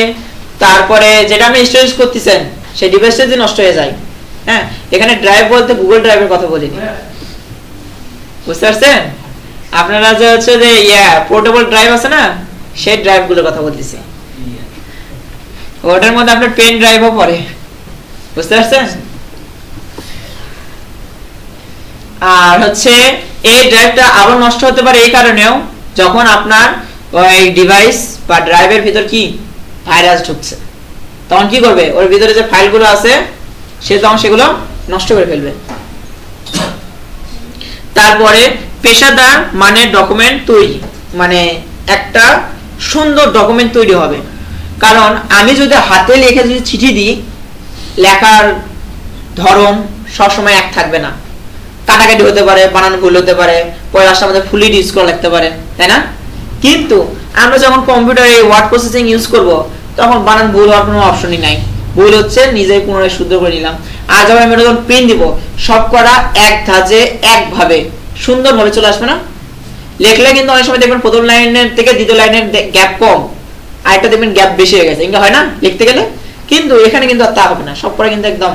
তারপরে যেটা আপনি স্টোরেজ করতেছেন সেই ডিভাইসটা যদি নষ্ট হয়ে যায়, হ্যাঁ, এখানে ড্রাইভ বলতে গুগল ড্রাইভের কথা বলিনি, বুঝতে পারছেন? আপনারা যে হচ্ছে যে পোর্টেবল ড্রাইভ আছে না, সেই ড্রাইভগুলোর কথা বলতেছি, ওটার মধ্যে আপনার পেন ড্রাইভও পড়ে, বুঝতে পারছেন? আর হচ্ছে এই ড্রাইভটা আবার নষ্ট হতে পারে এই কারণেও যখন আপনার ওই ডিভাইস বা ড্রাইভের ভিতর কি ভাইরাস ঢুকছে, তখন কি করবে, ওর ভিতরে যে ফাইলগুলো আছে সে তখন সেগুলো নষ্ট করে ফেলবে। তারপরে পেশাদার মানে ডকুমেন্ট তৈরি, মানে একটা সুন্দর ডকুমেন্ট তৈরি হবে। কারণ আমি যদি হাতে লিখে যদি চিঠি দিই, লেখার ধরন সবসময় এক থাকবে না, কাটাকাটি হতে পারে, বানান ভুল হতে পারে, পরে লাস্টে আমাদের ফুলি ইউজ করা লাগতে পারে, তাই না? কিন্তু আমরা যখন কম্পিউটারে ওয়ার্ড প্রসেসিং ইউজ করব তখন বানান ভুল হওয়ার কোনো অপশনই নাই, ভুল হচ্ছে নিজেই পুনরায় শুদ্ধ করে নিলাম। আর যখন আমি যখন পেন দিব, সব করা এক ধাঁচে একভাবে সুন্দরভাবে চলে আসবে না? লেখলে কিন্তু অনেক সময় দেখবেন প্রথম লাইনের থেকে দ্বিতীয় লাইনের গ্যাপ কম, আর একটা দেখবেন গ্যাপ বেশি হয়ে গেছে, এটা হয় না লিখতে গেলে? কিন্তু এখানে কিন্তু আর তা হবে না, সব করা কিন্তু একদম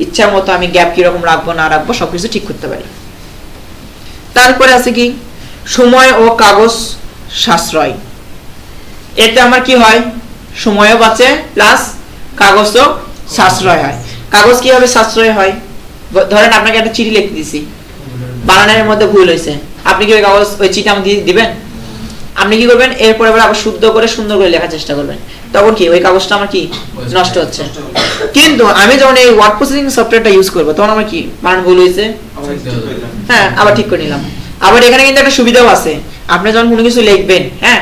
ইচ্ছা মতো আমি গ্যাপ কিরকম রাখবো না রাখবো সবকিছু ঠিক করতে পারি। তারপরে আছে কি সময় ও কাগজ সাশ্রয়। এতে আমার কি হয়, সময়ও বাঁচে প্লাস কাগজও সাশ্রয় হয়। কাগজ কিভাবে সাশ্রয় হয়, ধরেন আপনাকে একটা চিঠি লিখতে দিছি, বানানের মধ্যে ভুল হয়েছে, আপনি কি ওই কাগজ ওই চিঠি আমাকে দিবেন? আপনি কি করবেন, এরপরে আবার শুদ্ধ করে সুন্দর করে লেখার চেষ্টা করবেন, তখন কি ওই কাগজটা আমার কি নষ্ট হচ্ছে। কিন্তু আমি যখন এই ওয়ার্ড প্রসেসিং সফটওয়্যারটা ইউজ করবো তখন আমার কি বানান ভুল হয়েছে, হ্যাঁ আবার ঠিক করে নিলাম। আবার এখানে কিন্তু একটা সুবিধাও আছে, আপনি যখন কোনো কিছু লিখবেন, হ্যাঁ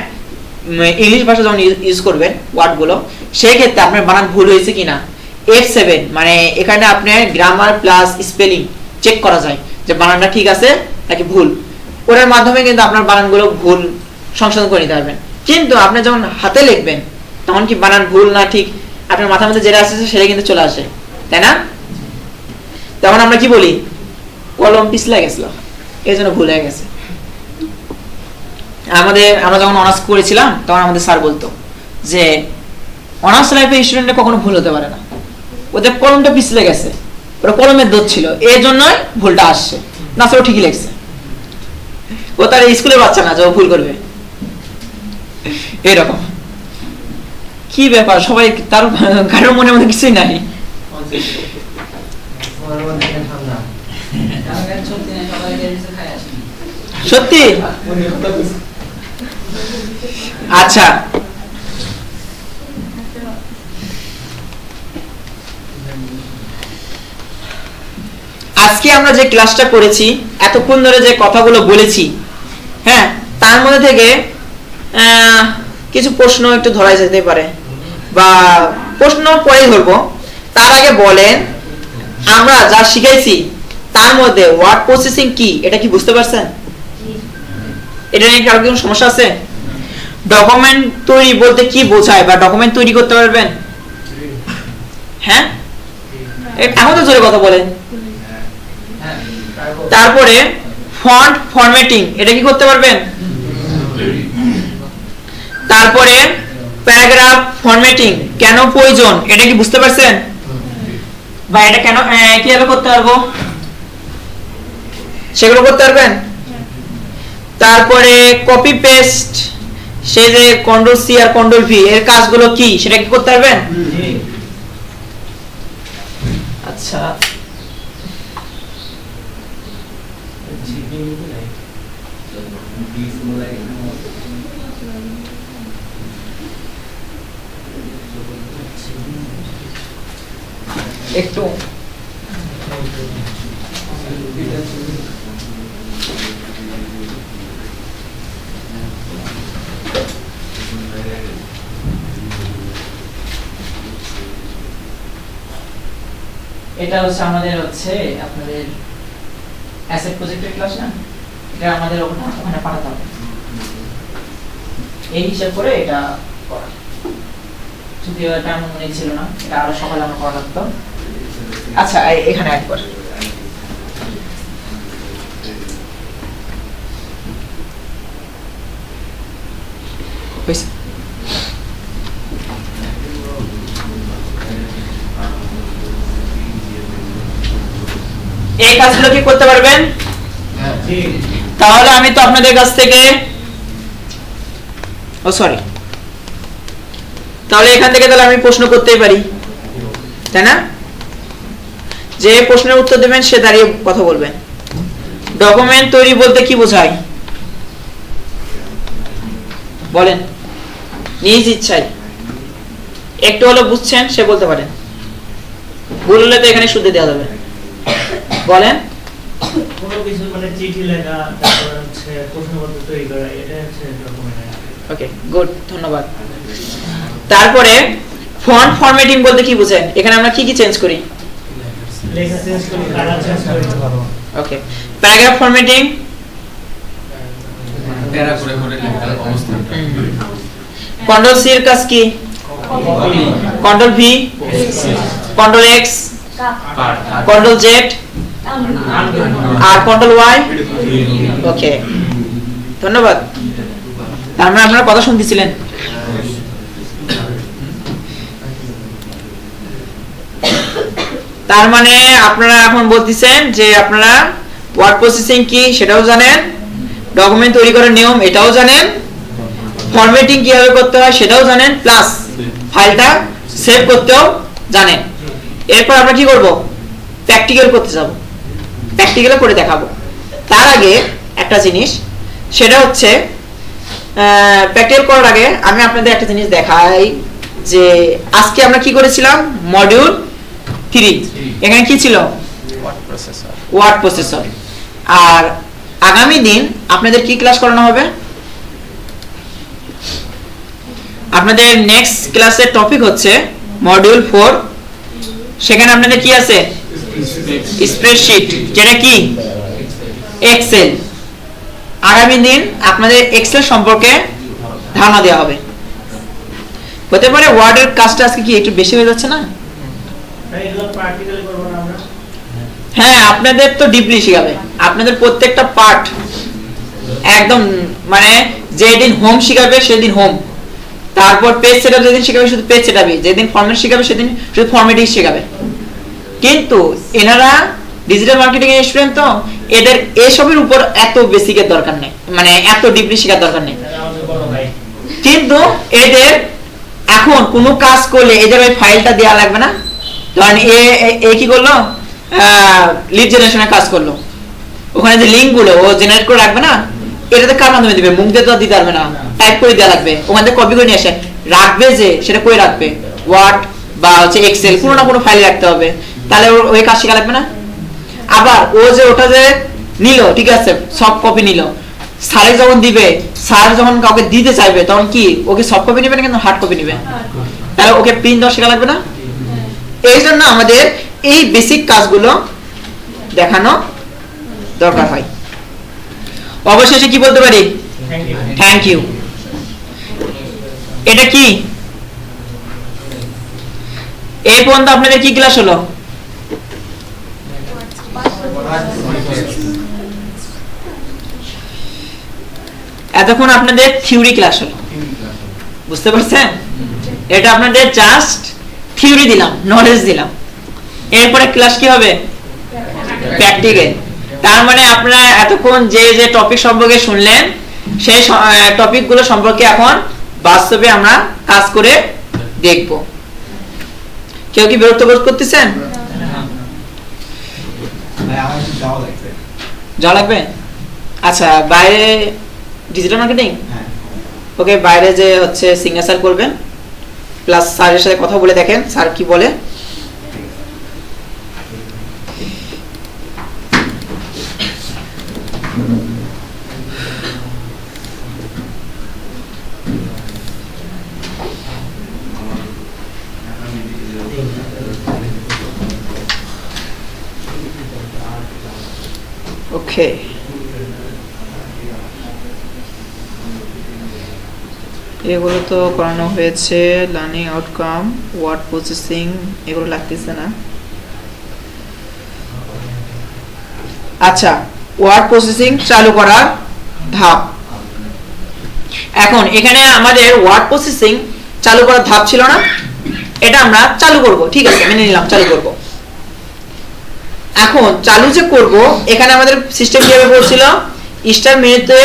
ইংলিশ ভাষা যখন ইউজ করবেন ওয়ার্ড গুলো, সেই ক্ষেত্রে আপনার বানান ভুল হয়েছে কিনা F7 মানে এখানে আপনি গ্রামার প্লাস স্পেলিং চেক করা যায় যে বানানটা ঠিক আছে নাকি ভুল, ওটার মাধ্যমে কিন্তু আপনার বানানগুলো ভুল সংশোধন করে নিতে পারবেন। কিন্তু আপনি যখন হাতে লিখবেন তখন কি বানান ভুল না ঠিক আপনার মাথার মধ্যে যেটা আসছে সেটা কিন্তু চলে আসে, তাই না? তখন আমরা কি বলি, কলম পিছলে গেছিল, এই জন্য ভুল হয়ে গেছে। আমরা যখন অনার্স করেছিলাম তখন আমাদের স্যার বলতো যে অনার্স লাইফে স্টুডেন্টরা কখনো ভুল হতে পারে না, ওদের কলমটা পিছলে গেছে, ওরা কলমের দোষ ছিল, এই জন্যই ভুলটা আসছে, না স্যার ঠিকই লেখছে। ও তার স্কুলের বাচ্চা না যে ও ভুল করবে, এরকম কি ব্যাপার, সবাই তার কারোর মনের মধ্যে কিছুই নাই। সত্যি? আচ্ছা আজকে আমরা যে ক্লাসটা করেছি, এতক্ষণ ধরে যে কথাগুলো বলেছি, হ্যাঁ তার মধ্যে থেকে কিছু প্রশ্ন একটু ধরা যেতে পারে, বা প্রশ্ন পরেই ধরবো। তার আগে বলেন আমরা যা শিখাইছি তার মধ্যে ওয়ার্ড প্রসেসিং কি এটা কি বুঝতে পারছেন? এটা নিয়ে কারো কোনো সমস্যা আছে? ডকুমেন্ট তৈরি বলতে কি বোঝায়, বা ডকুমেন্ট তৈরি করতে পারবেন? হ্যাঁ এখন তো জোরে কথা বলেন। তারপরে ফন্ট ফরম্যাটিং এটা কি করতে পারবেন? তারপরে প্যারাগ্রাফ ফরম্যাটিং কেন প্রয়োজন এটা কি বুঝতে পারছেন? বা এটা কেন কিভাবে করতে পারবো সেগুলো করতে পারবেন? তারপরে কপি পেস্ট, সেই যে কন্ট্রোল সি আর কন্ট্রোল ভি এর কাজগুলো কি সেটা কি করতে পারবেন? আচ্ছা একটু এটা হচ্ছে আমাদের হচ্ছে আপনাদের অ্যাসেট প্রজেক্টের ক্লাস না, এটা আমাদের ওখানে পাঠাতে হবে, এই হিসাব করে এটা করা। যদি এটা আমার মনে ছিল না, এটা আরো সকালে আমরা করা লাগতো। আচ্ছা এখানে অ্যাড কর। এই কাজগুলো কি করতে পারবেন? তাহলে আমি তো আপনাদের কাছ থেকে তাহলে এখান থেকে তাহলে আমি প্রশ্ন করতেই পারি, তাই না? যে প্রশ্নের উত্তর দেবেন সে দাঁড়িয়ে কথা বলবেন। ডকুমেন্ট তৈরি বলতে কি বোঝায় বলেন নিজ ইচ্ছায়। একটু হলো বুঝছেন সে বলতে পারেন, ভুল হলে তো এখানে শুদ্ধ দেওয়া যাবে। বলেন। কোনো কিছু মানে চিঠি লেখা, তারপর হচ্ছে প্রশ্নপত্র তৈরি করা, এটা হচ্ছে ডকুমেন্ট। ওকে, গুড, ধন্যবাদ। তারপরে ফন্ট ফরম্যাটিং বলতে কি বুঝেন? এখানে আমরা কি কি চেঞ্জ করি? লেখা চেঞ্জ করি, কালার চেঞ্জ করি। ওকে, প্যারাগ্রাফ ফরম্যাটিং, প্যারা করে করে লেখার অবস্থানটা কন্ট্রোল সি এর কাজ কি? Control V, control X, control Z আর কন্ট্রোল ওয়াই। ওকে, ধন্যবাদ। তার মানে আপনারা কথা শুনতেছিলেন। তার মানে আপনারা এখন বলতেছেন যে আপনারা ওয়ার্ড প্রসেসিং কি সেটাও জানেন, ডকুমেন্ট তৈরি করার নিয়ম এটাও জানেন, ফরম্যাটিং কিভাবে করতে হয় সেটাও জানেন, প্লাস ফাইলটা সেভ করতেও জানেন। এরপর আমরা কি করব? প্র্যাকটিক্যাল করতে যাব, প্র্যাকটিক্যালে করে দেখাবো। তার আগে একটা জিনিস, সেটা হচ্ছে প্র্যাকটিক্যাল করার আগে আমি আপনাদের একটা জিনিস দেখাই যে আজকে আমরা কি করেছিলাম, মডিউল 3 এখানে কি ছিল? Word processor. আর আগামী দিন আপনাদের কি ক্লাস করানো হবে? আপনাদের নেক্সট ক্লাসের টপিক হচ্ছে মডিউল 4, সেখানে আপনাদের কি আছে? স্প্রেডশিট, যেটা কি এক্সেল। আগামী দিন আপনাদের এক্সেল সম্পর্কে ধারণা দেওয়া হবে। হতে পারে ওয়ার্ডের কাজটা আজকে কি একটু বেশি হয়ে যাচ্ছে না? এগুলো প্র্যাকটিক্যালি করব না আমরা? হ্যাঁ, আপনাদের তো ডিপলি শিখাবে, আপনাদের প্রত্যেকটা পার্ট একদম, মানে যেদিন হোম শিখাবে সেদিন হোম, তারপর পেজ সেটআপ যেদিন শিখাবে শুধু পেজ সেটআপই, যেদিন ফরম্যাট শিখাবে সেদিন শুধু ফরম্যাটই শিখাবে। কিন্তু এনারা ডিজিটাল মার্কেটিং এর স্টুডেন্ট, তো এদের এসবের উপর এত বেসিকের দরকার নেই, মানে এত ডিপলি শেখার দরকার নেই। কিন্তু এদের এখন কোনো কাজ করলে এদের ওই ফাইলটা দেওয়া লাগবে না। ধরেন এ কি করলো, লিড জেনারেশনের কাজ করলো, ওখানে যে লিঙ্ক গুলো ও জেনারেট করে রাখবে না, এটাতে কার মাধ্যমে দিবে? মুখ দিয়ে তো দিতে পারবে না, টাইপ করে দেওয়া লাগবে, ওখান থেকে কপি করে নিয়ে আসে রাখবে, যে সেটা করে রাখবে ওয়ার্ড বা হচ্ছে এক্সেল, কোনো না কোনো ফাইল রাখতে হবে। তাহলে ওই কাজ শেখা লাগবে না। আবার ও যে ওটা যে নিল, ঠিক আছে, সফট কপি নিল, স্যারে যখন দিবে, স্যার যখন কাউকে দিতে চাইবে তখন কি ওকে সফট কপি নেবে না কিন্তু হার্ড কপি নেবে? তাহলে ওকে প্রিন্ট দেওয়া শেখা লাগবে না। এই জন্য আমাদের এই বেসিক কাজগুলো দেখানো দরকার হয়। অবশেষে কি বলতে পারি? Thank you. এটা কি এই পর্যন্ত আপনাদের কি ক্লাস হলো? এতক্ষণ আপনাদের থিওরি ক্লাস হলো, বুঝতে পারছেন? এটা আপনাদের জাস্ট থিওরি দিলাম, নলেজ দিলাম। এরপরে ক্লাস কি হবে? প্র্যাকটিক্যাল। তার মানে আপনারা এতক্ষণ যে যে টপিক সম্পর্কে শুনলেন সেই টপিকগুলো সম্পর্কে এখন বাস্তবে আমরা কাজ করে দেখব। কেউ কি বিরক্ত বোধ করতেছেন? যাওয়া লাগবে? আচ্ছা, বাইরে ডিজিটাল মার্কেটিং, ওকে, বাইরে যে হচ্ছে সিগনেচার করবেন, প্লাস স্যারের সাথে কথা বলে দেখেন স্যার কি বলে। ওকে, এগুলো তো করানো হয়েছে, লার্নিং আউটকাম, ওয়ার্ড প্রসেসিং, এগুলো লাগতেছে না। আচ্ছা, ওয়ার্ড প্রসেসিং চালু করার ধাপ। এখন এখানে আমাদের ওয়ার্ড প্রসেসিং চালু করার ধাপ ছিল না, এটা আমরা চালু করব, ঠিক আছে, মেনে নিলাম, চালু করব। এখন চালু যে করব, এখানে আমাদের সিস্টেম কিভাবে বলছিল, স্টার মেনুতে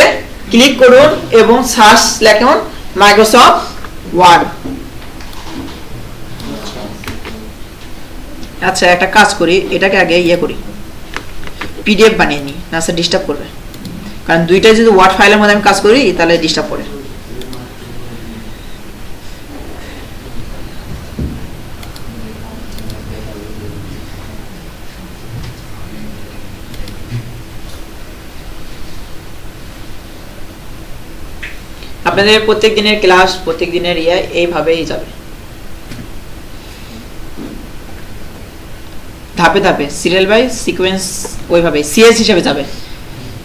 ক্লিক করুন এবং সার্চ লিখুন মাইক্রোসফট ওয়ার্ড। আচ্ছা, একটা কাজ করি, এটাকে আগে ইয়ে করি, পিডিএফ বানিয়ে নিই, না স্যার ডিস্টার্ব করবে, কারণ দুইটাই যদি ওয়ার্ড ফাইলের মধ্যে আমি কাজ করি তাহলে ডিস্টার্ব করে। আপনাদের প্রত্যেক দিনের ক্লাস, প্রত্যেক দিনের এইভাবেই যাবে, ধাপে ধাপে, সিরিয়াল বাই সিকোয়েন্স, ওইভাবে সিএস হিসেবে যাবে।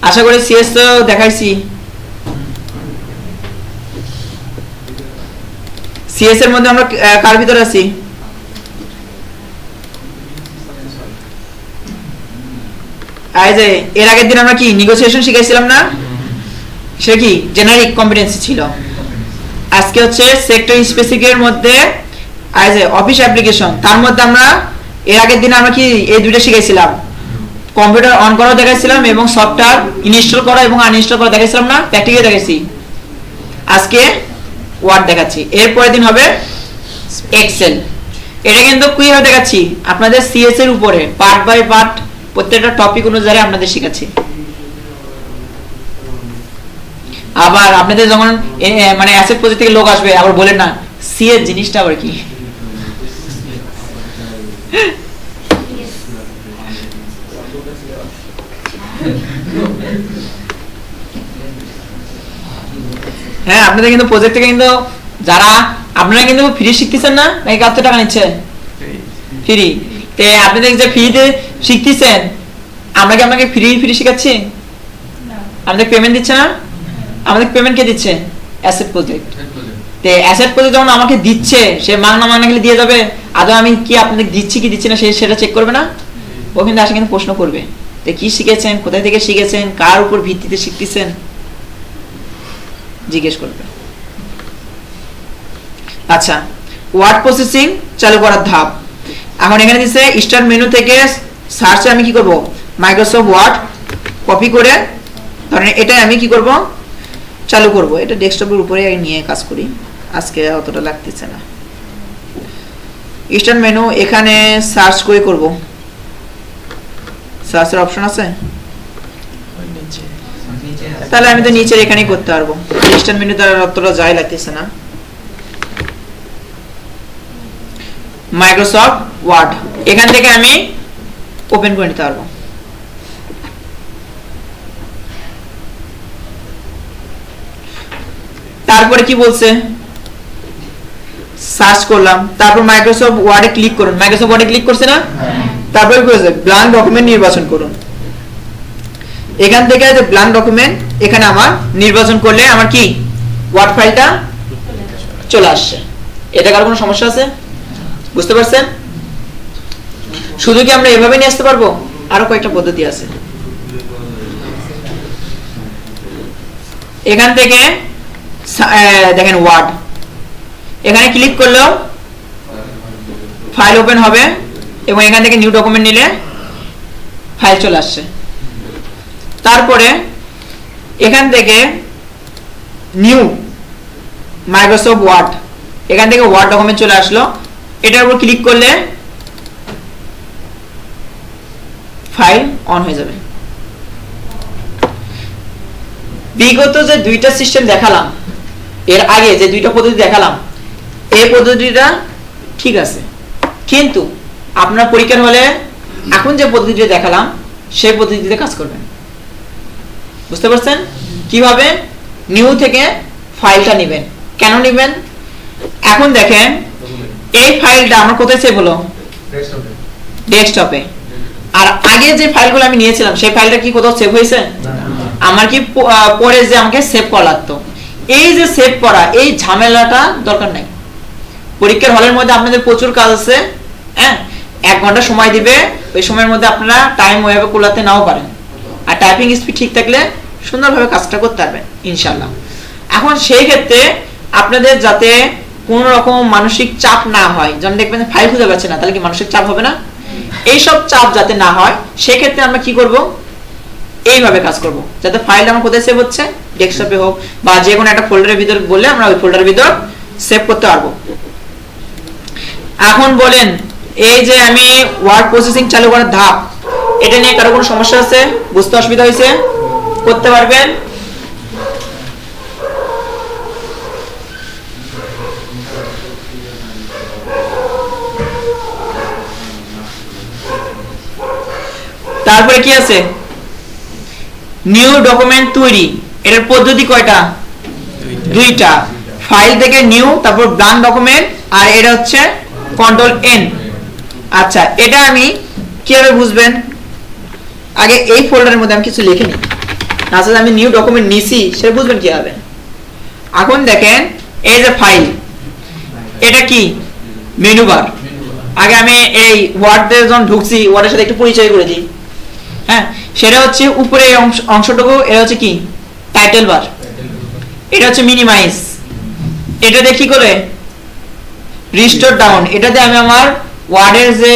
আশা করি সিএস তো দেখাইছি। সিএস এর মধ্যে আমরা কার ভিতরে আছি? এই যে এর আগের দিন আমরা কি নেগোসিয়েশন শিখাইছিলাম না? সে কি জেনারিক কম্পিটেন্সি ছিল। আজকে হচ্ছে সেক্টর স্পেসিফিক এর মধ্যে এই যে অফিস অ্যাপ্লিকেশন, তার মধ্যে আমরা এর আগের দিন আমরা কি এই দুইটা শিখাইছিলাম, কম্পিউটার অন করা দেখাইছিলাম এবং সফটওয়্যার ইনস্টল করা এবং আনইনস্টল করা দেখাইছিলাম না, প্র্যাকটিক্যালি দেখাইছি। আজকে ওয়ার্ড দেখাচ্ছি, এর পরের দিন হবে এক্সেল। এটা কিন্তু কিভাবে দেখাচ্ছি আপনাদের সিএস এর উপরে পার্ট বাই পার্ট প্রত্যেকটা টপিক অনুযায়ী আপনাদের শেখাচ্ছি। আবার আপনাদের যখন মানে অ্যাসেট প্রজেক্ট থেকে লোক আসবে আবার বলেন না সিএস জিনিসটা আবার কি। হ্যাঁ, আপনাদের কিন্তু প্রজেক্ট থেকে কিন্তু যারা আপনারা কিন্তু ফ্রি শিখতেছেন না, নাকি কত টাকা নিচ্ছে? ফ্রি। তে আপনাদের যে ফ্রিতে শিখতেছেন, আমরা কি আপনাকে ফ্রি শিখাচ্ছি? আমাদের পেমেন্ট দিচ্ছে না? আমাদের পেমেন্ট কে দিচ্ছে? Asset project. তে অ্যাসেট প্রজেক্ট যখন আমাকে দিচ্ছে, সে মাগনা গেলে দিয়ে যাবে, আদৌ আমি কি আপনাদের দিচ্ছি কি দিচ্ছি না সেটা চেক করবে না? ও কিন্তু আসে কিন্তু প্রশ্ন করবে, তে কি শিখেছেন, কোথায় থেকে শিখেছেন, কার উপর ভিত্তিতে শিখতেছেন, জিজ্ঞেস করবে। আচ্ছা, ওয়ার্ড প্রসেসিং চালু করার ধাপ। এখন এখানে দিচ্ছে স্টার্ট মেনু থেকে সার্চে আমি কি করব, মাইক্রোসফট ওয়ার্ড কপি করে ধরেন এটাই আমি কি করব, চালু করব। এটা ডেস্কটপের উপরে নিয়ে কাজ করি, আজকে অতটা লাগতেছে না। স্টার্ট মেনু, এখানে সার্চ করে করব। সার্চের অপশন আছে, তাহলে আমি তো নিচের এখানেই করতে পারবো। স্টার্ট মেনু দ্বারা অতটা যাই লাগতেছে না। মাইক্রোসফট ওয়ার্ড, এখান থেকে আমি ওপেন করে নিতে পারবো। তারপরে কি বলছে, সার্চ করলাম, তারপর মাইক্রোসফট ওয়ার্ডে ক্লিক করুন। মাইক্রোসফট ওয়ার্ডে ক্লিক করছে না? তারপরে কি বলছে, ব্ল্যাঙ্ক ডকুমেন্ট নির্বাচন করুন। এখান থেকে যে ব্ল্যাঙ্ক ডকুমেন্ট, এখানে আমার নির্বাচন করলে আমার কি ওয়ার্ড ফাইলটা চলে আসছে। এটা কার কোনো সমস্যা আছে? বুঝতে পারছেন? শুধু কি আমরা এভাবে নিয়ে আসতে পারবো? আরো কয়েকটা পদ্ধতি আছে। এখান থেকে দেখেন ওয়ার্ড, এখানে ক্লিক করলেও ফাইল ওপেন হবে এবং এখান থেকে নিউ ডকুমেন্ট নিলে ফাইল চলে আসছে। তারপরে এখান থেকে নিউ মাইক্রোসফট ওয়ার্ড, এখান থেকে ওয়ার্ড ডকুমেন্ট চলে আসলো। এটার উপর ক্লিক করলে ফাইল অন হয়ে যাবে। বিগত যে দুইটা সিস্টেম দেখালাম, এর আগে যে দুইটা পদ্ধতি দেখালাম, এই পদ্ধতিটা ঠিক আছে, কিন্তু আপনার পরীক্ষার হলে এখন যে পদ্ধতিটা দেখালাম সেই পদ্ধতিতে কাজ করবেন। বুঝতে পারছেন? কিভাবে নিউ থেকে ফাইলটা নেবেন, কেন নেবেন? এখন দেখেন এই ফাইলটা আমার কোথায় সেভ হলো? ডেস্কটপে। আর আগে যে ফাইলগুলো আমি নিয়েছিলাম সেই ফাইলটা কি কোথাও সেভ হয়েছে? আমার কি পরে যে আমাকে সেভ করা লাগতো, এই যে সেভ করা, এই ঝামেলাটা দরকার নাই। পরীক্ষার হলের মধ্যে আপনাদের প্রচুর কাজ আছে, হ্যাঁ, 1 ঘন্টা সময় দিবে, ওই সময়ের মধ্যে আপনারা টাইম ওইভাবে কুলাতে নাও পারেন, আর টাইপিং স্পিড ঠিক থাকলে সুন্দরভাবে কাজটা করতে পারবেন ইনশাল্লাহ। এখন সেই ক্ষেত্রে আপনাদের যাতে কোন রকম মানসিক চাপ না হয়, যখন দেখবেন ফাইল খুঁজে পাচ্ছে না, তাহলে কি মানসিক চাপ হবে না? এইসব চাপ যাতে না হয় সেক্ষেত্রে আমরা কি করব, এইভাবে কাজ করব, যাতে ফাইলটা আমার কোথায় সেভ হচ্ছে, ডেস্কটপে হোক বা যে কোনো একটা ফোল্ডারের ভিতর বললে আমরা ওই ফোল্ডারের ভিতর সেভ করতে পারবো। এখন বলেন, এই যে আমি ওয়ার্ড প্রসেসিং চালু করার ধাপ, এটা নিয়ে কারো কোনো সমস্যা আছে? বুঝতে অসুবিধা হয়েছে? করতে পারবেন? তারপরে কি আছে, নিউ ডকুমেন্ট তৈরি। এটার পদ্ধতি কয়টা? দুইটা, ফাইল থেকে নিউ, তারপর ব্ল্যাঙ্ক ডকুমেন্ট, আর এটা হচ্ছে কন্ট্রোল এন। আচ্ছা, এটা আমি কিভাবে বুঝবেন? আগে এই ফোল্ডারের মধ্যে আমি কিছু লিখে নিই, আসলে আমি নিউ ডকুমেন্ট নিছি সেটা বুঝবেন কিভাবে। এখন দেখেন এই যে ফাইল, এটা কি মেনু বার। আগে আমি এই ওয়ার্ডে যখন ঢুকছি ওয়ার্ডের সাথে একটু পরিচয় করে দিই। হ্যাঁ, সেটা হচ্ছে উপরে অংশটুকু, এটা হচ্ছে কি টাইটেল বার, এটা হচ্ছে মিনিমাইজ, এটাতে কি করে রিস্টোর ডাউন, এটাতে আমি আমার ওয়ার্ডের যে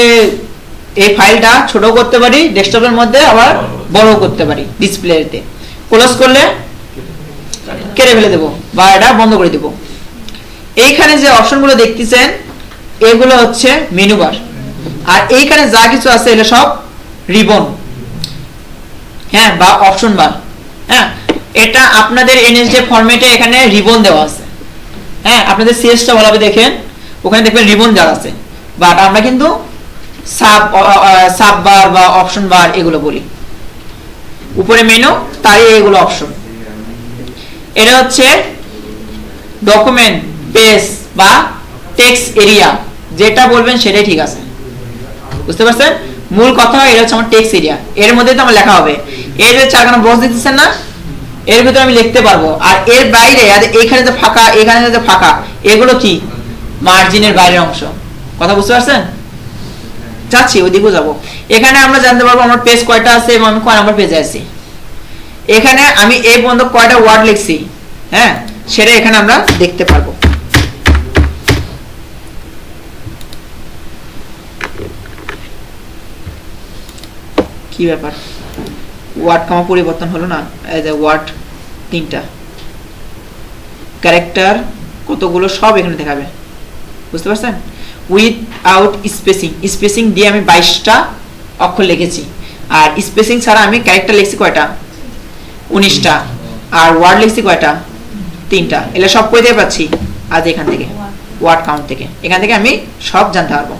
এই ফাইলটা ছোট করতে পারি ডেস্কটপের মধ্যে, আবার বড় করতে পারি ডিসপ্লেতে। ক্লোজ করলে কেটে ফেলে দেবো বা এটা বন্ধ করে দেবো। এইখানে যে অপশনগুলো দেখতেছেন এগুলো হচ্ছে মেনু বার, আর এইখানে যা কিছু আছে এটা সব রিবন, হ্যাঁ, বা অপশন বার। হ্যাঁ, এটা আপনাদের এনএসডি ফরম্যাটে এখানে রিবন দেওয়া আছে। হ্যাঁ, আপনাদের সিএসটা ভালোভাবে দেখেন, ওখানে দেখবেন রিবন দেওয়া আছে, বাট আমরা কিন্তু সাব বার বা অপশন বার এগুলো বলি। উপরে মেনু, তারই এগুলো অপশন। এটা হচ্ছে ডকুমেন্ট পেজ বা টেক্সট এরিয়া, যেটা বলবেন সেটাই ঠিক আছে, বুঝতে পারছেন? মূল কথা এটা হচ্ছে আমার টেক্সট এরিয়া, এর মধ্যে তো আমার লেখা হবে। এই যে চারখানা বক্স দিতেছেন না, এর ভিতরে আমি লিখতে পারবো। আর এর বাইরে এখানে যে ফাঁকা, এখানে যে ফাঁকা, এগুলো কি মার্জিনের বাইরের অংশ। কথা বুঝতে পারছেন? যাচ্ছি ওইদিকেও যাবো। এখানে আমরা জানতে পারবো আমার পেজ কয়টা আছে এবং আমি কয় নাম্বার পেজে আছি। এখানে আমি এই পর্যন্ত কয়টা ওয়ার্ড লিখছি, হ্যাঁ, সেটা এখানে আমরা দেখতে পারবো। কি ব্যাপার, ওয়ার্ড কমা পরিবর্তন হলো না? এই যে ওয়ার্ড তিনটা, ক্যারেক্টার কতগুলো সব এখানে দেখাবে, বুঝতে পারছেন? উইথআউট স্পেসিং, স্পেসিং দিয়ে আমি 22টা অক্ষর লিখেছি, আর স্পেসিং ছাড়া আমি ক্যারেক্টার লিখছি কয়টা? 19টা, আর ওয়ার্ড লিখছি কয়টা? 3টা। এগুলো সব কই থেকে পাচ্ছি? আজ এখান থেকে, ওয়ার্ড কাউন্ট থেকে। এখান থেকে আমি সব জানতে পারবো।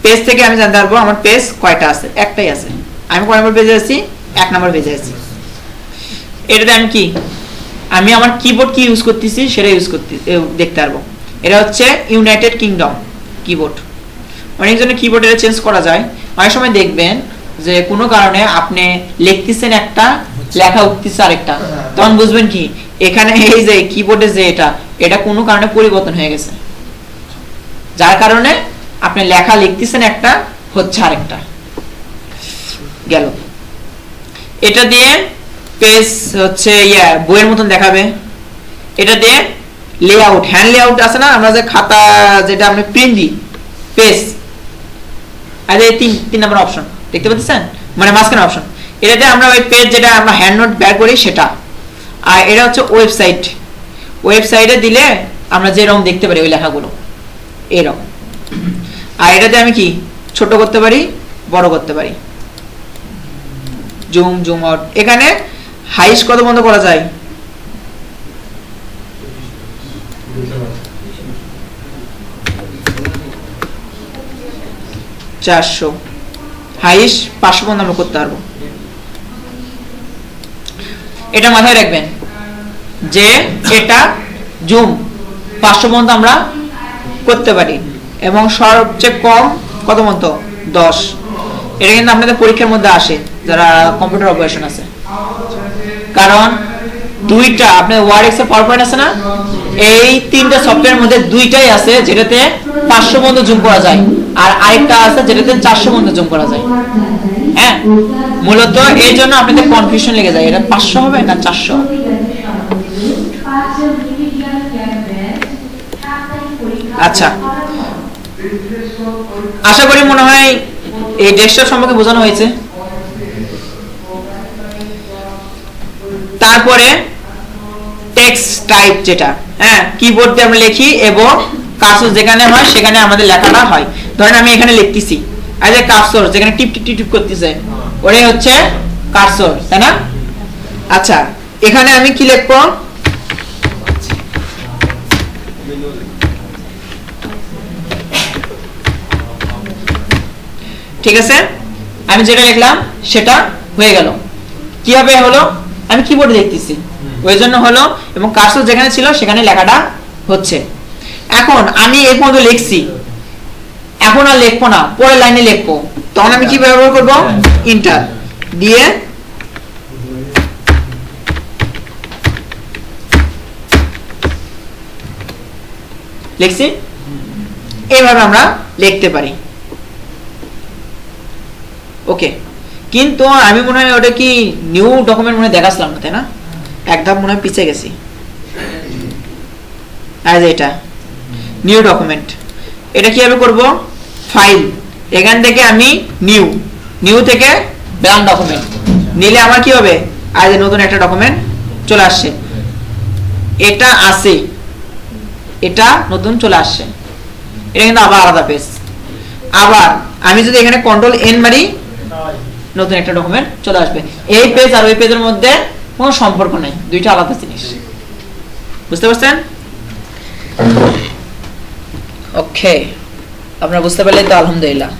পেজ থেকে আমি জানতে পারবো আমার পেজ কয়টা আছে, একটাই আছে। আমি কয় নম্বর পেজে আছি? 1 নম্বর পেজে আছি। এটাতে আমি কি, আমি আমার কিবোর্ড কি ইউজ করতেছি সেটা ইউজ করতে দেখতে পারবো। এটা হচ্ছে ইউনাইটেড কিংডম কিবোর্ড। অনেকজনের কিবোর্ড এটা চেঞ্জ করা যায়। অনেক সময় দেখবেন যে কোনো কারণে আপনি লিখতেছেন একটা, লেখা উঠতেছে আরেকটা, তখন বুঝবেন কি এখানে এই যে কিবোর্ডে যে এটা কোনো কারণে পরিবর্তন হয়ে গেছে, যার কারণে আপনি লেখা লিখতেছেন একটা, হচ্ছে আরেকটা। গেল। এটা দিয়ে পেজ হচ্ছে বইয়ের মতন দেখাবে। এটা দিয়ে লেআউট, হ্যান্ড লেআউট আছে না, আমরা যে খাতা যেটা আমরা প্রিন্ট দিই, পেজ, আর এই তিন নম্বর অপশন দেখতে পাচ্ছেন, মানে মাঝখানে অপশন। এটাতে আমরা ওই পেজ যেটা আমরা হ্যান্ড নোট বের করি সেটা। আর এটা হচ্ছে ওয়েবসাইট, ওয়েবসাইটে দিলে আমরা যেরকম দেখতে পারি ওই লেখাগুলো এরকম। আর এটাতে আমি কি ছোট করতে পারি, বড় করতে পারি, জুম আউট। এখানে হাইস্ট কত বন্ধ করা যায়? 400, হাইস্ট 500 পর্যন্ত আমরা করতে পারবো। এটা মাথায় রাখবেন যে এটা জুম 500 পর্যন্ত আমরা করতে পারি, এবং সবচেয়ে কম কত পর্যন্ত? 10। এটা কিন্তু আপনাদের পরীক্ষার মধ্যে আসে যারা কম্পিউটার অপারেশন আছে, কারণ দুইটা আপনার ওয়ার্ড এক্সেল পাওয়ার পয়েন্ট আছে না, এই তিনটা সফটওয়্যারের মধ্যে দুইটাই আছে যেটাতে 500 পর্যন্ত জুম করা যায়, আর আরেকটা আছে যেটাতে 400 পর্যন্ত জুম করা যায়। হ্যাঁ, মূলত এই জন্য আপনাদের কনফিউশন লেগে যায়, এটা 500 হবে না 400 হবে। আচ্ছা, আশা করি মনে হয় এই ডেস্কটপ সম্পর্কে বোঝানো হয়েছে। তারপরে টেক্সট টাইপ, যেটা হ্যাঁ কিবোর্ড দিয়ে আমরা লিখি এবং কার্সর যেখানে হয় সেখানে আমাদের লেখাটা হয়। ধরেন আমি এখানে লিখতেছি, আর যে কার্সর যেখানে টিপ টিপ টিপ করতেছে ওটাই হচ্ছে কার্সর, তাই না? আচ্ছা, এখানে আমি কি লিখবো? ঠিক আছে, আমি যেটা লিখলাম সেটা হয়ে গেল। কিভাবে হলো? আমি কিবোর্ডে দেখতেছি, ওই জন্য হলো, এবং কার্সর যেখানে ছিল সেখানে লেখাটা হচ্ছে। এখন আমি এই পর্যন্ত লিখছি, এখন আর লিখবো না, পরের লাইনে লিখবো, তখন আমি কি ব্যবহার করব, ইন্টার দিয়ে লিখছি। এইভাবে আমরা লিখতে পারি। ওকে, কিন্তু আমি মনে হয় ওটা কি নিউ ডকুমেন্ট মনে দেখাচ্ছিলাম না, তাই না? এক ধাপ মনে হয় পিছিয়ে গেছি। আর এটা নিউ ডকুমেন্ট, এটা কিভাবে করব, ফাইল, এখান থেকে আমি নিউ থেকে ব্ল্যাঙ্ক ডকুমেন্ট নিলে আমার কি হবে, আজ নতুন একটা ডকুমেন্ট চলে আসছে, এটা আছে, এটা নতুন চলে আসছে, এটা কিন্তু আবার আলাদা পেজ। আবার আমি যদি এখানে কন্ট্রোল এন মারি, নতুন একটা ডকুমেন্ট চলে আসবে। এই পেজ আর ওই পেজের মধ্যে কোনো সম্পর্ক নাই, দুইটা আলাদা জিনিস। বুঝতে পারছেন? ওকে, আপনারা বুঝতে পারলে তো আলহামদুলিল্লাহ।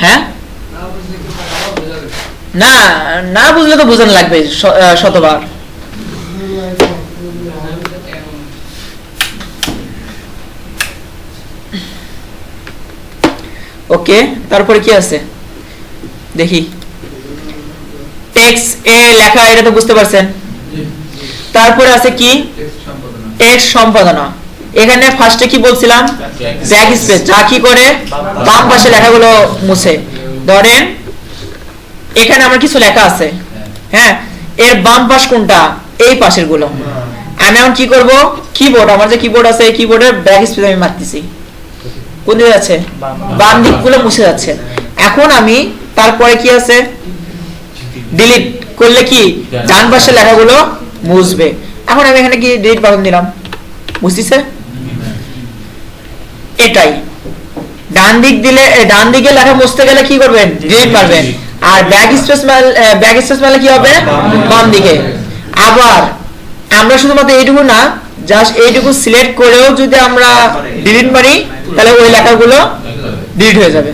হ্যাঁ, না না বুঝলে তো বোঝানো লাগবে শতবার। ওকে, তারপরে কি আছে দেখি, টেক্সট এ লেখা, এটা তো বুঝতে পারছেন। তারপরে আছে কি, টেক্সট সম্পাদনা। এখানে ফার্স্টে কি বলছিলাম, ব্যাক স্পেস, যা কি করে বাম পাশে লেখাগুলো মুছে। ধরেন এখানে আমার কিছু লেখা আছে, হ্যাঁ, এর বাম পাশ কোনটা, এই পাশের গুলো। আমি এখন কি করব, কিবোর্ড, আমার যে কিবোর্ড আছে এই কিবোর্ডের ব্যাক স্পেস আমি মারতেছি, কোন দিকে যাচ্ছে, বাম দিকগুলো মুছে যাচ্ছে। এখন আমি তারপরে কি আছে, ডিলিট করলে কি ডান পাশের লেখাগুলো মুছবে। এখন আমি এখানে কি ডিলিট বাটন দিলাম, বুঝতেছে? এটাই ডান দিক দিলে, ডান দিকে লেখা মুছতে গেলে কি করবেন, ডিলিট মারবেন, আর ব্যাক স্পেস মারলে কি হবে, বাম দিকে। আবার আমরা শুধুমাত্র এইটুকু না, জাস্ট এইটুকু সিলেক্ট করেও যদি আমরা ডিলিট মারি তাহলে ওই লেখাগুলো ডিলিট হয়ে যাবে।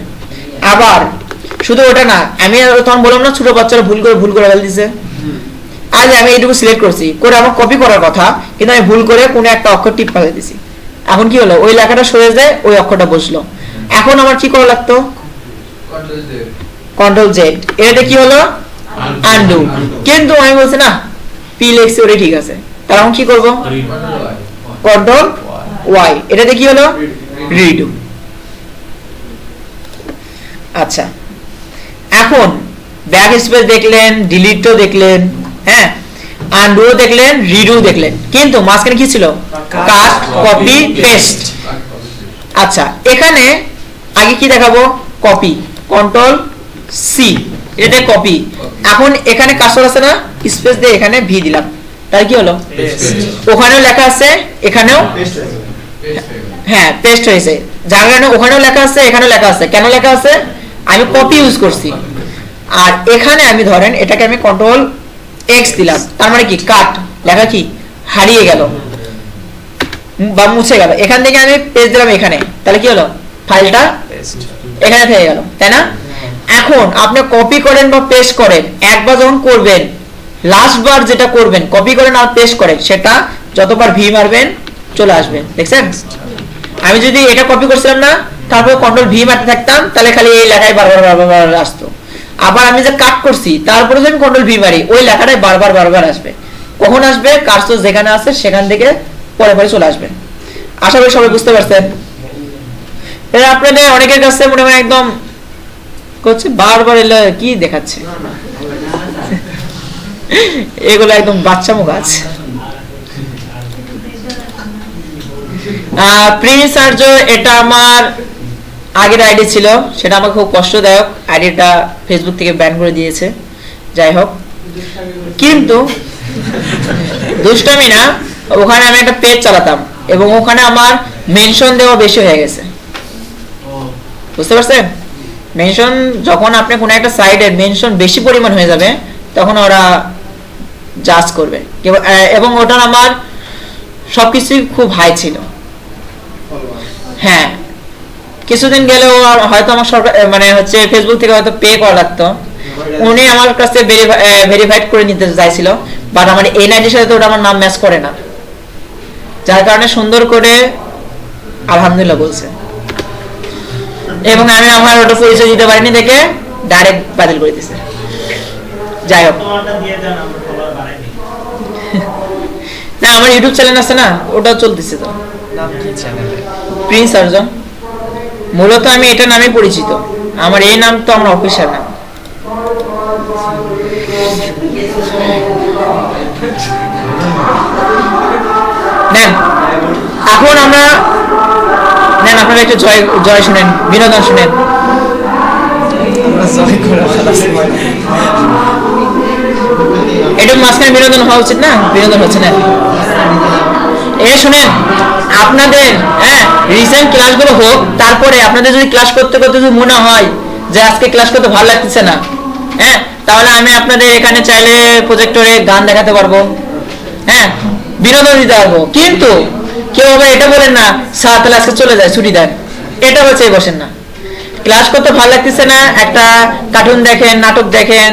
আবার শুধু ওটা না, আমি তখন বললাম না ছোট বাচ্চারা ভুল করে ফেল দিছে, আজ আমি এইটুকু সিলেক্ট করছি, করে আমার কপি করার কথা, কিন্তু আমি ভুল করে কোনো একটা অক্ষর টিপ পাঠিয়ে দিছি। এখন কি হলো, ওই লেখাটা সরে যায়, ওই অক্ষরটা বসলো। এখন আমার কি করা লাগতো, কন্ট্রোল জেড, এটা কি হলো, আনডু। কিন্তু আমি বলছি না, পি লিখছি ওটাই ঠিক আছে, তাহলে এখন কি করবো, কন্ট্রোল ওয়াই, এটাতে কি হলো, রিডু। আচ্ছা, এখন ব্যাক স্পেস দেখলেন, ডিলিটও দেখলেন, হ্যাঁ, আনডু দেখলেন, রিডু দেখলেন, কিন্তু মাঝখানে কি ছিল, কাট, কপি, পেস্ট। আচ্ছা, এখানে আগে কি দেখাবো, কপি, কন্ট্রোল সি, এটা কপি। এখন এখানে কার্সর আছে না, স্পেস দিয়ে এখানে ভি দিলাম, তাই কি হলো, ওখানেও লেখা আছে, এখানেও, হ্যাঁ, পেস্ট হয়েছে। যার কারণে ওখানেও লেখা আছে, এখানেও লেখা আছে। কেন লেখা আছে, আমি কপি ইউজ করছি। আর এখানে আমি ধরেন এটাকে আমি কন্ট্রোল এক্স দিলাম, তার মানে কি কাট, লেখা কি হারিয়ে গেল বা মুছে গেল। এখান থেকে আমি পেস্ট দিলাম এখানে, তাহলে কি হলো, ফাইলটা এখানে থেকে গেল, তাই না? এখন আপনি কপি করেন বা পেস্ট করেন, একবার যখন করবেন, লাস্ট বার যেটা করবেন, কপি করেন আর পেস্ট করেন, সেটা যতবার ভি মারবেন চলে আসবে। দেখছেন, আমি যদি এটা কপি করছিলাম না, তারপর কন্ট্রোল ভি মারতে থাকতাম, তাহলে খালি এই লেখায় বারবার আসতো। আবার আমি যে কাট করছি, তারপরে যদি আমি কন্ট্রোল ভি মারি, ওই লেখাটাই বারবার আসবে। কখন আসবে, কার্সর যেখানে আছে সেখান থেকে পরে চলে আসবে। আশা করি সবাই বুঝতে পারছেন। আপনাদের অনেকের কাছে মনে হয় একদম করছে, বারবার এলে কি দেখাচ্ছে, এগুলো একদম বাচ্চামো কাজ। প্রিন্স আর্য, এটা আমার আগের আইডি ছিল, সেটা আমার খুব কষ্টদায়ক, আইডিটা ফেসবুক থেকে ব্যান করে দিয়েছে। যাই হোক, কিন্তু দুষ্টামি না, ওখানে আমি একটা পেজ চালাতাম এবং ওখানে আমার মেনশন দেওয়া বেশি হয়ে গেছে। বুঝতে পারছেন, মেনশন যখন আপনি কোনো একটা সাইডের মেনশন বেশি পরিমাণ হয়ে যাবে, তখন ওরা জাজ করবে। এবং ওটা আমার সবকিছুই খুব হাই ছিল। হ্যাঁ, কিছুদিন গেলেও হয়তো আমার সরকার মানে হচ্ছে ফেসবুক থেকে হয়তো পে করা লাগতো, উনি আমার কাছে ভেরিফাইড করে নিতে চাইছিল, বাট আমার A90 এর সাথে তো ওটা আমার নাম ম্যাচ করে না, যার কারণে সুন্দর করে আলহামদুলিল্লাহ বলছে, এবং আমি আমার ওটা পরিচয় দিতে পারিনি দেখে ডাইরেক্ট বাতিল করে দিয়েছে। যাই হোক, তোমারটা দিয়ে দেন, আমরা ফলোয়ার বাড়াই দিই। না আমার ইউটিউব চ্যানেল আছে না, ওটা চলতেছে তো, নাম কি চ্যানেলে? প্রিন্স আরজন। মূলত আমি এটা নামে পরিচিত, আমার এই নাম তো আমার অফিসিয়াল নাম। নেন এখন আমরা নেন আপনারা একটু জয় জয় শুনেন, বিনোদন শুনেন। আমরা জয় করে ফেলাছি। এটা মাঝখানে বিনোদন হওয়া উচিত না, বিনোদন হচ্ছে না। এ শুনেন, আপনাদের রিসেন্ট ক্লাসগুলো হোক, তারপরে আপনাদের যদি ক্লাস করতে করতে যদি মনে হয় যে আজকে ক্লাস করতে ভালো লাগতেছে না, তাহলে আমি আপনাদের এখানে চাইলে প্রজেক্টরে গান দেখাতে পারবো, বিনোদন দিতে পারবো। কিন্তু কেউ আবার এটা বলেন না স্যার তাহলে আজকে চলে যায়, ছুটি দেন, এটা হচ্ছে বসেন না। ক্লাস করতে ভালো লাগতেছে না, একটা কার্টুন দেখেন, নাটক দেখেন,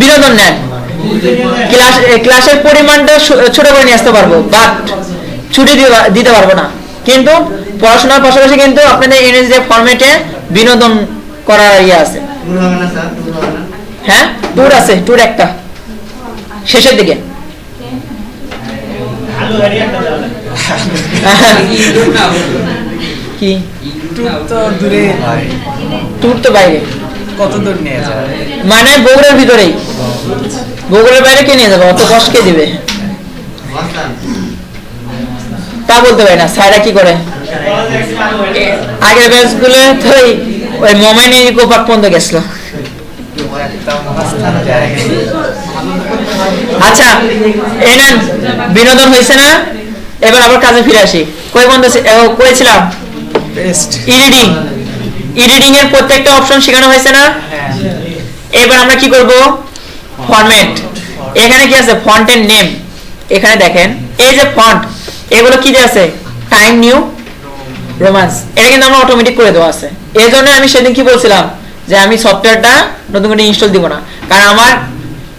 বিনোদন নেন। ক্লাসের পরিমাণটা ছোট করে নিয়ে আসতে পারবো, বাট ছুটি দিতে পারবো না। কিন্তু পড়াশোনার পাশাপাশি কিন্তু আপনাদের এনএসডি ফরম্যাটে বিনোদন করার ইয়ে আছে। ট্যুর হবে না স্যার? ট্যুর হবে না? হ্যাঁ ট্যুর আছে, ট্যুর একটা শেষের দিকে। আলু হারিয়ে একটা দেওয়া লাগবে। কি ট্যুর তো দূরে হয়, ট্যুর তো বাইরে, কত দূর নিয়ে যাবে? মানে বগুড়ার ভিতরেই, বগুড়ার বাইরে কে নিয়ে যাবে, অত কষ্ট কে দিবে তা বলতে পারি না। স্যাররা কি করে আগের ব্যাচ গুলো তো ওই মোমেনি ইকো পার্ক পর্যন্ত গেছিল। একদম মহাস্থান জায়গা। আচ্ছা এনেন, বিনোদন হয়েছে না, এবার আবার কাজে ফিরে আসি। কই বন্ধ করেছিলাম বেস্ট। এডিটিং, এডিটিং এর প্রত্যেকটা অপশন শেখানো হয়েছে না। হ্যাঁ। এবার আমরা কি করব, ফরম্যাট। এখানে কি আছে, ফন্টের নেম। এখানে দেখেন এই যে ফন্ট, এগুলো কি দিয়ে আছে, টাইম নিউ রোমান্স, এটা কিন্তু আমরা অটোমেটিক করে দেওয়া আছে। এই জন্য আমি সেদিন কি বলছিলাম যে আমি সফটওয়্যারটা নতুন করে ইনস্টল দিব না, কারণ আমার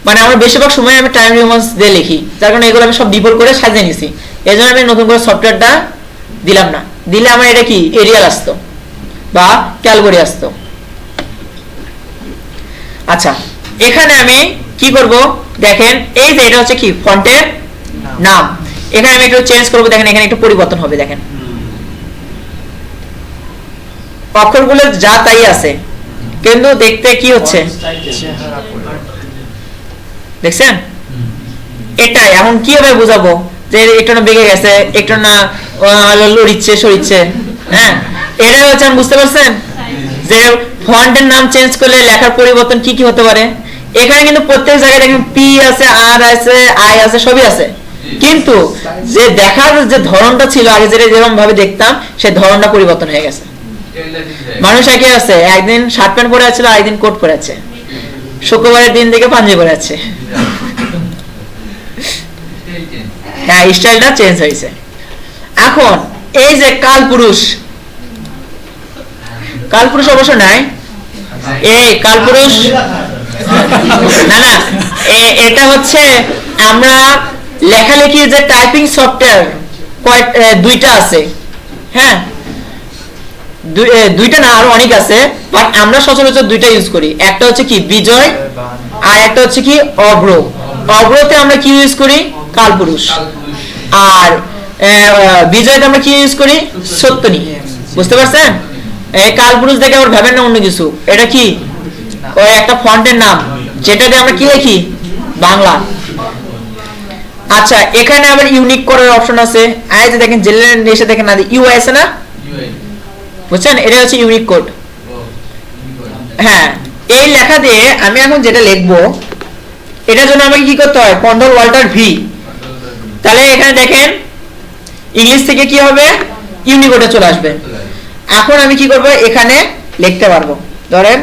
মানে আমার বেশিরভাগ সময় আমি টাইম রোমান্স দিয়ে লিখি, যার কারণে এগুলো আমি সব ডিফল্ট করে সাজিয়ে নিছি। এই জন্য আমি নতুন করে সফটওয়্যারটা দিলাম না, দিলে আমার এটা কি এরিয়াল আসতো বা ক্যালগরি আসতো। আচ্ছা এখানে আমি কি করব, দেখেন এই যে এটা হচ্ছে কি ফন্টের নাম, এখানে আমি একটু চেঞ্জ করব। দেখেন এখানে একটু পরিবর্তন হবে, দেখেন অক্ষরগুলো যা তাই আছে, কিন্তু দেখতে কি হচ্ছে দেখছেন। এটাই এখন কিভাবে বুঝাবো যে একটু না বেগে গেছে, একটু না লড়িচ্ছে সরিচ্ছে, এটাই হচ্ছে। আমি বুঝতে পারছেন যে ফন্টের নাম চেঞ্জ করলে লেখার পরিবর্তন কি কি হতে পারে। এখানে কিন্তু প্রত্যেক জায়গায় দেখেন পি আছে, আর আছে, আই আছে, সবই আছে, কিন্তু যে দেখার যে ধরনটা ছিল আগে যেটা যেরকম ভাবে দেখতাম সেই ধরনটা পরিবর্তন হয়ে গেছে। মানুষ একই আছে, একদিন শার্ট প্যান্ট পরে আছে, একদিন কোট পরে আছে, শুক্রবারের দিন থেকে পাঞ্জাবি পরে আছে। হ্যাঁ স্টাইলটা চেঞ্জ হয়েছে। এখন এই যে কালপুরুষ, কালপুরুষ অবশ্য নাই, এই কালপুরুষ না না, এটা হচ্ছে আমরা লেখালেখি যে টাইপিং সফটওয়্যার দুইটা আছে, হ্যাঁ দুইটা না আরো অনেক আছে, বাট আমরা সচরাচর দুইটা ইউজ করি। একটা হচ্ছে কি বিজয়, আর একটা হচ্ছে কি অভ্র। অভ্রতে আমরা কি ইউজ করি, কালপুরুষ, আর বিজয়তে আমরা কি ইউজ করি, সত্যনি। বুঝতে পারছেন, এই কালপুরুষ দেখে আবার ভাবেন না অন্য কিছু, এটা কি ওই একটা ফন্টের নাম যেটাতে আমরা কি লিখি, বাংলা। আচ্ছা এখানে আবার ইউনিক করার অপশন আছে, এই যে দেখেন জেনারেল এসে দেখেন না ইউআই আছে না, বুঝছেন, এটা হচ্ছে ইউনিক কোড। হ্যাঁ এই লেখা দিয়ে আমি এখন যেটা লিখবো এটার জন্য আমাকে কি করতে হয়, কন্ট্রোল অল্টার ভি। তাহলে এখানে দেখেন ইংলিশ থেকে কি হবে, ইউনিকোডে চলে আসবে। এখন আমি কি করব, এখানে লিখতে পারবো। ধরেন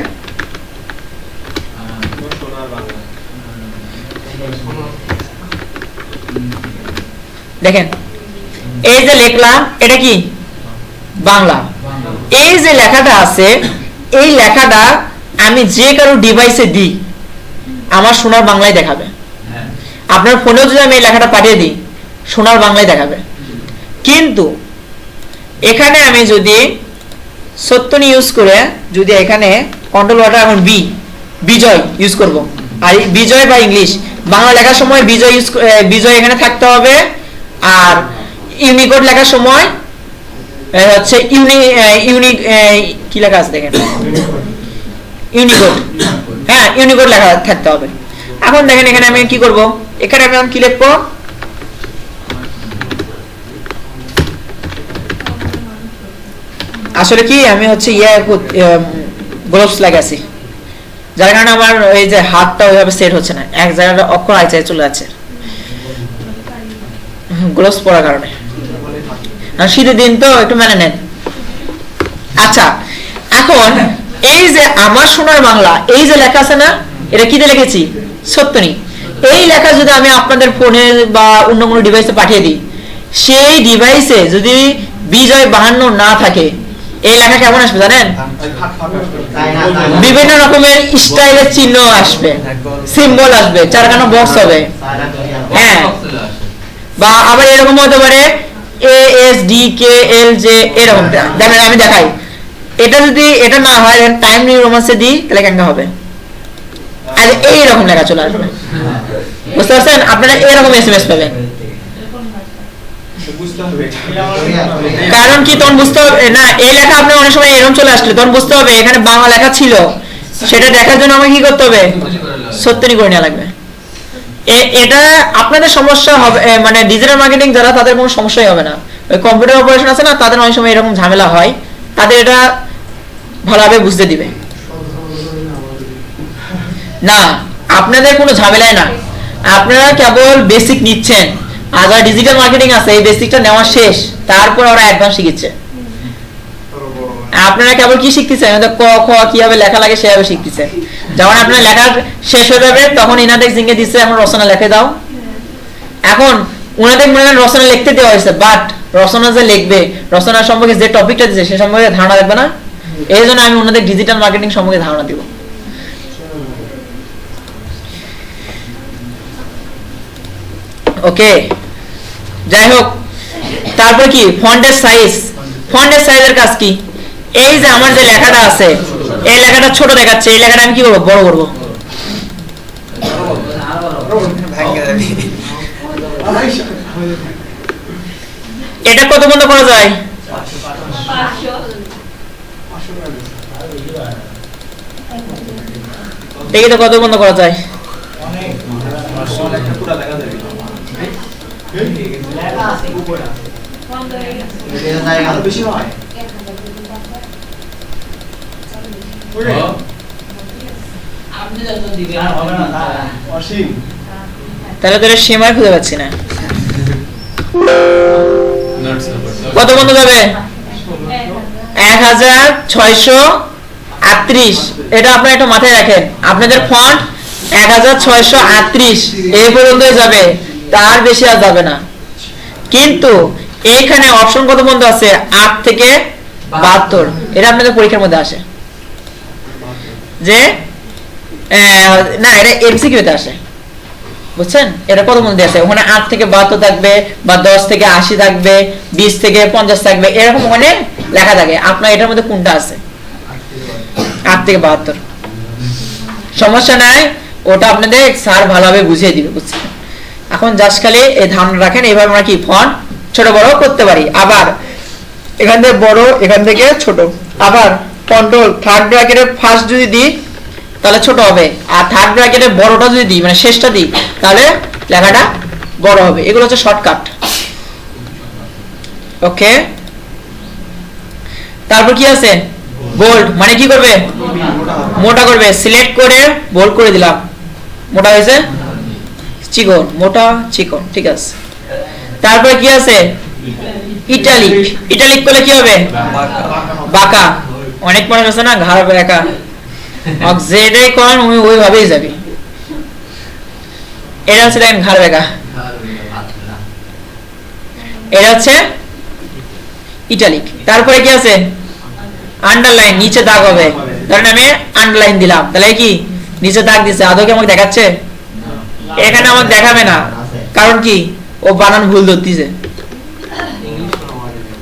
দেখেন এই যে লিখলাম, এটা কি বাংলা। এই যে লেখাটা আছে, এই লেখাটা আমি যে কারো ডিভাইসে দিই, আমার সোনার বাংলায় দেখাবে। হ্যাঁ আপনার ফোনেও যদি আমি এই লেখাটা পাঠিয়ে দিই সোনার বাংলায় দেখাবে। কিন্তু এখানে আমি যদি সত্যনি ইউজ করে যদি এখানে কন্ট্রোল ওয়াটার এখন বিজয় ইউজ করব, আর বিজয় বা ইংলিশ বাংলা লেখার সময় বিজয় এখানে থাকতে হবে, আর ইউনিকোড লেখার সময় হচ্ছে কি লেখা আছে দেখেন, ইউনিকোড। হ্যাঁ, ইউনিকোড লেখা থাকতে হবে। এখন দেখেন এখানে আমি কি করব, এখানে আমি কি লিখবো, আসলে কি আমি হচ্ছে গ্লোভস লাগাইছি, যার কারণে আমার এই যে হাতটা ওইভাবে সেট হচ্ছে না, এক জায়গাটা অক্ষর আইছে চলে যাচ্ছে গ্লোভস পরার কারণে। আর শীতের দিন তো একটু মেনে নেন। আচ্ছা, এখন এই যে আমার সোনার বাংলা এই যে লেখা আছে না, এটা কি দিয়ে লিখেছি, সত্যনি। এই লেখা যদি আমি আপনাদের ফোনে বা অন্য কোনো ডিভাইসে পাঠিয়ে দিই, সেই ডিভাইসে যদি বিজয় 52 না থাকে, এই লেখা কেমন আসবে জানেন, বিভিন্ন রকমের স্টাইলের চিহ্ন আসবে, সিম্বল আসবে, চারখানা বক্স হবে। হ্যাঁ, বা আবার এরকম হতে পারে ASDKLJ এরকম। দেখেন আমি দেখাই, এটা যদি এটা না হয় টাইম নিউ রোমান্সে দিই তাহলে কেমন হবে, আর এইরকম লেখা চলে আসবে। বুঝতে পারছেন, আপনারা এরকম SMS পাবেন। কারণ কি তখন বুঝতে হবে না, এই লেখা আপনার অনেক সময় এরকম চলে আসলে তখন বুঝতে হবে এখানে বাংলা লেখা ছিল, সেটা দেখার জন্য আমাকে কি করতে হবে, সত্যনি করে নেওয়া লাগবে। এটা আপনাদের সমস্যা হবে, মানে ডিজিটাল মার্কেটিং যারা তাদের কোনো সমস্যাই হবে না। ওই কম্পিউটার অপারেশন আছে না, তাদের অনেক সময় এরকম ঝামেলা হয়, তাদের এটা ভালোভাবে বুঝতে দিবে না। আপনাদের কোনো ঝামেলাই না, আপনারা কেবল বেসিক নিচ্ছেন, আর যারা ডিজিটাল মার্কেটিং আছে এই বেসিকটা নেওয়া শেষ, তারপর ওরা অ্যাডভান্স শিখছে। আপনারা কেবল কি শিখতেছেন, ক খ কিভাবে লেখা লাগে সেভাবে শিখতেছেন। যখন আপনার লেখা শেষ হয়ে যাবে তখন ইনাদেক জিঙ্গে দিচ্ছে এখন রচনা লিখে দাও। এখন উনাদের মনে করেন রচনা লিখতে দেওয়া হয়েছে, বাট রচনা যে লিখবে, রচনা সম্পর্কে যে টপিকটা দিচ্ছে সে সম্পর্কে ধারণা রাখবে না, এই জন্য আমি ওনাদের ডিজিটাল মার্কেটিং সম্পর্কে ধারণা দিব। ওকে, যাই হোক, তারপর কি ফন্টের সাইজের কাজ কি, এই যে আমার যে লেখাটা আছে এই লেখাটা ছোট দেখাচ্ছে, এই লেখাটা আমি কি করবো, বড় করবো। এটা কত বন্ধ করা যায়, দেখি তো কত বন্ধ করা যায়। তাহলে তো সীমায় খুঁজে পাচ্ছি না, কত বন্ধ যাবে, 1638। এটা আপনারা একটু মাথায় রাখেন, আপনাদের ফন্ট 1638 এই পর্যন্তই যাবে, তার বেশি আর যাবে না। কিন্তু এখানে অপশন কত বন্ধ আছে, 8 থেকে 72। এটা আপনাদের পরীক্ষার মধ্যে আসে যে না, এটা এমসিকিউতে আসে, বুঝছেন। এটা কত বন্ধ আছে, ওখানে 8 থেকে 72 থাকবে, বা 10 থেকে 80 থাকবে, 20 থেকে 50 থাকবে, এরকম ওখানে লেখা থাকে। আপনার এটার মধ্যে কোনটা আছে, 8 থেকে 72, সমস্যা নাই, ওটা আপনাদের স্যার ভালোভাবে বুঝিয়ে দিবে, বুঝছেন। এখন জাস্ট খালি এই ধারণা রাখেন, এবার আমরা কি ফন্ট ছোট বড় করতে পারি। আবার এখান থেকে বড়, এখান থেকে ছোট। আবার কন্ট্রোল থার্ড ব্র্যাকেটের ফার্স্ট যদি দিই তাহলে ছোট হবে, আর থার্ড ব্র্যাকেটের বড়টা যদি দিই মানে শেষটা দিই তাহলে লেখাটা বড় হবে। এগুলো হচ্ছে শর্টকাট। ওকে, তারপর কি আছে, বোল্ড, মানে কি করবে, মোটা করবে। সিলেক্ট করে বোল্ড করে দিলাম, মোটা হয়েছে, চিকন, মোটা চিকন, ঠিক আছে। তারপরে কি আছে, ইটালিক করলে কি হবে, বাঁকা। অনেক মানুষ আছে না ঘাড় বেঁকা, যেটাই করেন ওইভাবেই যাবে। এটা হচ্ছে দেখেন ঘাড় বেঁকা, এটা হচ্ছে ইটালিক। তারপরে কি আছে, আন্ডারলাইন, নিচে দাগ হবে। ধরেন আমি আন্ডারলাইন দিলাম, তাহলে কি নিচে দাগ দিছে, আদৌ কি আমাকে দেখাচ্ছে? এখানে আমাকে দেখাবে না, কারণ কি ও বানান ভুল ধরতিছে। ইংলিশ কোনো ওয়ার্ড নেই।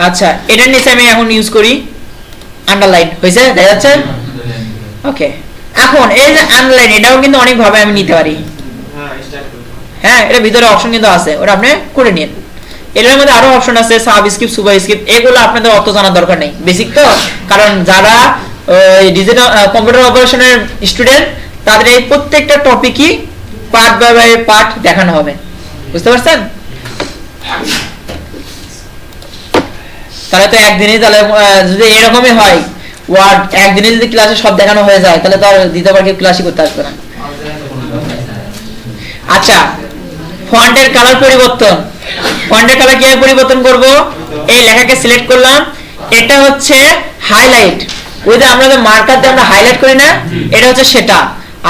আচ্ছা, এটার নিচে আমি এখন ইউজ করি আন্ডারলাইন, হয়েছে? দেখা যাচ্ছে? ওকে, এখন এই যে আন্ডারলাইন, এটাও কিন্তু অনেক ভাবে আমি নিতে পারি। হ্যাঁ, স্টার্ট করতে হবে। হ্যাঁ, এটা ভিতরে অপশন কিন্তু আছে, ওটা আপনি করে নিন। এটার মধ্যে আরো অপশন আছে, সাব স্ক্রিপ্ট, সুপার স্ক্রিপ্ট, এগুলো আপনাদের অত জানার দরকার নেই, বেসিক তো। কারণ যারা ডিজিটাল কম্পিউটার অপারেশনের স্টুডেন্ট, তাদের এই প্রত্যেকটা টপিকই পার্ট বাই পার্ট দেখানো হবে, বুঝতে পারছেন? তাহলে তো একদিনই, তাহলে যদি এরকমই হয় ওয়ার্ড একদিনে যদি ক্লাসে সব দেখানো হয়ে যায়, তাহলে তো আর দ্বিতীয়বার কেউ ক্লাসই করতে আসবে না। আচ্ছা, ফন্টের কালার পরিবর্তন, ফন্টের কালার কিভাবে পরিবর্তন করব? এই লেখাকে সিলেক্ট করলাম, এটা হচ্ছে হাইলাইট, ওই যে আমরা যে মার্কার দিয়ে আমরা হাইলাইট করি না, এটা হচ্ছে সেটা।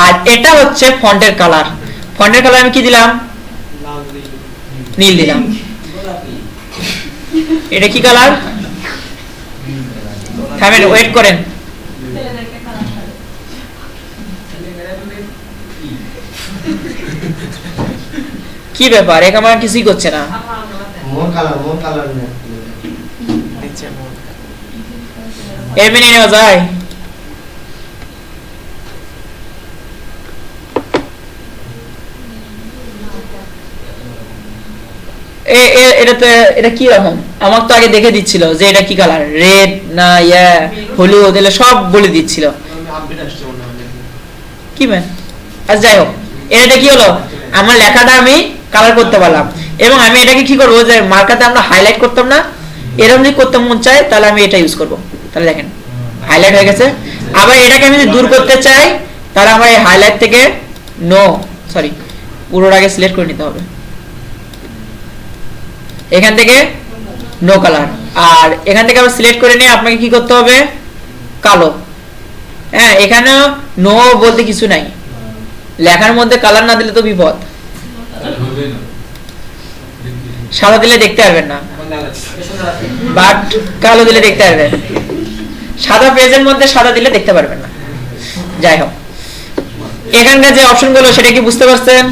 আর এটা হচ্ছে ফন্টের কালার। ফন্টের কালার আমি কি দিলাম? নীল দিলাম। এটা কি কালার? থামেন, ওয়েট করেন। কি ব্যাপার, এক আমার কিছুই করছে না। মোর কালার না। এর মেনে নেওয়া যায়? এটা কি রকম? আমার তো আগে দেখে দিচ্ছিল যে এটা কি কালার, রেড না হলুদ, এগুলো সব বলে দিচ্ছিল। আপডেট আসছে মনে হয়। কি ম্যান, আচ্ছা যাই হোক, এটা কি হলো, আমার লেখাটা আমি কালার করতে পারলাম। এবং আমি এটাকে কি করবো, যে মার্কাতে আমরা হাইলাইট করতাম না, এরকম যদি করতে মন চায় তাহলে আমি এটা ইউজ করব। তাহলে দেখেন হাইলাইট হয়ে গেছে। আবার এটাকে আমি যদি দূর করতে চাই, তাহলে আমার এই হাইলাইট থেকে পুরোটাকে সিলেক্ট করে নিতে হবে, এখান থেকে নো কালার। আর এখান থেকে আবার সিলেক্ট করে নিয়ে আপনাকে কি করতে হবে, কালো। হ্যাঁ, এখানে নো বলতে কিছু নাই, লেখার মধ্যে কালার না দিলে তো বিপদ। সাদা দিলে দেখতে পারবেন না, বাট কালো দিলে দেখতে পারবেন। সাদা পেজের মধ্যে সাদা দিলে দেখতে পারবেন না। যাই হোক, এখানকার যে অপশনগুলো সেটা কি বুঝতে পারছেন?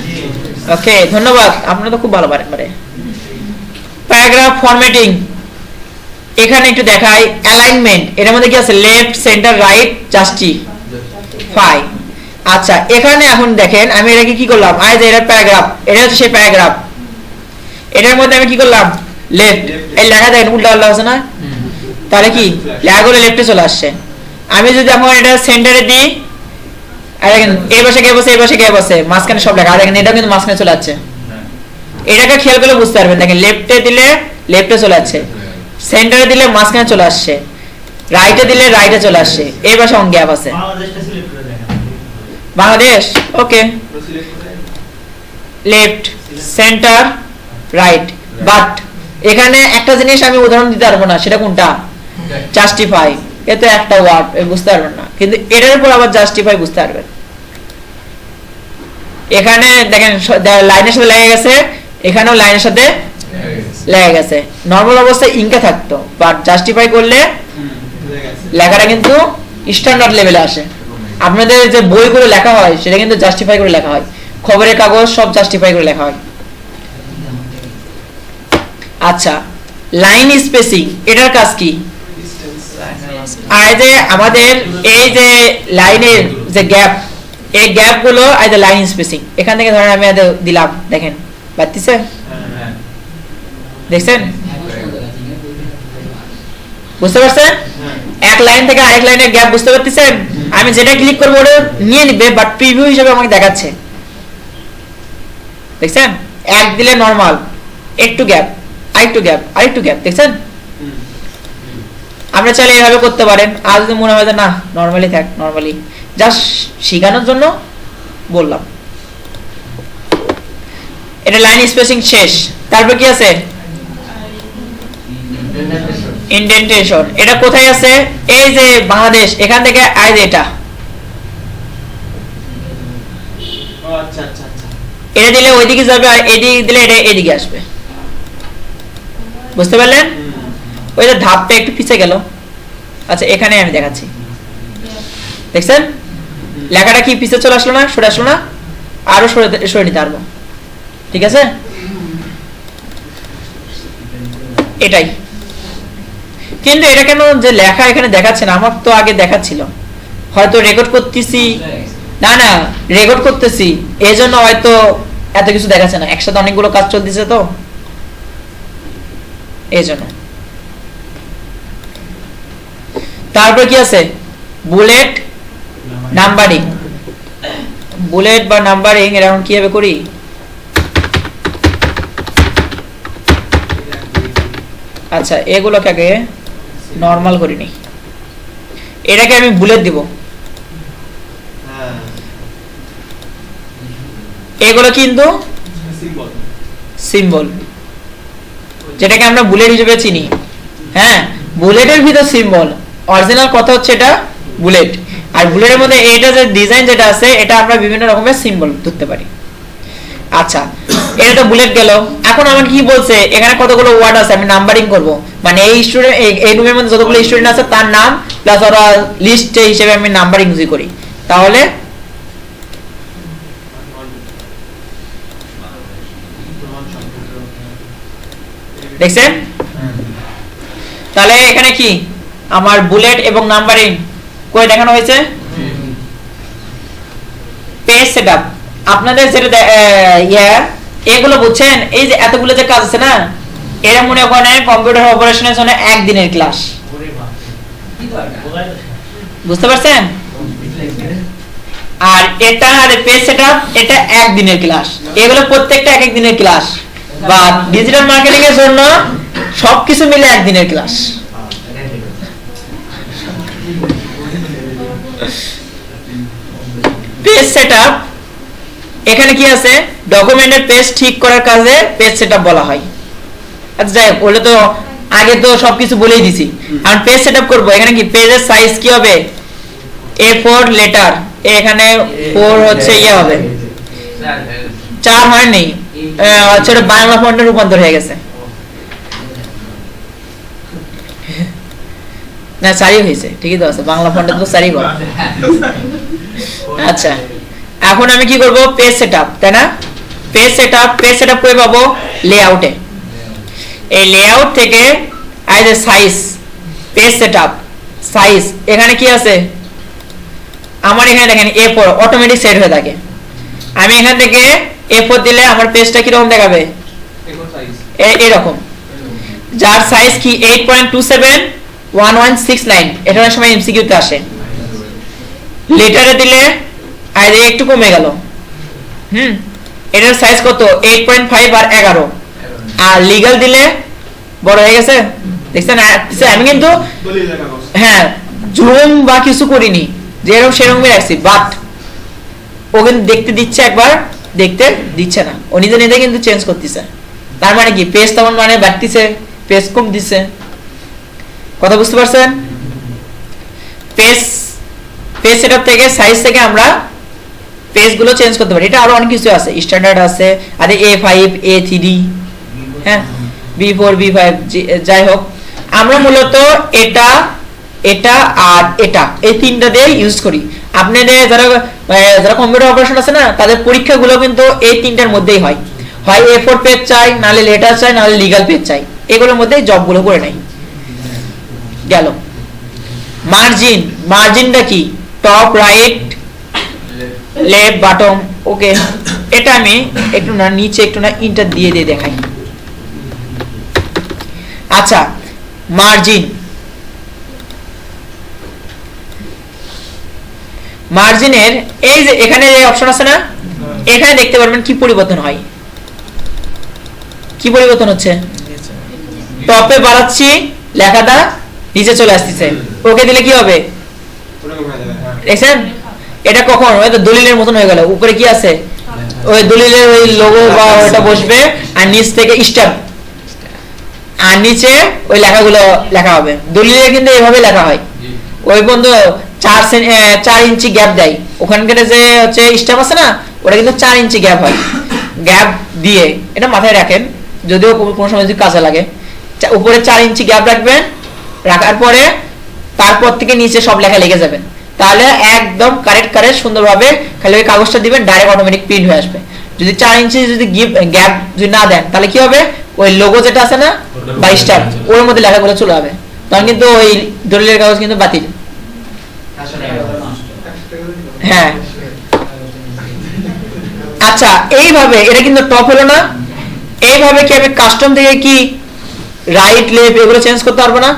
ওকে, ধন্যবাদ, আপনারা তো খুব ভালো পারেন। প্যারাগ্রাফ ফরম্যাটিং, এখানে একটু দেখাই। অ্যালাইনমেন্ট, এর মধ্যে কি আছে? Left, centre, right, justify. আচ্ছা, এখানে এখন দেখেন আমি এটাকে কি করলাম, আই যে এটা প্যারাগ্রাফ, এটা হচ্ছে সেই প্যারাগ্রাফ, এটার মধ্যে আমি কি করলাম, লেফট। এই লেখা দেখেন উল্টা পাল্টা আছে না, তাহলে কি লেখাগুলো লেফটে চলে আসছে। আমি যদি এখন এটা সেন্টারে দিই, আর দেখেন এই পাশে কে বসে, এই পাশে কে বসে, মাঝখানে সব লেখা, দেখেন এটা কিন্তু মাঝখানে চলে যাচ্ছে। এটাকে খেয়াল করলে বুঝতে পারবেন, দেখেন লেফটে দিলে লেফটে চলে যাচ্ছে, সেন্টারে দিলে মাঝখানে চলে আসছে, রাইটে দিলে রাইটে চলে আসছে, এই পাশে অন গ্যাপ আছে। বাংলাদেশ, ওকে, লেফট, সেন্টার, রাইট। বাট এখানে একটা জিনিস আমি উদাহরণ দিতে পারবো না, সেটা কোনটা? জাস্টিফাই। এ তো একটা ওয়ার্ড, বুঝতে পারবেন না, কিন্তু এটার উপর আবার জাস্টিফাই বুঝতে পারবেন। এখানে দেখেন লাইনের সাথে লেগে গেছে, এখানেও লাইনের সাথে লেগে গেছে। নর্মাল অবস্থায় ইনকে থাকতো, বাট জাস্টিফাই করলে লেখাটা কিন্তু স্ট্যান্ডার্ড লেভেলে আসে। আপনাদের যে বইগুলো লেখা হয় সেটা কিন্তু জাস্টিফাই করে লেখা হয়, খবরের কাগজ সব জাস্টিফাই করে লেখা হয়। আচ্ছা, লাইন স্পেসিং, এটার কাজ কি? আর যে আমাদের এই যে লাইনের যে গ্যাপ, এই গ্যাপ গুলো এই যে লাইন স্পেসিং, এখান থেকে ধরেন আমি দিলাম, দেখেন বাড়তিছে, দেখছেন? বুঝতে পারছেন? এক লাইন থেকে আরেক লাইনের গ্যাপ বুঝতে পারতেছেন? আমি যেটা ক্লিক করবো ওটা নিয়ে নিবে, বাট প্রিভিউ হিসেবে আমাকে দেখাচ্ছে, দেখছেন? এক দিলে নরমাল, একটু গ্যাপ, আরেকটু গ্যাপ, আরেকটু গ্যাপ, দেখছেন? আমরা চাইলে এভাবে করতে পারেন। আর যদি মনে হয় যে না নরমালি থাক, নরমালি জাস্ট শেখানোর জন্য বললাম। এটা লাইন স্পেসিং শেষ। তারপর কি আছে? ইনডেন্টেশন। এটা কোথায় আছে? এই যে বাংলাদেশ, এখান থেকে আই যে এটা, ও আচ্ছা আচ্ছা আচ্ছা, এটা দিলে ওইদিকে যাবে আর এদিকে দিলে এটা এদিকে আসবে, বুঝতে পারলেন? ওই যে ধাপটা একটু পিছিয়ে গেল। আচ্ছা এখানে আমি দেখাচ্ছি, দেখছেন লেখাটা কি পিছিয়ে চলে আসলো না, সরে আসলো না? আরো সরে নিতে পারবো, ঠিক আছে? এটাই কিন্তু এটা কেন যে লেখা এখানে দেখাচ্ছে না? আমার তো আগে দেখাচ্ছিল, হয়তো রেকর্ড করতেছি, না না রেকর্ড করতেছি এই জন্য হয়তো এত কিছু দেখাচ্ছে না, একসাথে অনেকগুলো কাজ চলতেছে তো এই জন্য। তারপর কি আছে? Bullet numbering. বুলেট বা নাম্বারিং এরকম কিভাবে করি? আচ্ছা এগুলোকে আগে নরমাল করে নিই, এটাকে আমি বুলেট দিব। এগুলো কিন্তু সিম্বল, যেটাকে আমরা বুলেট হিসেবে চিনি। হ্যাঁ বুলেটের ভিতর সিম্বল, অরিজিনাল কথা হচ্ছে এটা বুলেট। আর বুলেটের মধ্যে এটা যে ডিজাইন যেটা আছে এটা আমরা বিভিন্ন রকমের সিম্বল ধরতে পারি। আচ্ছা এটা তো বুলেট গেল। এখন আমার কি বলছে এখানে কতগুলো ওয়ার্ড আছে, আমি নাম্বারিং করব, মানে এই স্টুডেন্ট এই রুমের মধ্যে যতগুলো স্টুডেন্ট আছে তার নাম প্লাস ওরা লিস্ট হিসেবে আমি নাম্বারিং ইউজ করি। তাহলে দেখছেন, তাহলে এখানে কি আমার বুলেট এবং নাম্বারিং করে দেখানো হয়েছে। পেজ সেটআপ আপনাদের যেটা এগুলো বুঝছেন, এই যে এতগুলো যে কাজ আছে না, এরা মনে করেন কম্পিউটার অপারেশনের জন্য একদিনের ক্লাস, বুঝতে পারছেন? আর এটা আর পেজ সেটআপ এটা একদিনের ক্লাস, এগুলো প্রত্যেকটা এক এক দিনের ক্লাস। বা ডিজিটাল মার্কেটিং এর জন্য সবকিছু মিলে একদিনের ক্লাস। পেজ সেটআপ এখানে কি আছে? ডকুমেন্টের পেজ ঠিক করার কাজে পেজ সেটআপ বলা হয়। আচ্ছা যাই হোক, ওটা তো আগে তো সবকিছু বলেই দিছি। আর পেজ সেটআপ করব, এখানে কি পেজের সাইজ কি হবে? A4 লেটার, এখানে 4 হচ্ছে ইয়ে হবে, 4 হয়নি, আচ্ছা এটা বাংলা ফন্টে রূপান্তর হয়ে গেছে, না 4ই হয়েছে, ঠিকই তো আছে, বাংলা ফন্টে তো 4ই করা। আচ্ছা এখন আমি কি করব? পেজ সেটআপ, তাই না? পেজ সেটআপ করে পাবো লেআউটে। এই লেআউট থেকে এই যে সাইজ, পেজ সেটআপ সাইজ, এখানে কি আছে আমার? এখানে দেখেন A4 অটোমেটিক সেট হয়ে থাকে। আমি এখান থেকে A4 দিলে আমার পেজটা কি রকম দেখাবে? এরকম, যার সাইজ কি 8.271169, এটার সময় এমসিকিউ তে আসে। লেটারে দিলে আর একটু কমে গেল, এটার সাইজ কত? 8.5 আর 11। আর লিগ্যাল দিলে বড় হয়ে গেছে, দেখছেন? আমি কিন্তু হ্যাঁ জুম বা কিছু করিনি, যেরকম সেরকমই রাখছি, বাট ও কিন্তু দেখতে দিচ্ছে, একবার দেখতে দিচ্ছে না, ও নিজে নিজে কিন্তু চেঞ্জ করতেছে। তার মানে কি পেজ তখন মানে বাড়তিছে, পেজ কম দিচ্ছে, কথা বুঝতে পারছেন? পেজ সেটআপ থেকে সাইজ থেকে আমরা পেজগুলো চেঞ্জ করতে পারি। এটা আরো অনেক কিছু আছে, স্ট্যান্ডার্ড আছে, আর A5 A3 হ্যাঁ B4 B5 যাই হোক, আমরা মূলত এটা আর এটা এই তিনটা দিয়ে ইউজ করি। আপনাদের যারা কম্পিউটার অপারেশন আছে না, তাদের পরীক্ষাগুলো কিন্তু এই তিনটার মধ্যেই হয়। হয় A4 পেজ চাই, নালে লেটার চাই, নালে লিগ্যাল পেজ চাই, এগুলোর মধ্যেই জবগুলো করে নেয়। গেল মার্জিনটা কি? টপ রাইট লেফট বটম, ওকে। এটা আমি একটু না নিচে একটু না ইন্টার দিয়ে দেখাই। আচ্ছা মার্জিনের এই যে এখানে যে অপশন আছে না, এখানে দেখতে পারবেন কি পরিবর্তন হয়, কি পরিবর্তন হচ্ছে। টপে বাড়াচ্ছি, লেখাটা নিচে চলে আসতেছে, ওকে দিলে কি হবে দেখছেন? এটা কখন ওই তো দলিলের মতন হয়ে গেল, উপরে কি আছে ওই দলিলের ওই লোগো বা ওটা বসবে, আর নিচ থেকে স্ট্যাম্প, আর নিচে ওই লেখাগুলো লেখা হবে। দলিলে কিন্তু এইভাবে লেখা হয়, ওই বন্ধু 4 ইঞ্চি গ্যাপ দেয়, ওখানকার যে হচ্ছে স্ট্যাম্প আছে না, ওটা কিন্তু 4 ইঞ্চি গ্যাপ হয়। গ্যাপ দিয়ে, এটা মাথায় রাখেন যদিও কোনো সময় যদি কাজে লাগে, উপরে 4 ইঞ্চি গ্যাপ রাখবেন, রাখার পরে তারপর থেকে নিচে সব লেখা লিখে যাবেন, তাহলে একদম কারেক্ট সুন্দরভাবে খালি ওই কাগজটা দিবেন, ডাইরেক্ট অটোমেটিক প্রিন্ট হয়ে আসবে। যদি 4 ইঞ্চি যদি গ্যাপ যদি না দেন তাহলে কি হবে, ওই লোগো যেটা আছে না 22টা ওর মধ্যে লেখাগুলো চলে যাবে, তখন কিন্তু ওই দলিলের কাগজ কিন্তু বাতিল। হ্যাঁ আচ্ছা, এইভাবে এটা কিন্তু টপ হলো না, এইভাবে কি আমি কাস্টম থেকে কি রাইট লেফট এগুলো চেঞ্জ করতে পারবো না?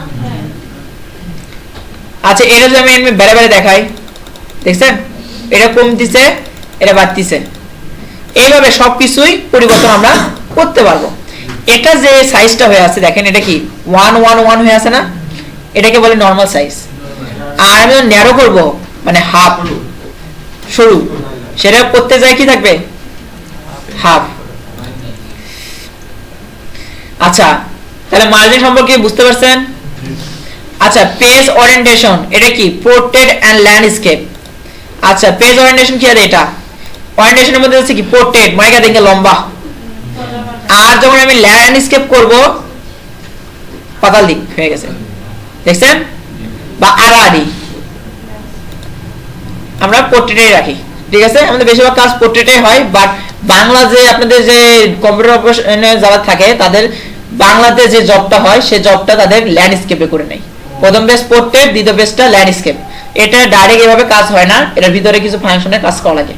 আচ্ছা, এটা যদি আমি বেড়ে দেখাই, দেখছেন এটা কমতিছে, এটা বাড়তিছে, এইভাবে সবকিছুই পরিবর্তন আমরা করতে পারবো। এটা যে সাইজটা হয়ে আছে দেখেন, এটা কি 111 হয়ে আছে না, এটাকে বলে নরমাল সাইজ। আর আমি ন্যারো করব মানে হাফ, সরু, সেটা করতে যায় কি থাকবে, হাফ। আচ্ছা, তাহলে মার্জিন সম্পর্কে বুঝতে পারছেন? আচ্ছা, পেজ ওরিয়েন্টেশন এটা কি, পোর্ট্রেট এন্ড ল্যান্ডস্কেপ। আচ্ছা, পেজ ওরিয়েন্টেশন কি আছে, এটা ওরিয়েন্টেশনের মধ্যে আছে কি পোর্ট্রেট মানে কি দেখে লম্বা, আর যখন আমি ল্যান্ডস্কেপ করব পাতাল দিক হয়ে গেছে, দেখছেন, বা আড়াআড়ি আমরা পোর্ট্রেটে রাখি, ঠিক আছে। আমাদের বেশিরভাগ কাজ পোর্ট্রেটে হয়, বাট বাংলা যে আপনাদের যে কম্পিউটার অপারেশনে যারা থাকে তাদের বাংলাতে যে জবটা হয় সেই জবটা তাদের ল্যান্ডস্কেপে করে নেয়। প্রথম পেজ পোর্ট্রেট, দ্বিতীয় পেজটা ল্যান্ডস্কেপ। এটা ডাইরেক্ট এভাবে কাজ হয় না, এটার ভিতরে কিছু ফাংশনের কাজ করা লাগে,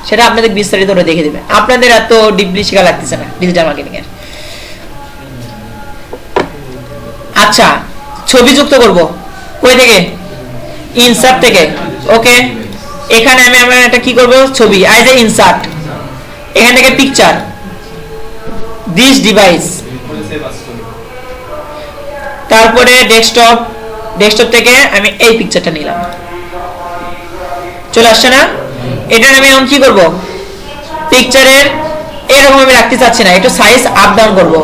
সেটা আপনাদের বিস্তারিত করে দেখে দিবে, আপনাদের এত ডিপলি শেখা লাগতেছে না ডিজিটাল মার্কেটিং এর। আচ্ছা, ছবি যুক্ত করব কই থেকে, ইনসার্ট থেকে। ওকে, এখানে আমি একটা কি করব, ছবি, আই যে ইনসার্ট, এখান থেকে পিকচার, দিস ডিভাইস, তারপরে ডেস্কটপ, ডেস্কটপ থেকে আমি এই পিকচারটা নিলাম, চলে আসছে না। এটা আমি এখন কি করব, পিকচারের এরকম আমি রাখতে চাচ্ছি না, একটু সাইজ আপ ডাউন করব,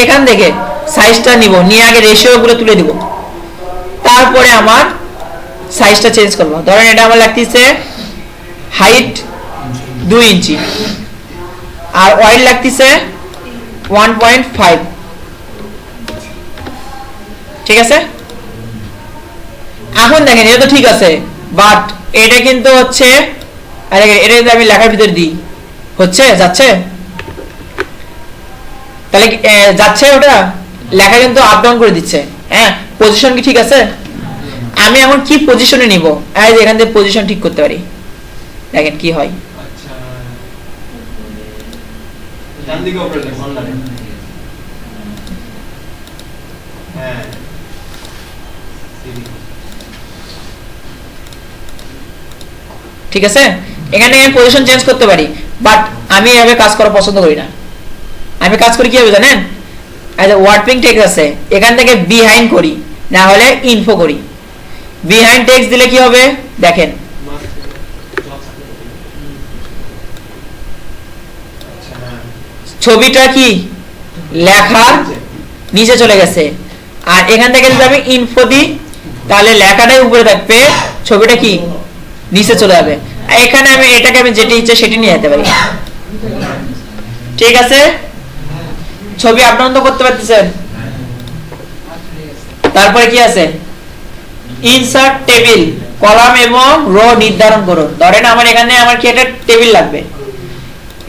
এখান থেকে সাইজটা নিব, নিয়ে আগে রেশিও গুলো তুলে দিব, তারপরে আমার সাইজটা চেঞ্জ করব। ধরেন এটা আমার লাগতেছে হাইট 2 ইঞ্চি আর ওয়াইড লাগতেছে 1.5, ঠিক আছে। এখন দেখেন এটা তো ঠিক আছে, বাট এটা কিন্তু হচ্ছে, আরে এটা যদি আমি লেখার ভিতর দিই, হচ্ছে যাচ্ছে, তাহলে যাচ্ছে, ওটা লেখা কিন্তু আপ ডাউন করে দিচ্ছে। হ্যাঁ, পজিশন কি ঠিক আছে? আমি এখন কি পজিশনে নিব, এই যে এখান থেকে পজিশন ঠিক করতে পারি, দেখেন কি হয়। আচ্ছা, ডান দিকে উপরে দেখুন, হ্যাঁ, ঠিক আছে, এখানে আমি পজিশন চেঞ্জ করতে পারি, বাট আমি এভাবে কাজ করা পছন্দ করি না। আমি কাজ করি কিভাবে জানেন, এই যে ওয়ার্ডিং টেক্সট আছে, এখান থেকে বিহাইন্ড করি, না হলে ইনফো করি। বিহাইন্ড টেক্সট দিলে কি হবে দেখেন, ছবিটা কি লেখার নিচে চলে গেছে, আর এখান থেকে যদি আমি ইনফো দিই তাহলে লেখাটাই উপরে থাকবে, ছবিটা কি নিচে চলে যাবে। এখানে আমি এটাকে আমি যেটা ইচ্ছে সেটা নিয়ে যেতে পারি, ঠিক আছে। ছবি আপনারা তো করতে পারতেছেন। তারপরে কি আছে, ইনসার্ট টেবিল, কলাম এবং রো নির্ধারণ করুন। ধরেন আমার এখানে আমার কি একটা টেবিল লাগবে,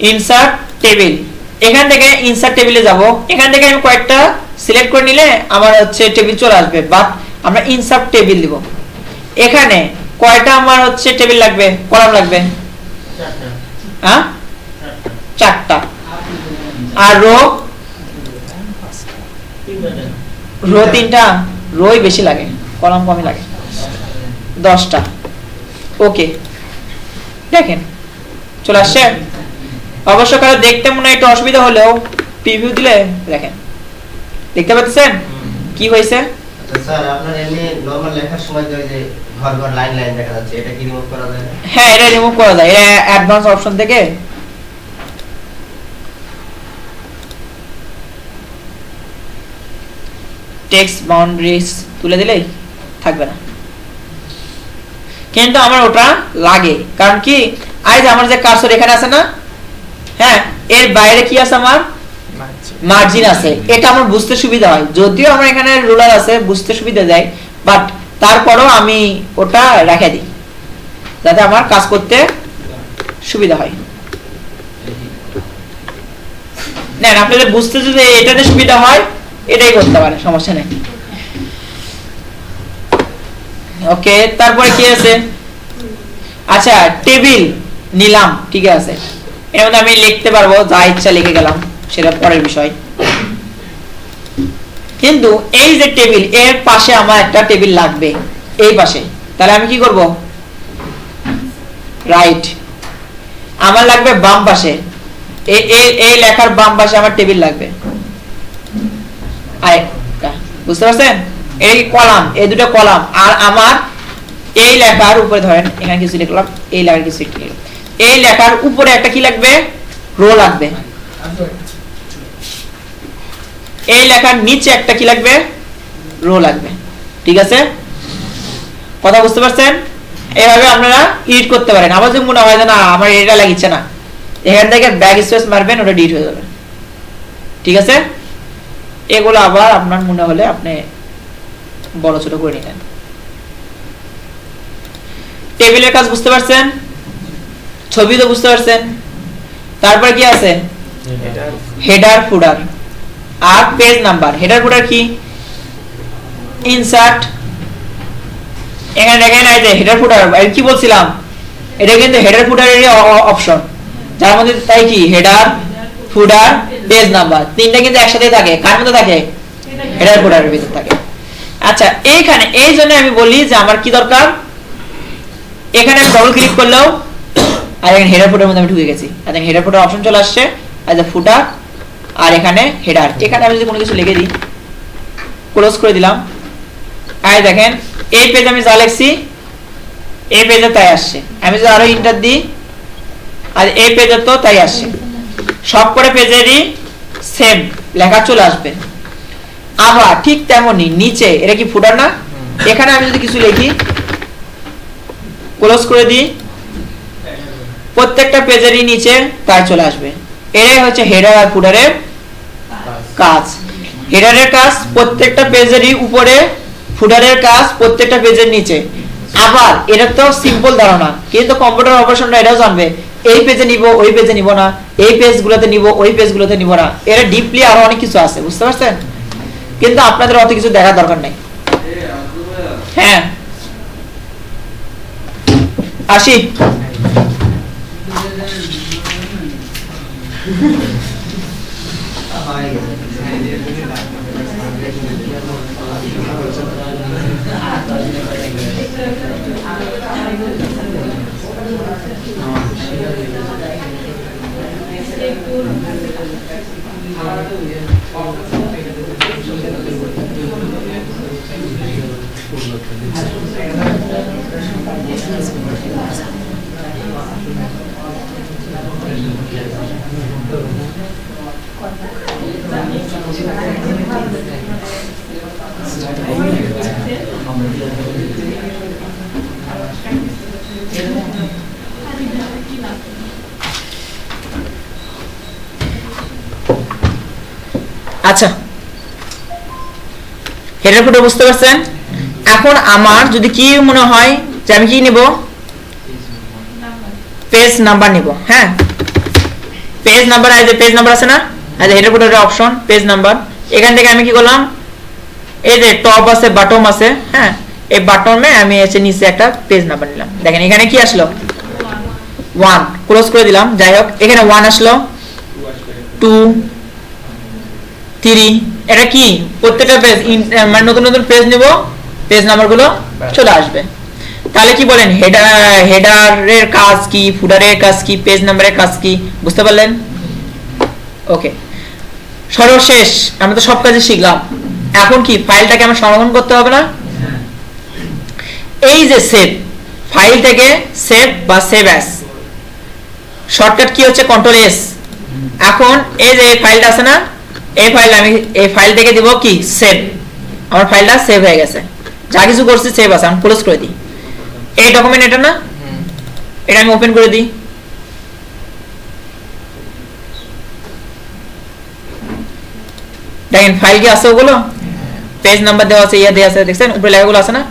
ইনসার্ট টেবিল, এখান থেকে ইনসার্ট টেবিলে যাব, এখান থেকে আমি কয়েকটা সিলেক্ট করে নিলে আমার হচ্ছে টেবিল চলে আসবে, বাট আমরা ইনসার্ট টেবিল দিব। এখানে কয়টা আমার হচ্ছে টেবিল লাগবে, কলাম লাগবে, হ্যাঁ 4টা, আর রো 3টা, রোই বেশি লাগে, কলাম কমই লাগে, 10টা। ওকে, দেখেন চলে আসছে। অবশ্য কারো দেখতে মনে হয় একটু অসুবিধা হলেও প্রিভিউ দিলে দেখেন, দেখতে পাচ্ছেন কি হয়েছে। স্যার, আপনার এমনি নরমাল লেখার সময় যে ঘর ঘর লাইন লাইন দেখা যাচ্ছে, এটা কি রিমুভ করা যায়? হ্যাঁ, এটা রিমুভ করা যায়, এটা অ্যাডভান্স অপশন থেকে টেক্সট বাউন্ডারিজ তুলে দিলেই থাকবে না, কিন্তু আমার ওটা লাগে, কারণ কি আজ আমার যে কার্সর এখানে আছে না, হ্যাঁ এর বাইরে কি আছে আমার মার্জিন আছে, এটা আমার বুঝতে সুবিধা হয়, যদিও আমার এখানে রুলার আছে বুঝতে সুবিধা যায়, বাট তারপরও আমি ওটা রেখে দিই যাতে আমার কাজ করতে সুবিধা হয়। নেন আপনাদের বুঝতে যদি এটাতে সুবিধা হয় এটাই করতে পারে, সমস্যা নেই। ওকে, তারপরে কি আছে? আচ্ছা টেবিল নিলাম, ঠিক আছে, এর মধ্যে আমি লিখতে পারবো যা ইচ্ছা লিখে গেলাম, সেটা পরের বিষয়। কিন্তু এই যে টেবিল, এর পাশে আমার একটা টেবিল লাগবে এই পাশে, তাহলে আমি কি করব? রাইট, আমার লাগবে বাম পাশে, এই লেখার বাম পাশে আমার টেবিল লাগবে। বুঝতে পারছেন? এই কলাম, এই দুটো কলাম, আর আমার এই লেখার উপরে ধরেন এখানে কিছু লিখলাম, এই লেখার কিছু লিখলাম, এই লেখার উপরে একটা কি লাগবে? রো লাগবে। এই লেখার নিচে একটা কি লাগবে? রো লাগবে। ঠিক আছে, কথা বুঝতে পারছেন? এইভাবে আপনারা এডিট করতে পারেন। আবার যদি মনে হয় যে না আমার এটা লাগিচ্ছে না, এখান থেকে ব্যাক স্পেস মারবেন, ওটা ডিলিট হয়ে যাবে। ঠিক আছে, এগুলো আবার আপনার মনে হলে আপনি বড় ছোট করে নিলেন। টেবিলের কাজ বুঝতে পারছেন, ছবি তো বুঝতে পারছেন, তারপর কি আছে? হেডার ফুডার আর পেজ নাম্বার। হেডার ফুডার কি? ইনসার্ট, এখানে দেখেন এই যে হেডার ফুডার, কি বলছিলাম, এটা কিন্তু হেডার ফুডারের অপশন, যার মধ্যে তাই কি হেডার ফুডার পেজ নাম্বার তিনটা কিন্তু একসাথে থাকে। কার মধ্যে থাকে? হেডার ফুডারের ভিতর থাকে। আচ্ছা এইখানে এই জন্য আমি বলি যে আমার কি দরকার, এখানে আমি ডবল ক্লিক করলেও আর এখানে হেডার ফুডারের মধ্যে আমি ঢুকে গেছি, আর দেখেন হেডার ফুডার অপশন চলে আসছে, আর যে ফুটার আর এখানে হেডার। এখানে আমি যদি কোনো কিছু লিখে দিই, ক্লোজ করে দিলাম, আর দেখেন এই পেজ আমি যা লিখছি এই পেজে তাই আসছে। আমি যদি আরো ইন্টার দিই, আর এই পেজে তো তাই আসছে, সব করে পেজেরই সেম লেখা চলে আসবে। আবার ঠিক তেমনি নিচে, এটা কি ফুটার না? এখানে আমি যদি কিছু লিখি, ক্লোজ করে দিই, প্রত্যেকটা পেজেরই নিচে তাই চলে আসবে। এটাই হচ্ছে হেডার আর ফুটারের কাজ। হেডারের কাজ প্রত্যেকটা পেজেরই উপরে, ফুটারের কাজ প্রত্যেকটা পেজের নিচে। আবার এটা তো সিম্পল ধারণা, কিন্তু কম্পিউটার অপারেশনটা এটাও জানবে এই পেজে নিব ওই পেজে নিব না, এই পেজগুলোতে নিব ওই পেজগুলোতে নিব না। এর ডিপলি আরো অনেক কিছু আছে, বুঝতে পারছেন? কিন্তু আপনাদের অত কিছু দেখার দরকার নাই। হ্যাঁ আসি, আচ্ছা হেডার ফুটার বুঝতে পারছেন? এখন আমার যদি কি মনে হয় যে আমি কি নিব, পেজ নাম্বার নিব। হ্যাঁ, পেজ নাম্বার, এই যে পেজ নাম্বার আছে না, এই যে হেডার ফুটারের অপশন পেজ নাম্বার। এখান থেকে আমি কি করলাম, এই যে টপ আছে বটম আছে, হ্যাঁ এই বটমে আমি এসে নিচে একটা পেজ নাম্বার নিলাম। দেখেন এখানে কি আসলো 1, ক্লোজ করে দিলাম। যাই হোক এখানে 1 আসলো, 2, 3, এটা কি প্রত্যেকটা পেজ মানে নতুন নতুন পেজ নিব, পেজ নাম্বারগুলো চলে আসবে। তাহলে কি বলেন হেডারের কাজ কি, ফুটারের কাজ কি, পেজ নাম্বারের কাজ কি, বুঝতে পারলেন? ওকে, সর্বশেষ আমরা তো সব কাজে শিখলাম, এখন কি ফাইলটাকে আমার সংরক্ষণ করতে হবে না? এই যে সেভ, ফাইল থেকে সেভ বা সেভ অ্যাজ, শর্টকাট কি হচ্ছে কন্ট্রোল এস। এখন এই যে ফাইলটা আছে না, এই ফাইল আমি এই ফাইল থেকে দিব কি সেভ, আমার ফাইলটা সেভ হয়ে গেছে, যা কিছু করছি সেভ আছে। আমি ক্লোজ করে দিই, এই ডকুমেন্ট এটা না, এটা আমি ওপেন করে দিই। দেখেন ফাইল কি আছে, ওগুলো পেজ নাম্বার দেওয়া আছে, ইয়া দেওয়া আছে, দেখছেন উপরে লেখাগুলো আছে না,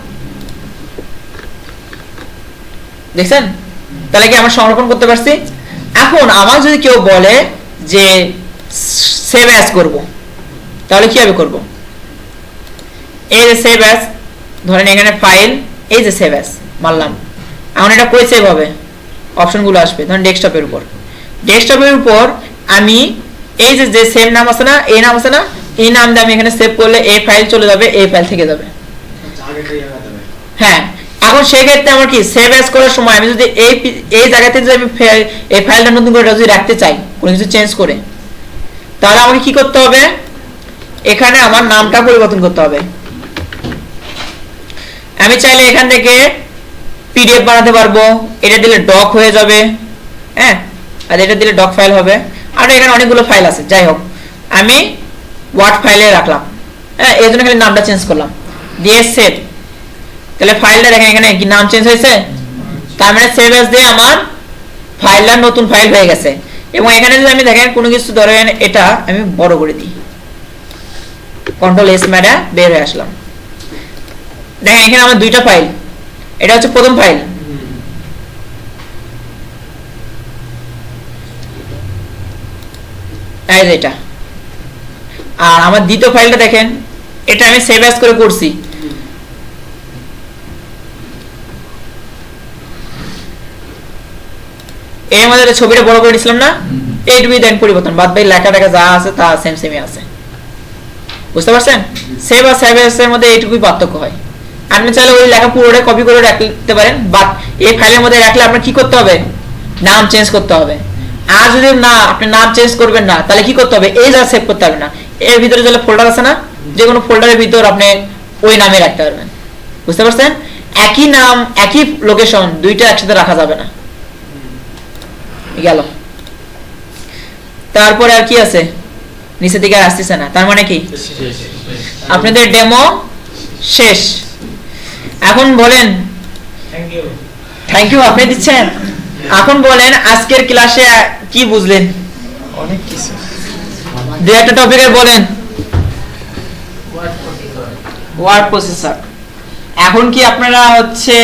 দেখছেন? তাহলে কি আমরা সংরক্ষণ করতে পারছি। এখন আমার যদি কেউ বলে যে সেভ অ্যাজ করব, তাহলে কিভাবে করব? এই যে সেভ অ্যাজ, ধরেন এখানে ফাইল, এই যে সেভ অ্যাজ মারলাম। এখন এটা কই সেভ হবে? অপশনগুলো আসবে, ধরেন ডেস্কটপের উপর। ডেস্কটপের উপর আমি এই যে সেভ নাম আছে না, এই নাম আছে না, এই নাম দিয়ে আমি এখানে সেভ করলে এই ফাইল চলে যাবে, এই ফাইল থেকে যাবে। হ্যাঁ, এখন সেক্ষেত্রে আমার কি সেভ অ্যাজ করার সময় আমি যদি এই জায়গাতে যদি আমি এই ফাইলটা নতুন করে যদি রাখতে চাই, কোনো কিছু চেঞ্জ করে, তাহলে আমাকে কি করতে হবে? এখানে আমার নামটা পরিবর্তন করতে হবে। আমি চাইলে এখান থেকে পিডিএফ বানাতে পারবো, এটা দিলে ডক হয়ে যাবে, হ্যাঁ, আর এটা দিলে ডক ফাইল হবে। আর এখানে অনেকগুলো ফাইল আছে, যাই হোক আমি ওয়ার্ড ফাইলে রাখলাম, হ্যাঁ, এই জন্য খালি নামটা চেঞ্জ করলাম, দিয়ে সেভ। তাহলে ফাইলটা দেখেন এখানে কি নাম চেঞ্জ হয়েছে, তার মানে সেভ অ্যাজ দিয়ে আমার ফাইলটা নতুন ফাইল হয়ে গেছে। এবং এখানে যদি আমি দেখেন কোনো কিছু ধরেন এটা আমি বড় করে দিই, কন্ট্রোল এস মেরে বের হয়ে আসলাম, দেখেন এখানে আমার দুইটা ফাইল, এটা হচ্ছে প্রথম ফাইল, এই যে এটা, আর আমার দ্বিতীয় ফাইলটা দেখেন, এটা আমি সেভ অ্যাজ করে করছি। এর মধ্যে ছবিটা বড় করে দিছিলাম না, এইটুকুই দেন পরিবর্তন, বাদ বাকি লেখা টেখা যা আছে তা সেম সেমই আছে, বুঝতে পারছেন? সেভ আর সেভ অ্যাজ এর মধ্যে এইটুকুই পার্থক্য হয়। আপনি চাইলে ওই লেখা পুরোটা কপি করে রাখতে পারেন, বাট এই ফাইলের মধ্যে রাখলে আপনার কি করতে হবে? নাম চেঞ্জ করতে হবে। আর যদি না আপনি নাম চেঞ্জ করবেন না, তাহলে কি করতে হবে? এই যা সেভ করতে হবে না, এর ভিতরে যে ফোল্ডার আছে না, যে কোনো ফোল্ডারের ভিতর আপনি ওই নামে রাখতে পারবেন, বুঝতে পারছেন? একই নাম একই লোকেশন দুইটা একসাথে রাখা যাবে না। গেল, তারপরে আর কি আছে? নিচের দিকে আর আসতেছে না, তার মানে কি আপনাদের ডেমো শেষ। এখন বলেন, থ্যাংক ইউ আপনি দিচ্ছেন। এখন বলেন আজকের ক্লাসে কি বুঝলেন? অনেক কিছু। দুই একটা টপিকের বলেন। Word processor. এখন কি আপনারা হচ্ছে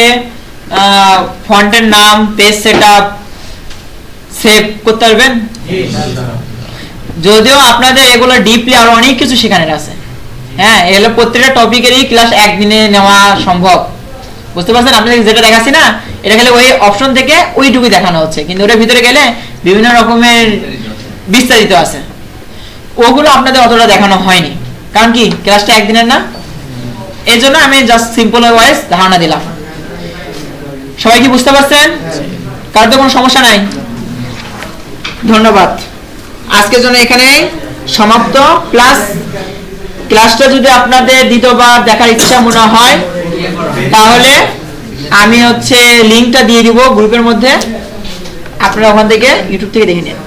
ফন্টের নাম, পেজ সেটআপ সেভ করতে পারবেন? যদিও আপনাদের এগুলো ডিপলি আরো অনেক কিছু শেখানোর আছে, হ্যাঁ, এগুলো প্রত্যেকটা টপিকেরই ক্লাস একদিনে নেওয়া সম্ভব, বুঝতে পারছেন? আপনাদের যেটা দেখাচ্ছি না, এটা খালি ওই অপশন থেকে ওইটুকুই দেখানো হচ্ছে, কিন্তু ওটার ভিতরে গেলে বিভিন্ন রকমের বিস্তারিত আছে, ওগুলো আপনাদের অতটা দেখানো হয়নি। কারণ কি ক্লাসটা একদিনের না, এই জন্য আমি জাস্ট সিম্পল ওয়াইজ ধারণা দিলাম। সবাই কি বুঝতে পারছেন? কার তো কোনো সমস্যা নাই? ধন্যবাদ। আজকের জন্য এখানে সমাপ্ত। প্লাস ক্লাসটা যদি আপনাদের দ্বিতীয়বার দেখার ইচ্ছা মনে হয়, তাহলে আমি হচ্ছে লিঙ্কটা দিয়ে দিব গ্রুপের মধ্যে, আপনারা ওখান থেকে ইউটিউব থেকে দেখে নিন।